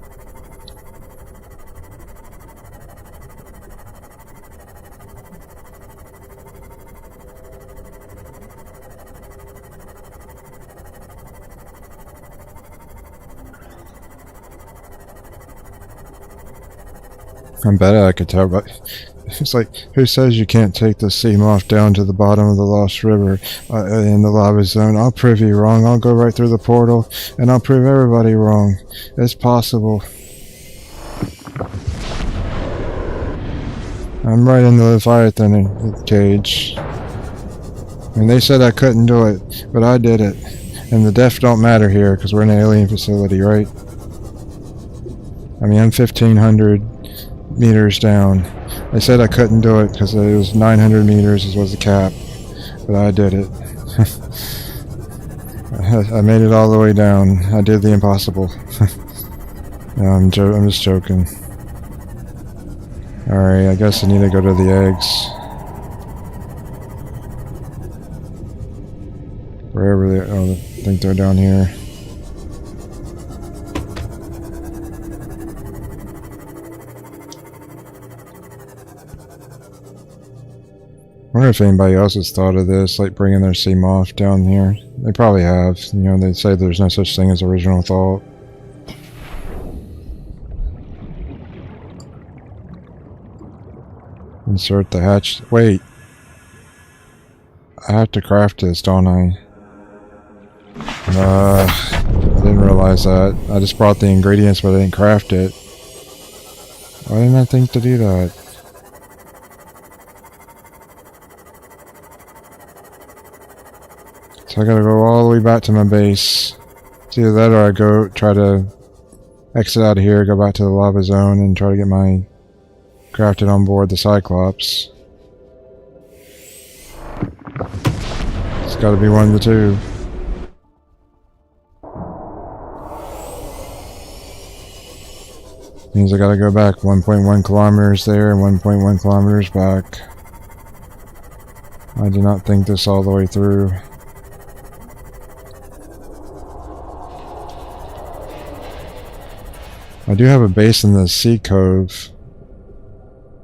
I bet I could tell, but it's like, who says you can't take the seam off down to the bottom of the Lost River in the lava zone? I'll prove you wrong. I'll go right through the portal, and I'll prove everybody wrong. It's possible. I'm right in the Leviathan cage. And they said I couldn't do it, but I did it. And the depth don't matter here, because we're in an alien facility, right? I mean, I'm 1,500 meters down. They said I couldn't do it because it was 900 meters was the cap, but I did it. I made it all the way down. I did the impossible. No, I'm just joking. Alright, I guess I need to go to the eggs. Wherever they are. Oh, I think they're down here. I wonder if anybody else has thought of this, like bringing their seam off down here. They probably have. You know, they say there's no such thing as original thought. Insert the hatch. Wait. I have to craft this, don't I? I didn't realize that. I just brought the ingredients, but I didn't craft it. Why didn't I think to do that? So I gotta go all the way back to my base. It's either that or I go try to exit out of here, go back to the lava zone, and try to get my crafted on board the Cyclops. It's gotta be one of the two. Means I gotta go back 1.1 kilometers there and 1.1 kilometers back. I did not think this all the way through. I do have a base in the Sea Cove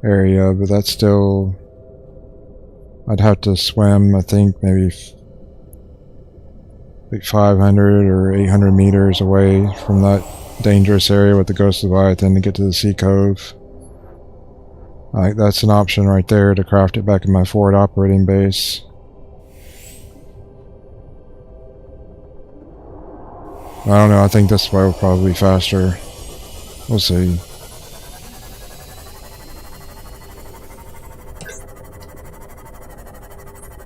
area, but that's still... I'd have to swim, I think, maybe like 500 or 800 meters away from that dangerous area with the Ghost Leviathan to get to the Sea Cove. That's an option right there to craft it back in my forward operating base. I don't know, I think this way will probably be faster. We'll see.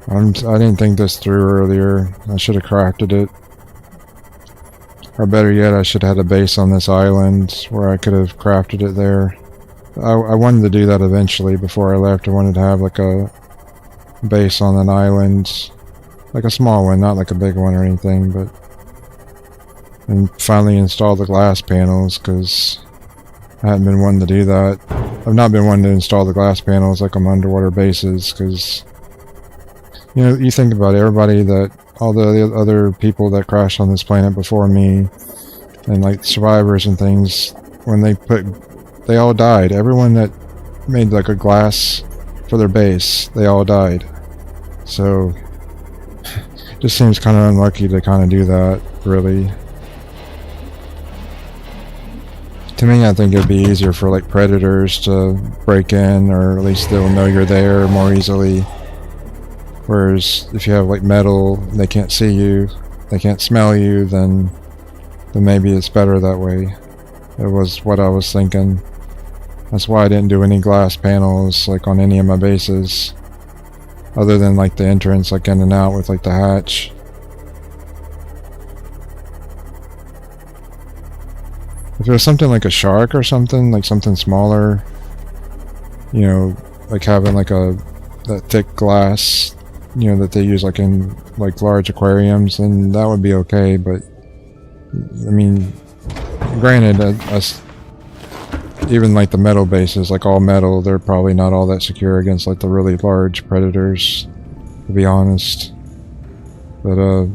I didn't think this through earlier. I should have crafted it. Or better yet, I should have had a base on this island where I could have crafted it there. I wanted to do that eventually before I left. I wanted to have like a base on an island. Like a small one, not like a big one or anything, but... And finally install the glass panels, because I hadn't been wanting to do that. I've not been wanting to install the glass panels like on underwater bases, because... You know, you think about it, everybody that... All the other people that crashed on this planet before me, and like survivors and things, when they all died. Everyone that made like a glass for their base, they all died. So... Just seems kind of unlucky to kind of do that, really. To me, I think it'd be easier for like predators to break in, or at least they'll know you're there more easily. Whereas if you have like metal, they can't see you, they can't smell you, then maybe it's better that way. It was what I was thinking. That's why I didn't do any glass panels like on any of my bases. Other than like the entrance, like in and out with like the hatch. If it was something like a shark or something, like something smaller, you know, like having like that thick glass, you know, that they use like in like large aquariums, then that would be okay. But I mean, granted, even like the metal bases, like all metal, they're probably not all that secure against like the really large predators, to be honest. But or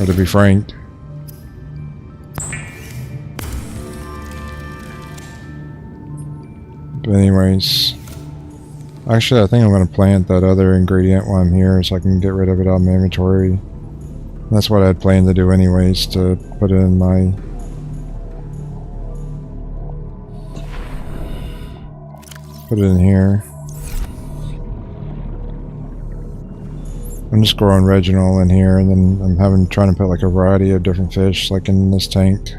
to be frank. But anyways, actually I think I'm going to plant that other ingredient while I'm here so I can get rid of it out of my inventory. That's what I had planned to do anyways, to put it in my... Put it in here. I'm just growing Reginald in here, and then I'm trying to put like a variety of different fish like in this tank.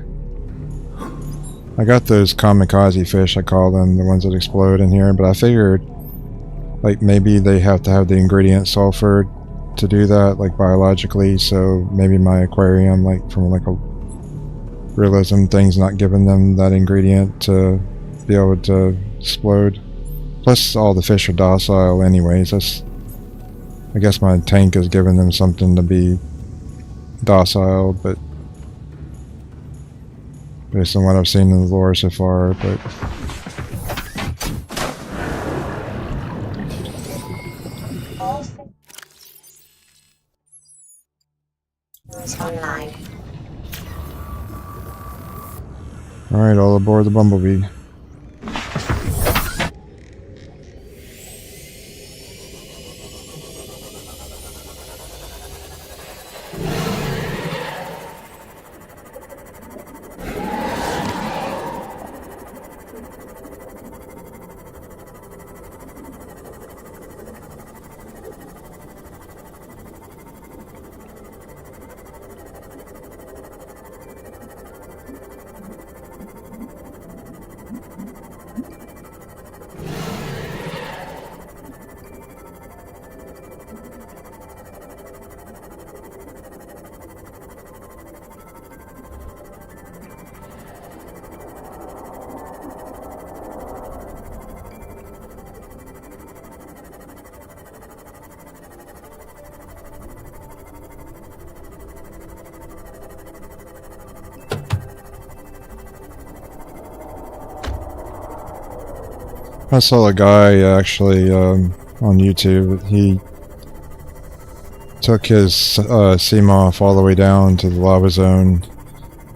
I got those kamikaze fish, I call them, the ones that explode in here, but I figured like maybe they have to have the ingredient sulfur to do that, like biologically, so maybe my aquarium, like from like a realism thing's not giving them that ingredient to be able to explode. Plus all the fish are docile anyways. I guess my tank is giving them something to be docile, but based on what I've seen in the lore so far, but Online. alright, all aboard the Bumblebee. I saw a guy actually on YouTube. He took his Seamoth all the way down to the lava zone,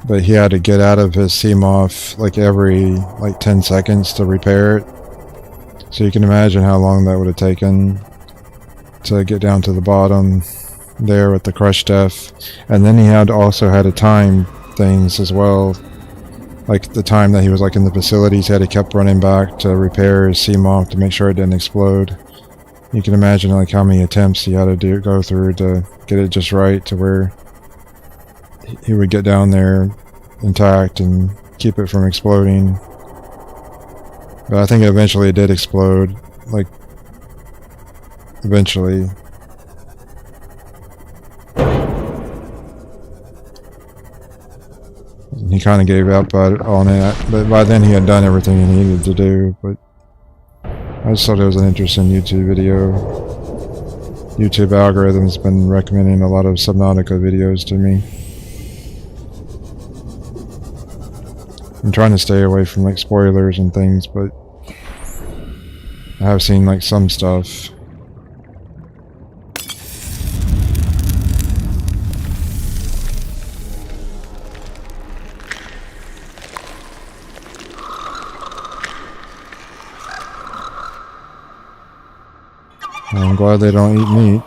but he had to get out of his Seamoth like every 10 seconds to repair it. So you can imagine how long that would have taken to get down to the bottom there with the crush death. And then he also had to time things as well. Like the time that he was like in the facilities, he kept running back to repair his Seamoth to make sure it didn't explode. You can imagine like how many attempts he had to go through to get it just right to where he would get down there intact and keep it from exploding. But I think eventually it did explode. Like, eventually. he kind of gave up on it, but by then he had done everything he needed to do. But I just thought it was an interesting YouTube video. YouTube algorithm's been recommending a lot of Subnautica videos to me. I'm trying to stay away from like spoilers and things, but I have seen like some stuff. I'm glad they don't eat meat.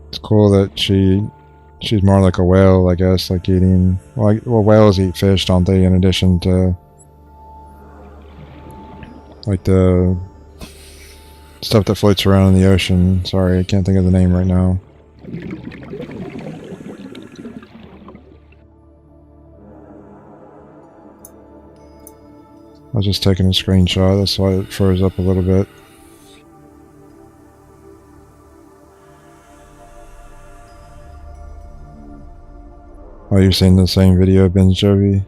It's cool that she's more like a whale, I guess, like eating... Well, whales eat fish, don't they, in addition to... like the stuff that floats around in the ocean. Sorry, I can't think of the name right now. I was just taking a screenshot, that's why it froze up a little bit. Oh, you're seeing the same video, Ben Jovi?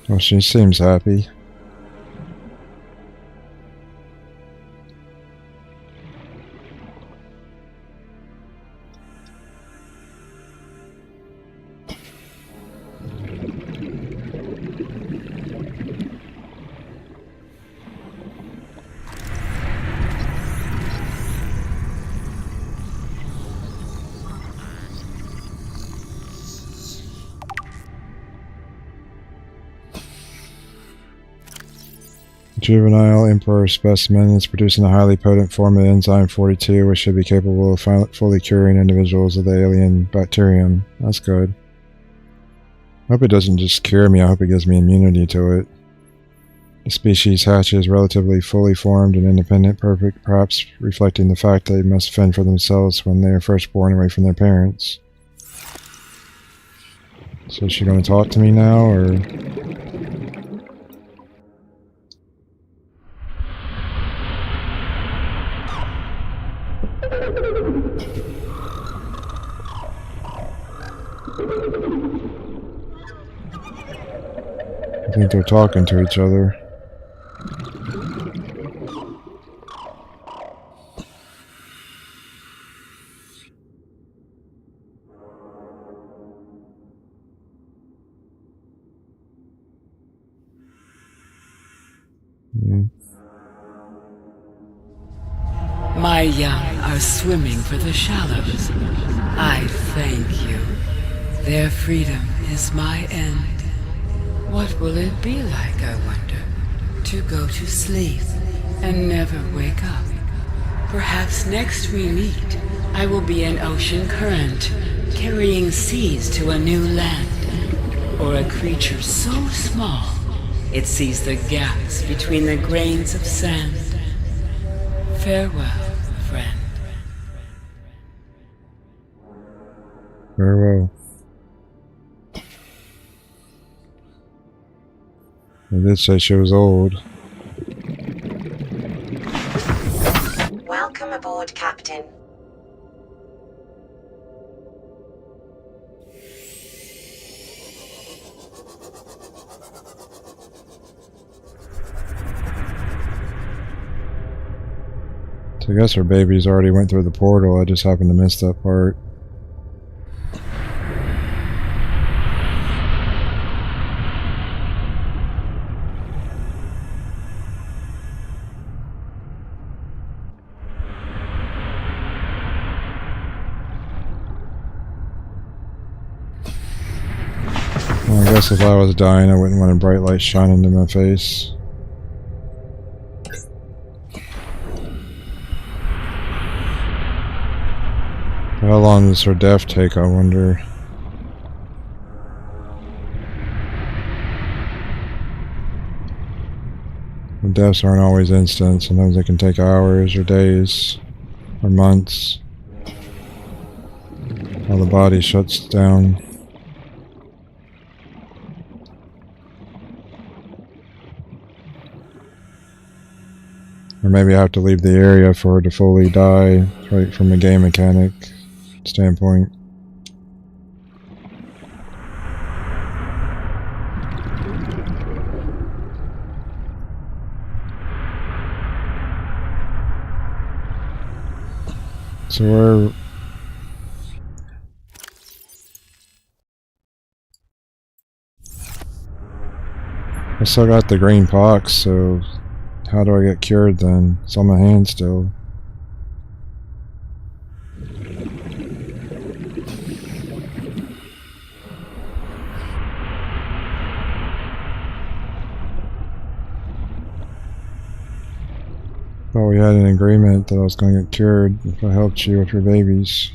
Well, she seems happy. Juvenile Emperor specimen is producing a highly potent form of Enzyme 42, which should be capable of fully curing individuals of the alien bacterium. That's good. I hope it doesn't just cure me, I hope it gives me immunity to it. The species hatches relatively fully formed and independent, perfect, perhaps reflecting the fact that they must fend for themselves when they are first born away from their parents. So is she going to talk to me now, or...? I think they're talking to each other. My young are swimming for the shallows. I thank you. Their freedom is my end. What will it be like, I wonder, to go to sleep and never wake up? Perhaps next we meet, I will be an ocean current, carrying seas to a new land, or a creature so small it sees the gaps between the grains of sand. Farewell, friend. Farewell. I did say she was old. Welcome aboard, Captain. So I guess her babies already went through the portal, I just happened to miss that part. Well, I guess if I was dying, I wouldn't want a bright light shining into my face. How long does her death take, I wonder? The deaths aren't always instant, sometimes they can take hours or days or months while the body shuts down. Or maybe I have to leave the area for it to fully die, right from a game mechanic standpoint. So we're... I still got the green pox, so how do I get cured then? It's on my hand still. Thought we had an agreement that I was going to get cured if I helped you with your babies.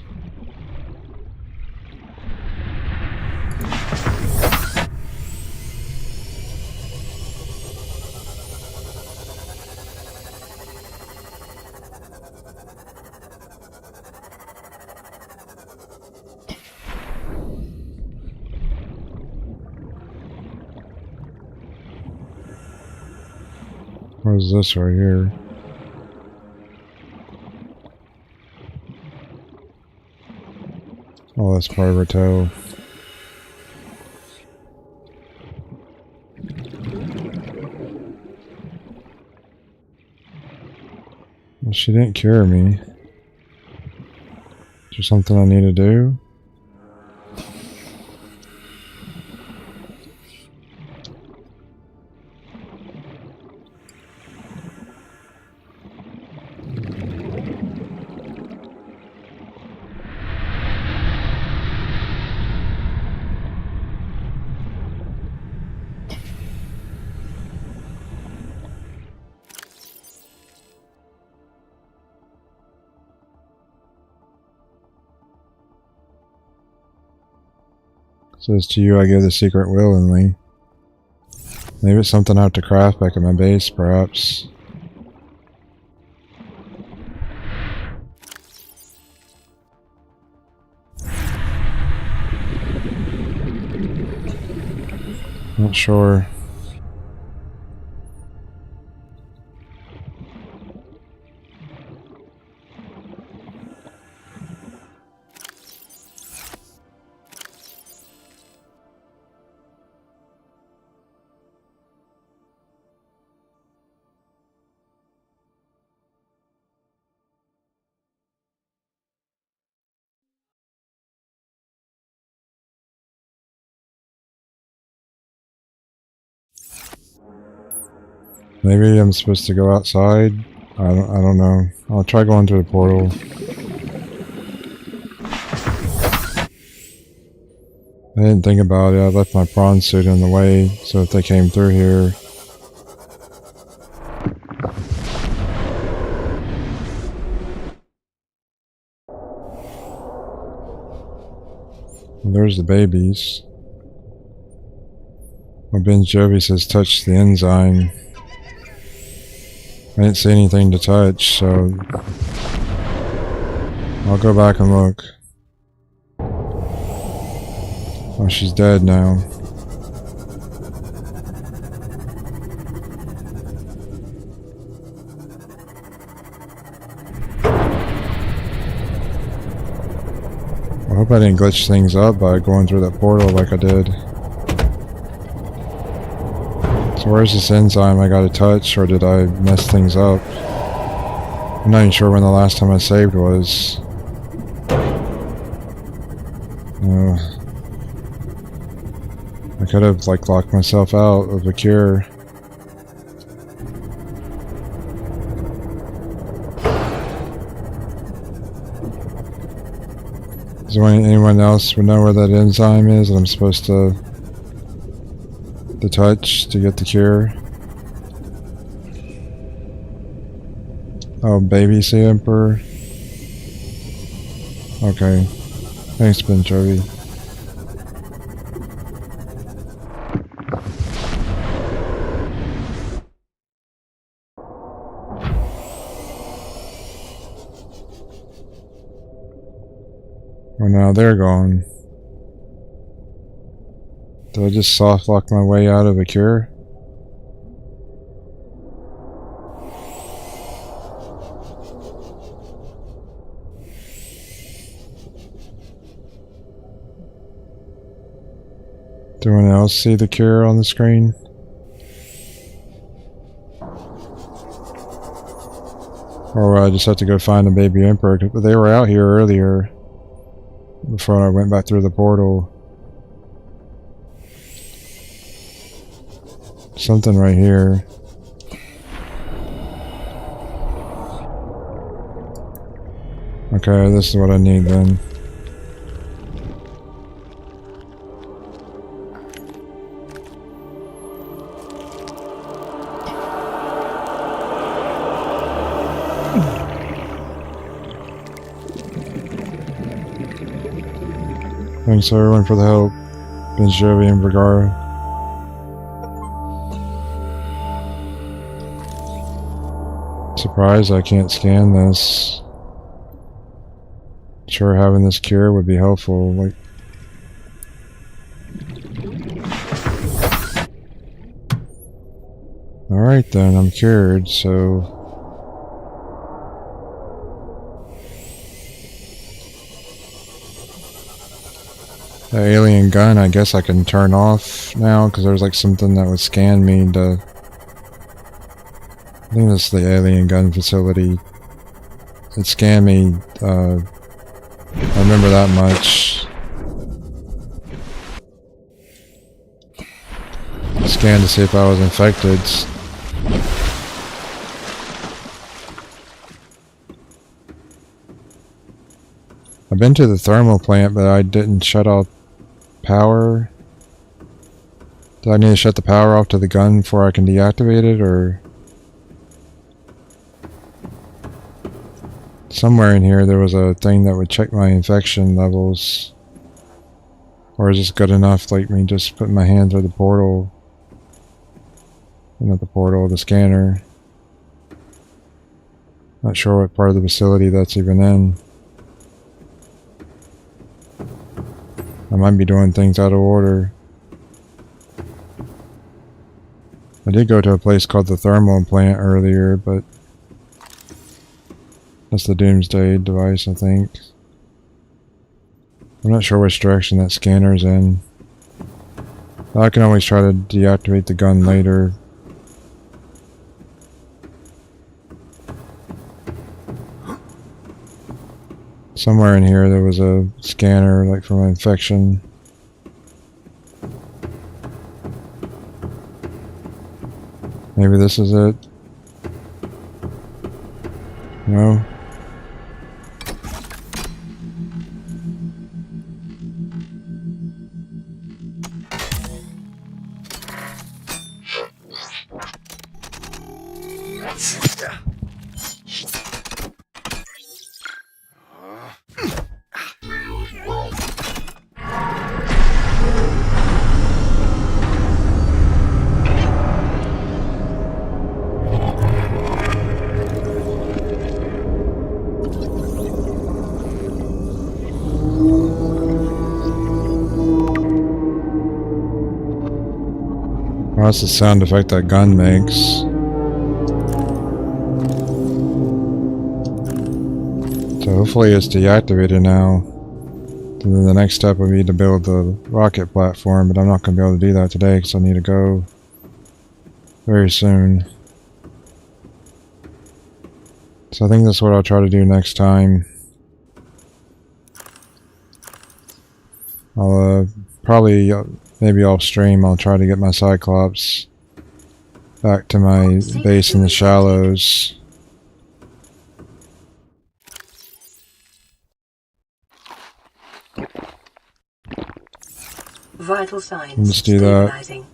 What is this right here? Oh, that's part of her toe. Well, she didn't cure me. Is there something I need to do? Says to you, I give the secret willingly. Maybe it's something I have to craft back at my base, perhaps. Not sure. Maybe I'm supposed to go outside. I don't know. I'll try going through the portal. I didn't think about it. I left my prawn suit in the way, so if they came through here. Well, there's the babies. Well, Ben Jovi says touch the enzyme. I didn't see anything to touch, so I'll go back and look. Oh, she's dead now. I hope I didn't glitch things up by going through that portal like I did. So where's this enzyme I gotta touch, or did I mess things up? I'm not even sure when the last time I saved was. I could have like locked myself out of the cure. Does anyone else would know where that enzyme is that I'm supposed to touch to get the cure? Oh, baby sea emperor. Okay. Thanks, Ben Jovi. Well, now they're gone. Did I just soft lock my way out of a cure? Do anyone else see the cure on the screen? Or I just have to go find a baby emperor, but they were out here earlier before I went back through the portal. Something right here. Okay, this is what I need then. Thanks everyone for the help. Ben Jovi and Vergara. Surprised I can't scan this. Sure, having this cure would be helpful. Like, alright then, I'm cured, so the alien gun, I guess I can turn off now because there's like something that would scan me to. I think this is the alien gun facility. It scanned me. I remember that much. Scanned to see if I was infected. I've been to the thermal plant, but I didn't shut off power. Do I need to shut the power off to the gun before I can deactivate it, or? Somewhere in here there was a thing that would check my infection levels. Or is this good enough, like me just putting my hand through the portal? Not the portal, the scanner. Not sure what part of the facility that's even in. I might be doing things out of order. I did go to a place called the thermal plant earlier, but that's the doomsday device, I think. I'm not sure which direction that scanner's in. I can always try to deactivate the gun later. Somewhere in here there was a scanner, like for my infection. Maybe this is it. No. That's the sound effect that gun makes. So hopefully it's deactivated now. And then the next step would be to build the rocket platform, but I'm not going to be able to do that today because I need to go very soon. So I think that's what I'll try to do next time. I'll probably... maybe off stream I'll try to get my Cyclops back to my base in the shallows. Vital signs. Let's do that.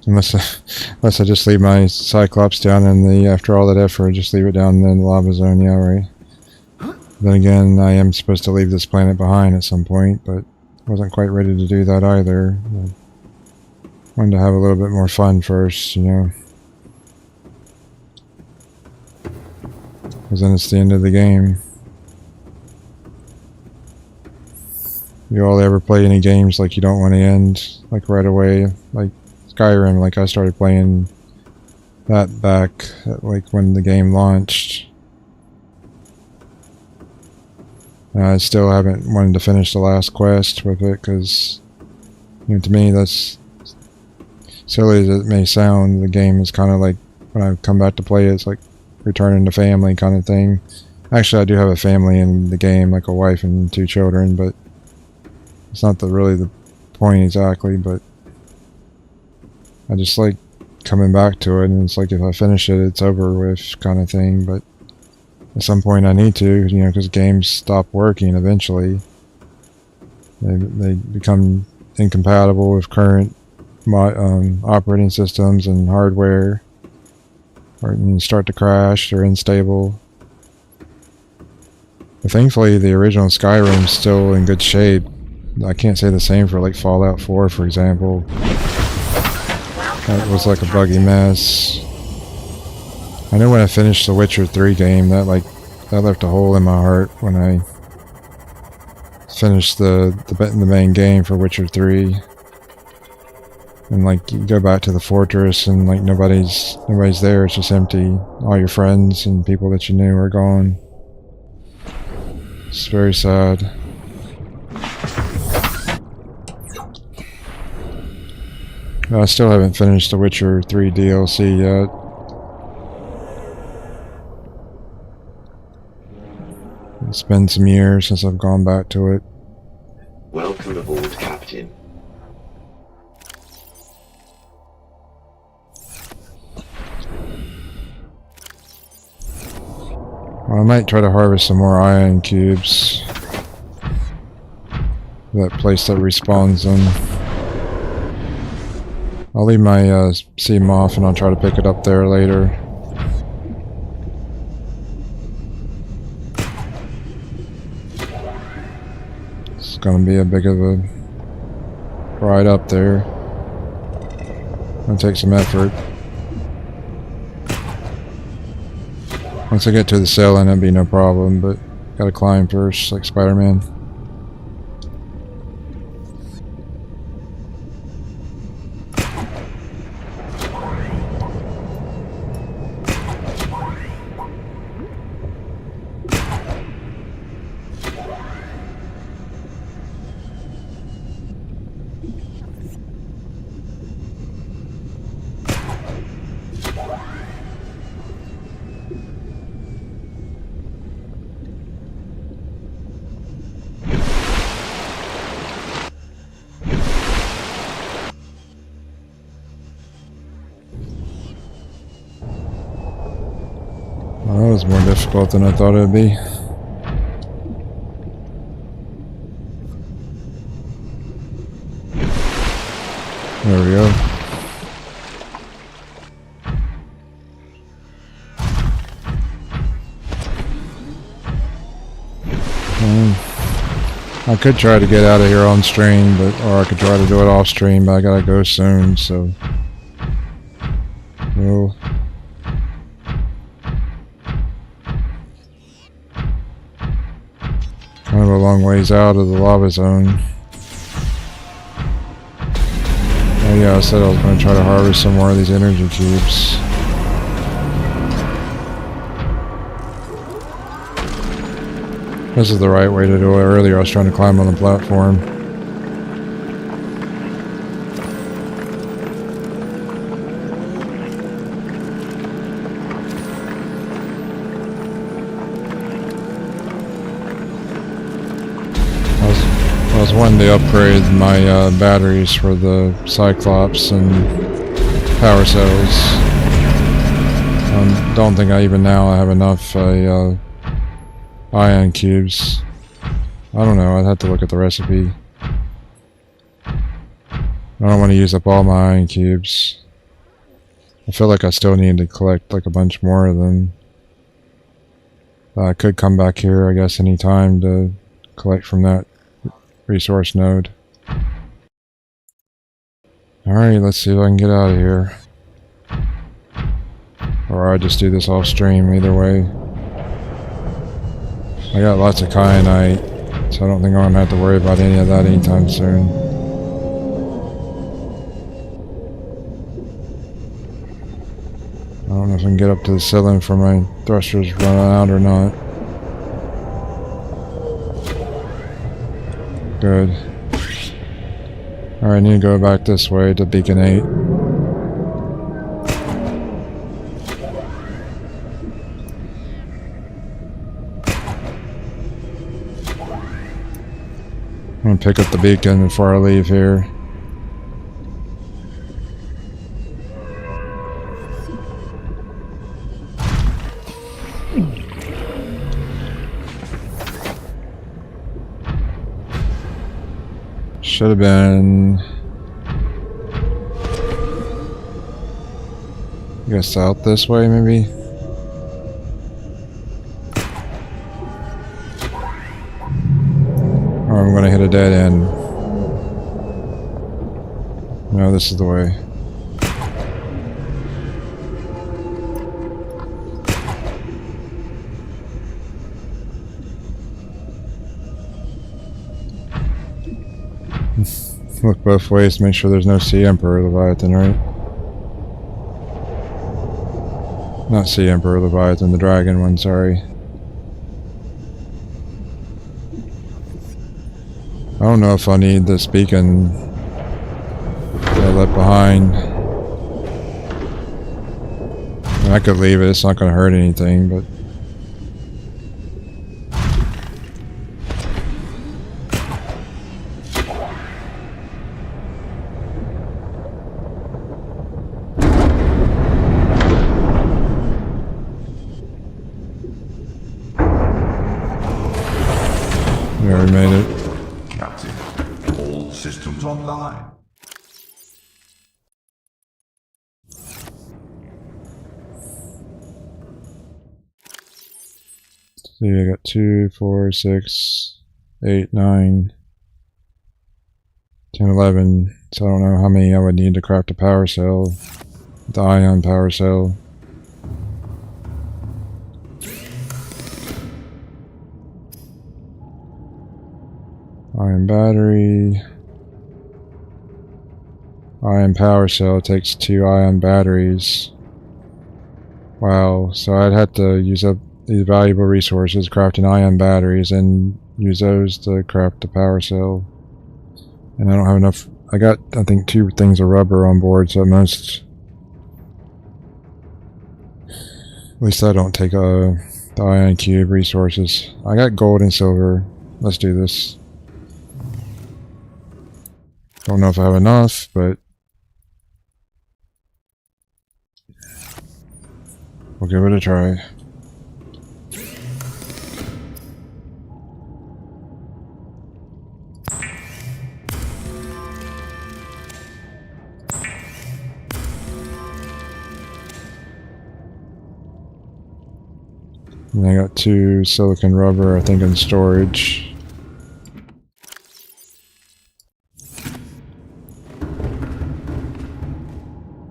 Unless I just leave my Cyclops down in the, after all that effort, just leave it down in the lava zone, yeah, right. Then again, I am supposed to leave this planet behind at some point, but wasn't quite ready to do that either. I wanted to have a little bit more fun first, you know. Because then it's the end of the game. You all ever play any games like you don't want to end, like right away? Like Skyrim, like I started playing that back, like when the game launched. I still haven't wanted to finish the last quest with it because You know, to me, that's silly as it may sound. The game is kind of like, when I come back to play it, it's like returning to family kind of thing. Actually, I do have a family in the game, like a wife and 2 children, but it's not really the point exactly. But I just like coming back to it, and it's like if I finish it, it's over with kind of thing. But at some point I need to, you know, because games stop working eventually. They become incompatible with current operating systems and hardware, or you start to crash. They're unstable. But thankfully, the original Skyrim's still in good shape. I can't say the same for like Fallout 4, for example. That was like a buggy mess. I know when I finished the Witcher 3 game, that left a hole in my heart when I finished the main game for Witcher 3. And like you go back to the fortress and like nobody's there, it's just empty. All your friends and people that you knew are gone. It's very sad. I still haven't finished the Witcher 3 DLC yet. It's been some years since I've gone back to it. Welcome aboard, Captain. I might try to harvest some more ion cubes. That place that respawns them. I'll leave my seam off and I'll try to pick it up there later. It's gonna be a big of a ride up there. It'll take some effort. Once I get to the ceiling, it'll be no problem, but gotta climb first, like Spider-Man. Well, that was more difficult than I thought it would be. There we go. I could try to get out of here on stream, or I could try to do it off stream, but I gotta go soon, so. Well. Kind of a long ways out of the lava zone. Oh yeah, I said I was going to try to harvest some more of these energy cubes. This is the right way to do it. Earlier I was trying to climb on the platform. I was wanting to upgrade my batteries for the Cyclops and power cells. Don't think I even now have enough ion cubes. I don't know, I'd have to look at the recipe. I don't want to use up all my ion cubes. I feel like I still need to collect like a bunch more of them. I could come back here, I guess, any time to collect from that resource node. Alright, let's see if I can get out of here. Or I just do this off stream, either way. I got lots of kyanite, so I don't think I'm going to have to worry about any of that anytime soon. I don't know if I can get up to the ceiling for my thrusters running out or not. Good. Alright, I need to go back this way to Beacon 8. I'm gonna pick up the beacon before I leave here. Should have been, I guess, out this way maybe. Or I'm gonna hit a dead end. No, this is the way. Look both ways to make sure there's no Sea Emperor Leviathan, right? Not Sea Emperor Leviathan, the dragon one, sorry. I don't know if I need this beacon that I left behind. I mean, I could leave it, it's not going to hurt anything, but... Yeah, we made it. Captain, all systems online. See, I got 2, 4, 6, 8, 9, 10, 11. So I don't know how many I would need to craft a power cell. The ion power cell. Ion battery. Ion power cell takes 2 ion batteries. Wow, so I'd have to use up these valuable resources, crafting ion batteries, and use those to craft the power cell. And I don't have enough. I got, I think, 2 things of rubber on board, so at most, at least I don't take the ion cube resources. I got gold and silver. Let's do this. Don't know if I have enough, but we'll give it a try. And I got 2 silicon rubber, I think, in storage.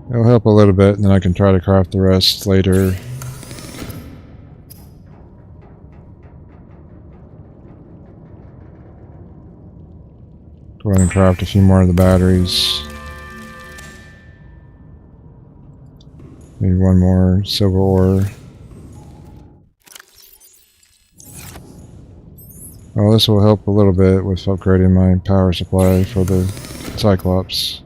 It'll help a little bit, and then I can try to craft the rest later. Go ahead and craft a few more of the batteries. Maybe 1 more silver ore. Well, this will help a little bit with upgrading my power supply for the Cyclops.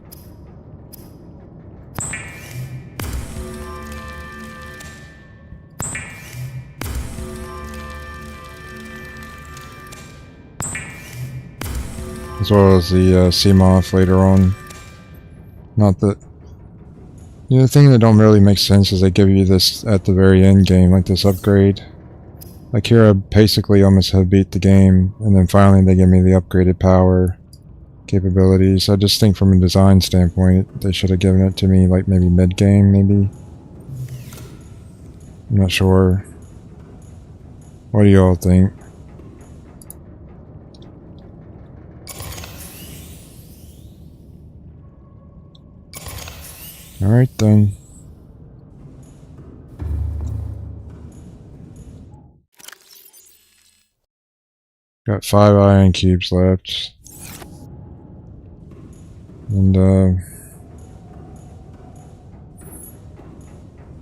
As well as the Seamoth later on. Not that... You know, the thing that don't really make sense is they give you this at the very end game, like this upgrade. Like here I basically almost have beat the game, and then finally they give me the upgraded power capabilities. I just think from a design standpoint, they should have given it to me like maybe mid-game, maybe. I'm not sure. What do you all think? Alright then. Got 5 ion cubes left. And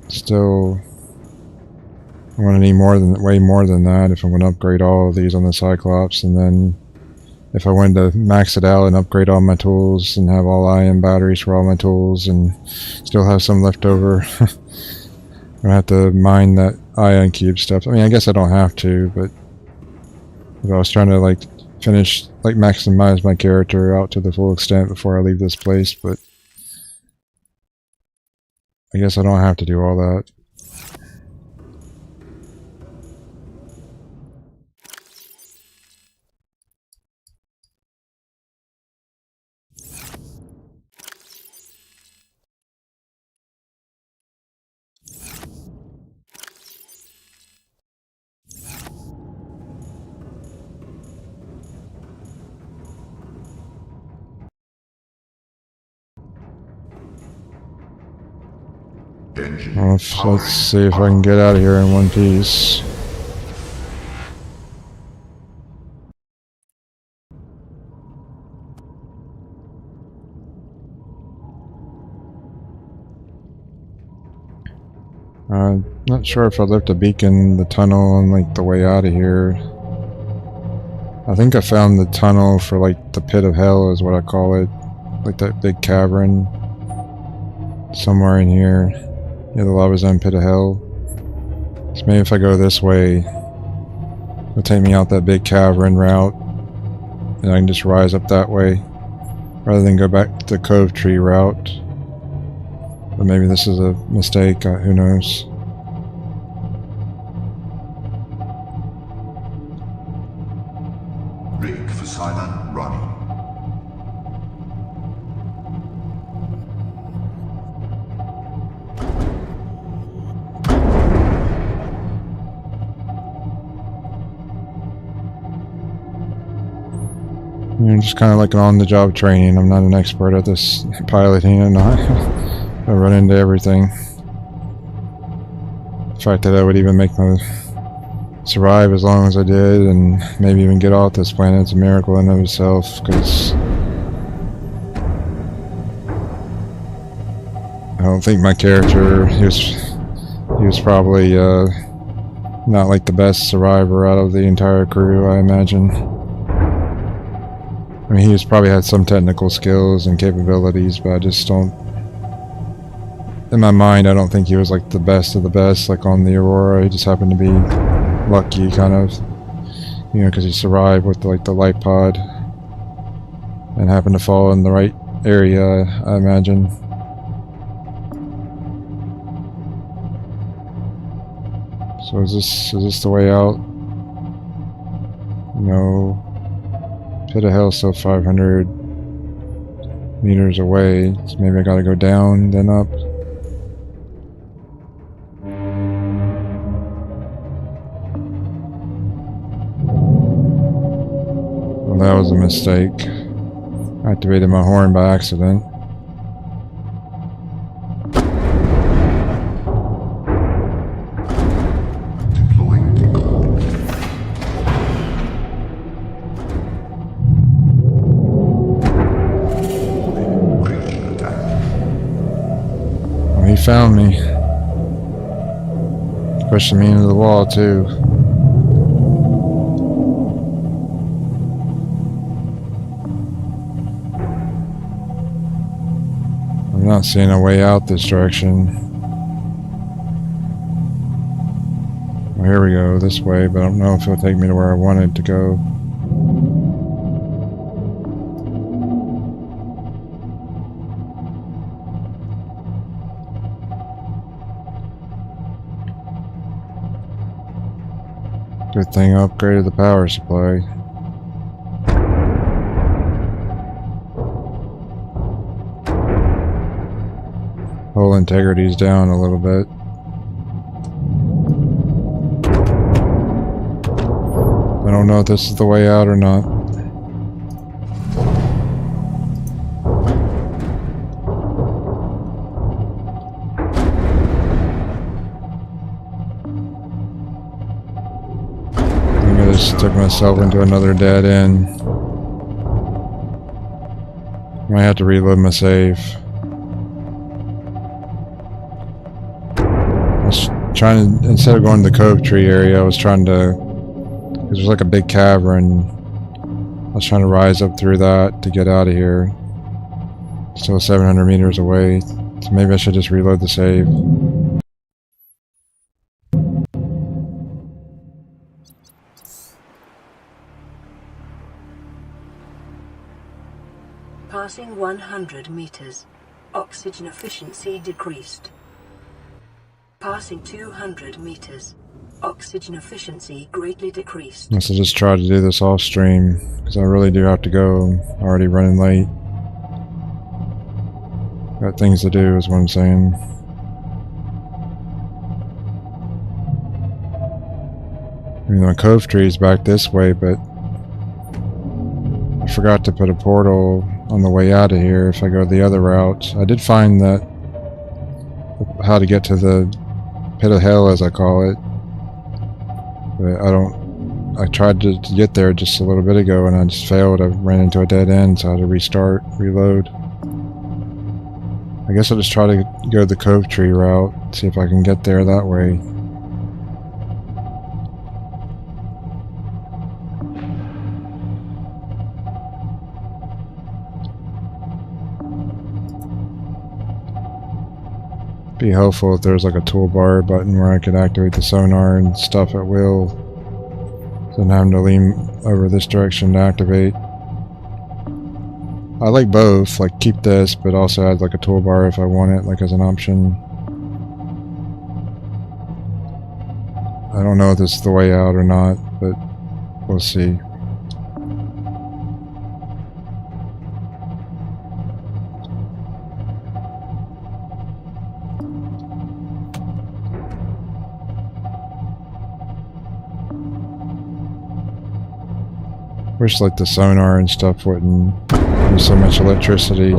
still I'm gonna need way more than that if I'm gonna upgrade all of these on the Cyclops, and then if I wanted to max it out and upgrade all my tools and have all ion batteries for all my tools and still have some left over, I have to mine that ion cube stuff. I mean, I guess I don't have to, but if I was trying to like finish, like maximize my character out to the full extent before I leave this place, but I guess I don't have to do all that. Engine Well, let's see if I can get out of here in one piece. Not sure if I left a beacon in the tunnel on like the way out of here. I think I found the tunnel for like the pit of hell is what I call it. Like that big cavern. Somewhere in here. Yeah, the lava zone pit of hell. So maybe if I go this way, it'll take me out that big cavern route. And I can just rise up that way. Rather than go back to the Cove Tree route. But maybe this is a mistake, who knows. rig for silent running. You know, just kind of like an on-the-job training. I'm not an expert at this piloting, and I run into everything. The fact that I would even make my survive as long as I did, and maybe even get off this planet, it's a miracle in of itself. Because I don't think my character, he was probably not like the best survivor out of the entire crew, I imagine. I mean, he's probably had some technical skills and capabilities, but I just don't... In my mind, I don't think he was like the best of the best, like on the Aurora. He just happened to be lucky, kind of. You know, because he survived with like the light pod. And happened to fall in the right area, I imagine. So is this the way out? No. Pit of hell still 500 meters away, so maybe I gotta go down, then up. Well, that was a mistake. I activated my horn by accident. He found me. Pushing me into the wall too. I'm not seeing a way out this direction. Well, here we go, this way, but I don't know if it'll take me to where I wanted to go. Good thing I upgraded the power supply. Hull integrity's down a little bit. I don't know if this is the way out or not. I just took myself into another dead end. I might have to reload my save. I was trying to, instead of going to the Cove Tree area, I was trying to, because there's like a big cavern I was trying to rise up through that to get out of here. Still 700 meters away. So maybe I should just reload the save. Passing 100 meters. Oxygen efficiency decreased. Passing 200 meters. Oxygen efficiency greatly decreased. I must have just tried to do this off stream because I really do have to go. I'm already running late. Got things to do is what I'm saying. You know, Cove Tree is back this way, but I forgot to put a portal on the way out of here if I go the other route. I did find that how to get to the pit of hell, as I call it, but I tried to get there just a little bit ago and I just failed. I ran into a dead end, so I had to restart, reload. I guess I'll just try to go the Cove Tree route, see if I can get there that way. Be helpful if there's like a toolbar button where I could activate the sonar and stuff at will. Then having to lean over this direction to activate. I like both, like keep this, but also add like a toolbar if I want it, like as an option. I don't know if this is the way out or not, but we'll see. Wish like the sonar and stuff wouldn't use so much electricity.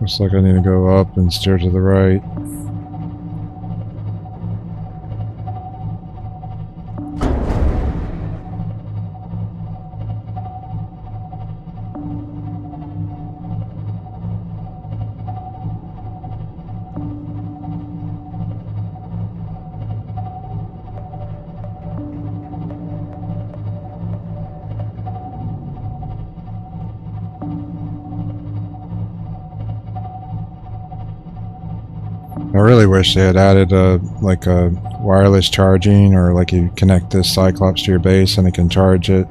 Looks like I need to go up and steer to the right. I really wish they had added a wireless charging, or like you connect this Cyclops to your base and it can charge it.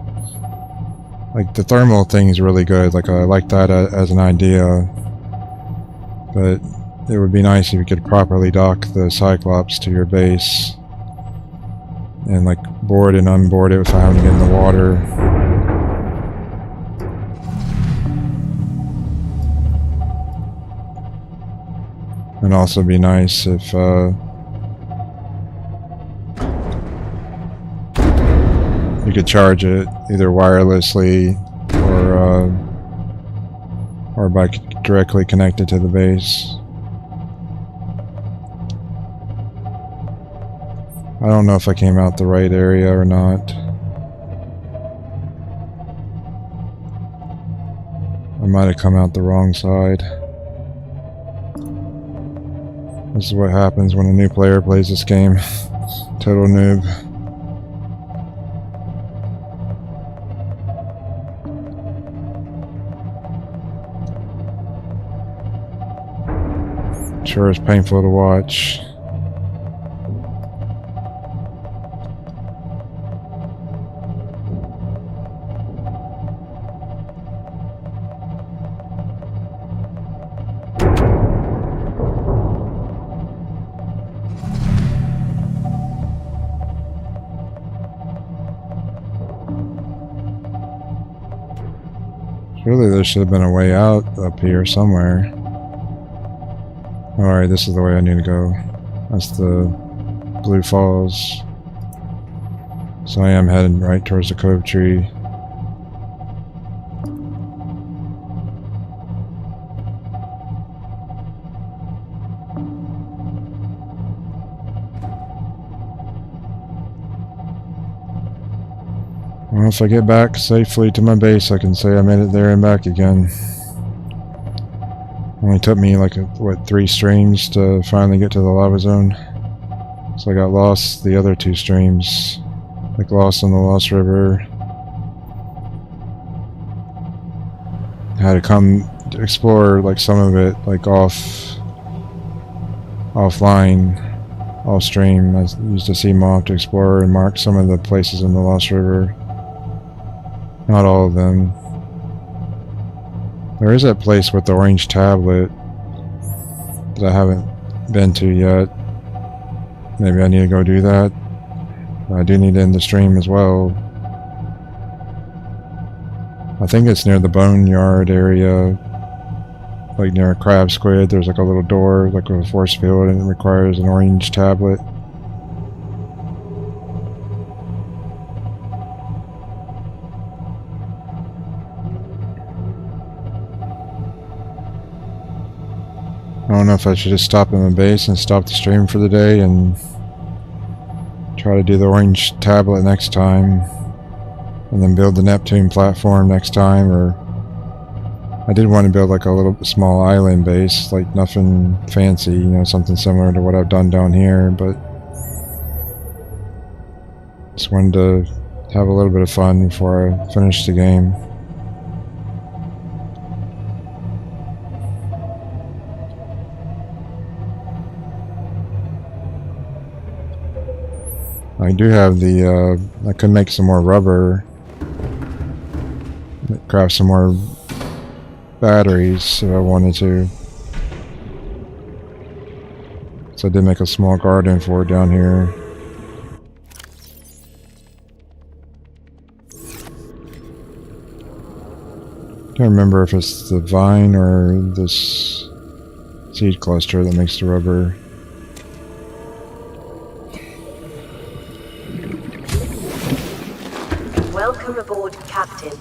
Like the thermal thing is really good. Like I like that as an idea, but it would be nice if you could properly dock the Cyclops to your base and like board and unboard it without having to get in the water. And also be nice if you could charge it either wirelessly or by directly connected to the base. I don't know if I came out the right area or not. I might have come out the wrong side. This is what happens when a new player plays this game. Total noob. Sure is painful to watch. Surely there should have been a way out up here somewhere. Alright, this is the way I need to go. That's the Blue Falls. So I am heading right towards the Cove Tree. Well, if I get back safely to my base, I can say I made it there and back again. Only took me like, what, 3 streams to finally get to the lava zone. So I got lost the other 2 streams. Like lost in the Lost River. I had to come to explore like some of it, like offline, off stream. I used a sea moth to explore and mark some of the places in the Lost River. Not all of them. There is that place with the orange tablet that I haven't been to yet. Maybe I need to go do that. I do need to end the stream as well. I think it's near the boneyard area. Like near a crab squid, there's like a little door, like with a force field, and it requires an orange tablet. I don't know if I should just stop in my base and stop the stream for the day and try to do the orange tablet next time and then build the Neptune platform next time, or I did want to build like a little small island base, like nothing fancy, you know, something similar to what I've done down here, but just wanted to have a little bit of fun before I finish the game. I do have the, I could make some more rubber, craft some more batteries if I wanted to. So I did make a small garden for it down here. Can't remember if it's the vine or this seed cluster that makes the rubber. Welcome aboard, Captain.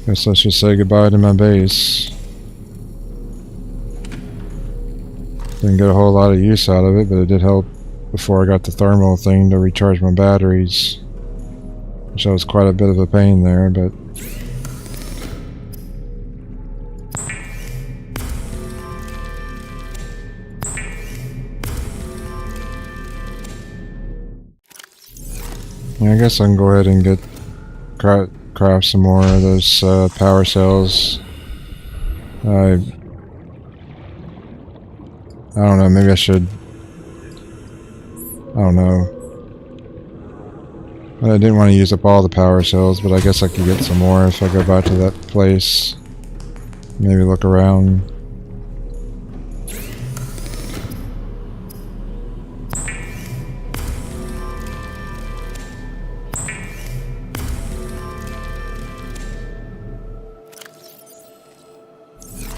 Guess I should say goodbye to my base. Didn't get a whole lot of use out of it, but it did help before I got the thermal thing to recharge my batteries. Which was quite a bit of a pain there, but... yeah, I guess I can go ahead and get craft some more of those power cells. I don't know, maybe I should... I don't know. I didn't want to use up all the power cells, but I guess I could get some more if I go back to that place. Maybe look around.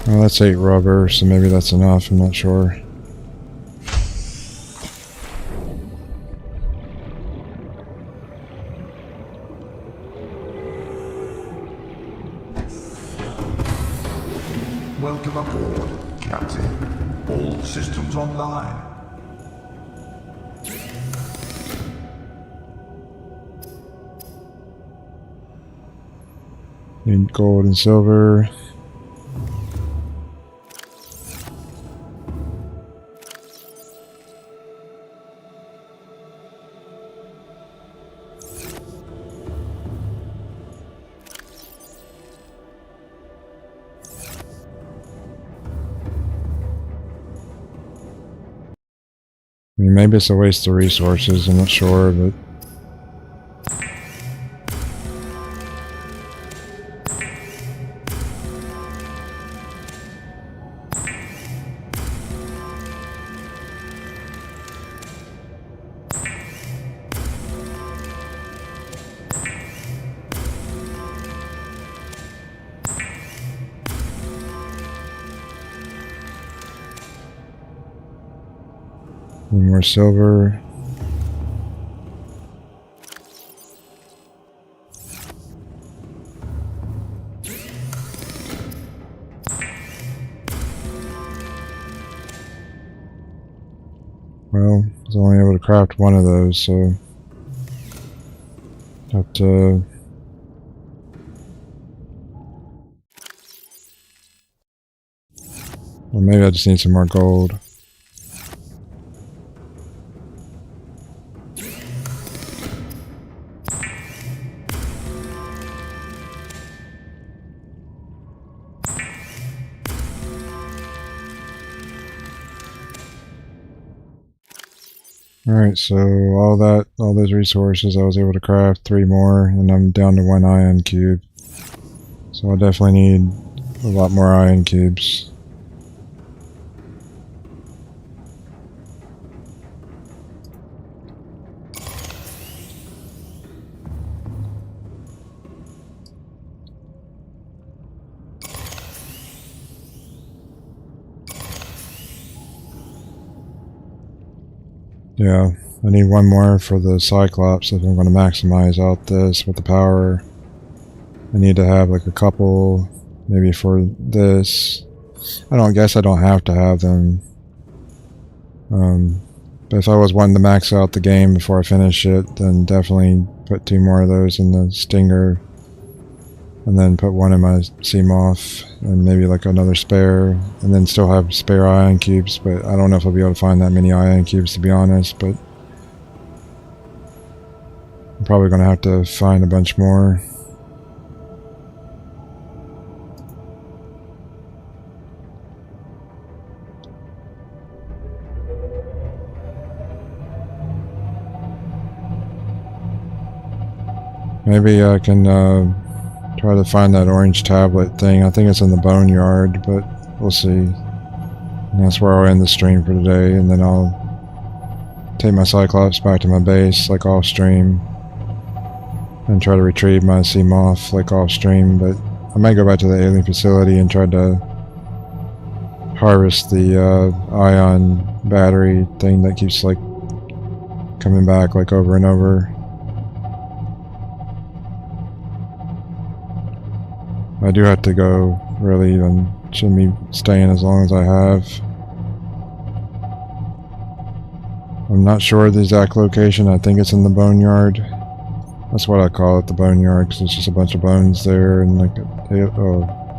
Well, that's 8 rubber, so maybe that's enough, I'm not sure. Welcome aboard, Captain. All systems online. Need gold and silver. I mean, maybe it's a waste of resources, I'm not sure, but... Any more silver? Well, I was only able to craft one of those, so have to. Well, maybe I just need some more gold. Alright, so all those resources, I was able to craft 3 more, and I'm down to 1 iron cube. So I definitely need a lot more iron cubes. Yeah, I need 1 more for the Cyclops if I'm going to maximize out this with the power. I need to have like a couple, maybe for this. I don't have to have them. But if I was wanting to max out the game before I finish it, then definitely put 2 more of those in the Stinger. And then put 1 in my Seamoth, and maybe like another spare, and then still have spare ion cubes, but I don't know if I'll be able to find that many ion cubes, to be honest, but I'm probably going to have to find a bunch more. Maybe I can try to find that orange tablet thing. I think it's in the boneyard, but we'll see. And that's where I'll end the stream for today, and then I'll take my Cyclops back to my base, like off stream, and try to retrieve my Seamoth, like off stream. But I might go back to the alien facility and try to harvest the ion battery thing that keeps like coming back like over and over. I do have to go, really, and shouldn't be staying as long as I have. I'm not sure the exact location. I think it's in the boneyard. That's what I call it, the boneyard, because it's just a bunch of bones there and like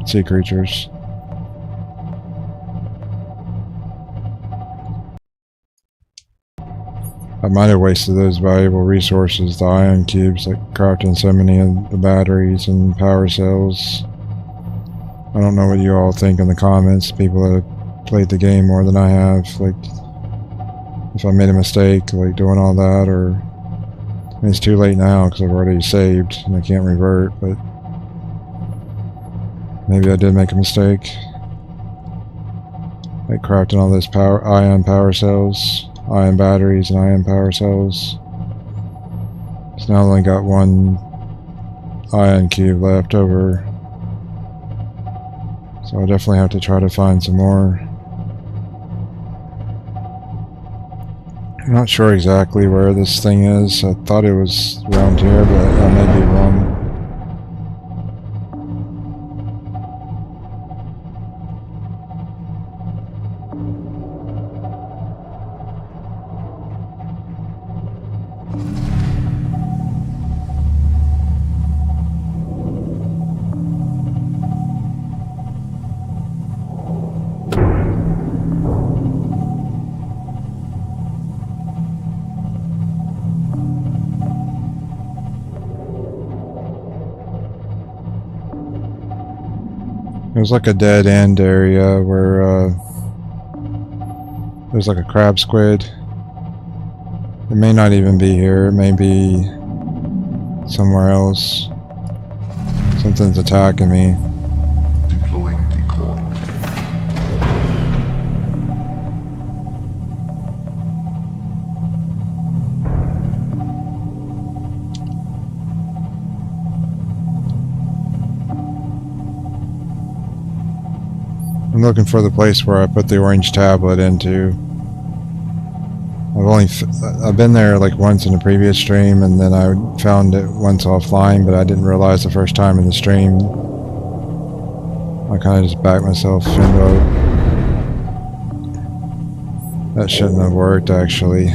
sea creatures. I might have wasted those valuable resources, the ion cubes, like crafting so many of the batteries and power cells. I don't know what you all think in the comments, people that have played the game more than I have, like if I made a mistake like doing all that, or I mean, it's too late now because I've already saved and I can't revert, but maybe I did make a mistake, like crafting all those ion power cells, ion batteries and ion power cells. So now I've only got 1 ion cube left over. So I definitely have to try to find some more. I'm not sure exactly where this thing is. I thought it was around here, but I may be wrong. There's like a dead end area where there's like a crab squid. It may not even be here, it may be somewhere else. Something's attacking me. Deploying decoy. I'm looking for the place where I put the orange tablet into. I've been there like once in a previous stream, and then I found it once offline, but I didn't realize the first time in the stream. I kind of just backed myself into it. That shouldn't have worked, actually.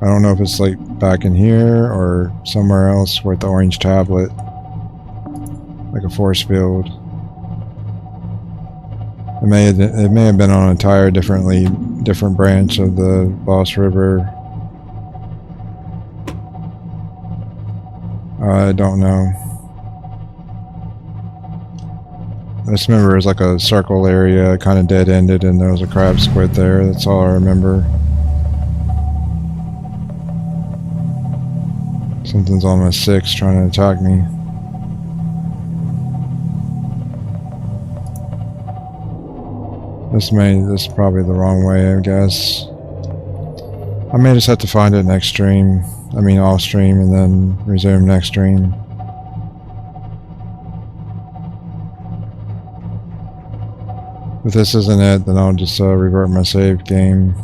I don't know if it's like back in here or somewhere else with the orange tablet, like a force field. It may have been on an entire different branch of the Lost River. I don't know. I just remember it was like a circle area, kind of dead ended, and there was a crab squid there. That's all I remember. Something's on my 6 trying to attack me. This is probably the wrong way, I guess. I may just have to find it next stream. I mean off stream, and then resume next stream. If this isn't it, then I'll just revert my save game.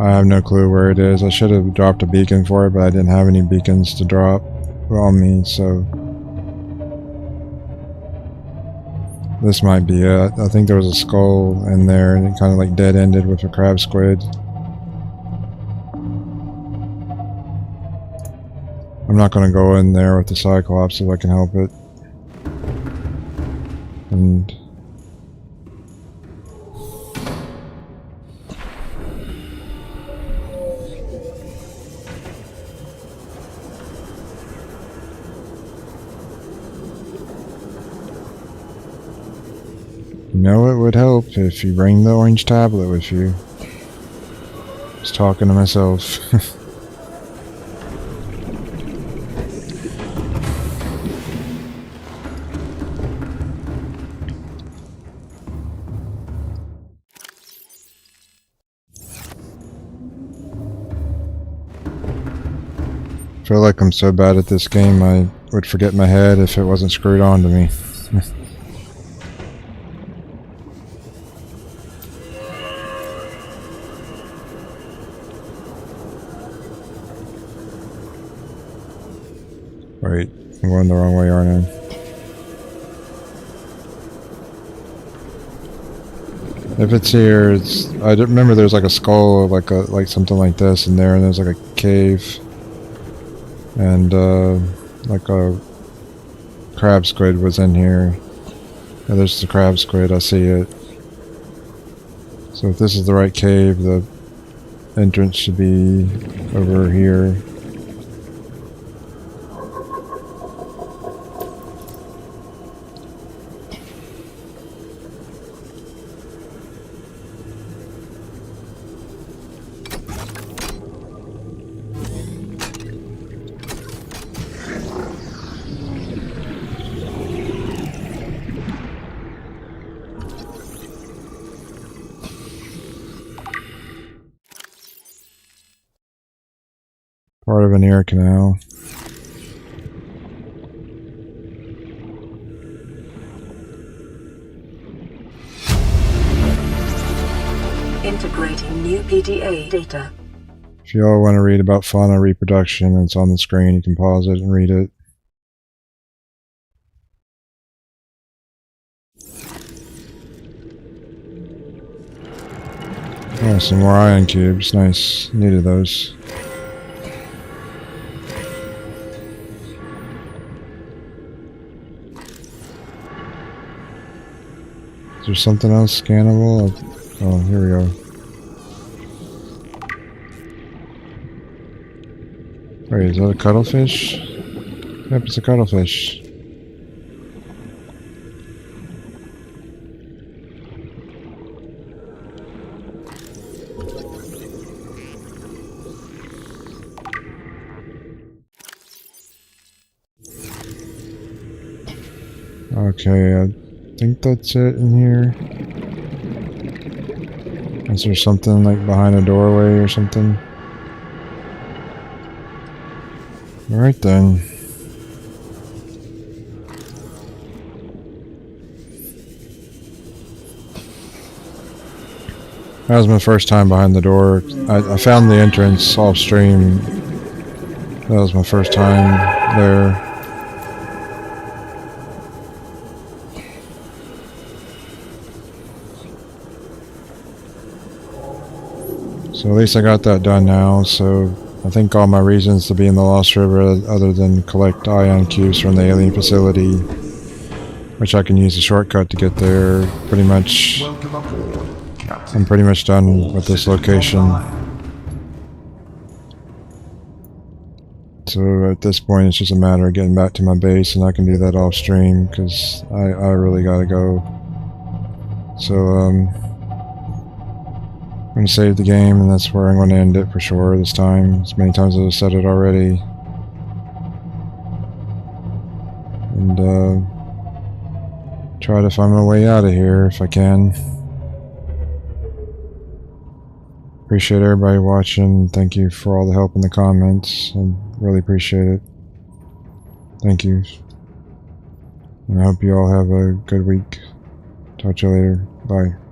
I have no clue where it is. I should have dropped a beacon for it, but I didn't have any beacons to drop on me, so this might be it. I think there was a skull in there, and it kind of like dead-ended with a crab squid. I'm not going to go in there with the Cyclops if I can help it. And you know, it would help if you bring the orange tablet with you. Just talking to myself. I feel like I'm so bad at this game I would forget my head if it wasn't screwed on to me. Wait, I'm going the wrong way, aren't I? If it's here, I remember there's like a skull, like something like this in there, and there's like a cave, and like a crab squid was in here. Yeah, there's the crab squid. I see it. So if this is the right cave, the entrance should be over here. Part of an ear canal. Integrating new PDA data. If you all want to read about fauna reproduction, it's on the screen. You can pause it and read it. Oh, some more ion cubes. Nice. Needed those. Is there something else scannable? Oh, here we go. Wait, is that a cuttlefish? Yep, it's a cuttlefish. Okay, I think that's it in here. Is there something like behind a doorway or something? Alright then. That was my first time behind the door. I found the entrance off stream. That was my first time there. So at least I got that done now, so I think all my reasons to be in the Lost River, other than collect ion cubes from the alien facility, which I can use a shortcut to get there, pretty much, Welcome aboard, Captain. I'm pretty much done with this location. So at this point it's just a matter of getting back to my base, and I can do that off stream because I really gotta go. So I'm going to save the game, and that's where I'm going to end it for sure this time, as many times as I've said it already. And try to find my way out of here if I can. Appreciate everybody watching. Thank you for all the help in the comments. I really appreciate it. Thank you. And I hope you all have a good week. Talk to you later. Bye.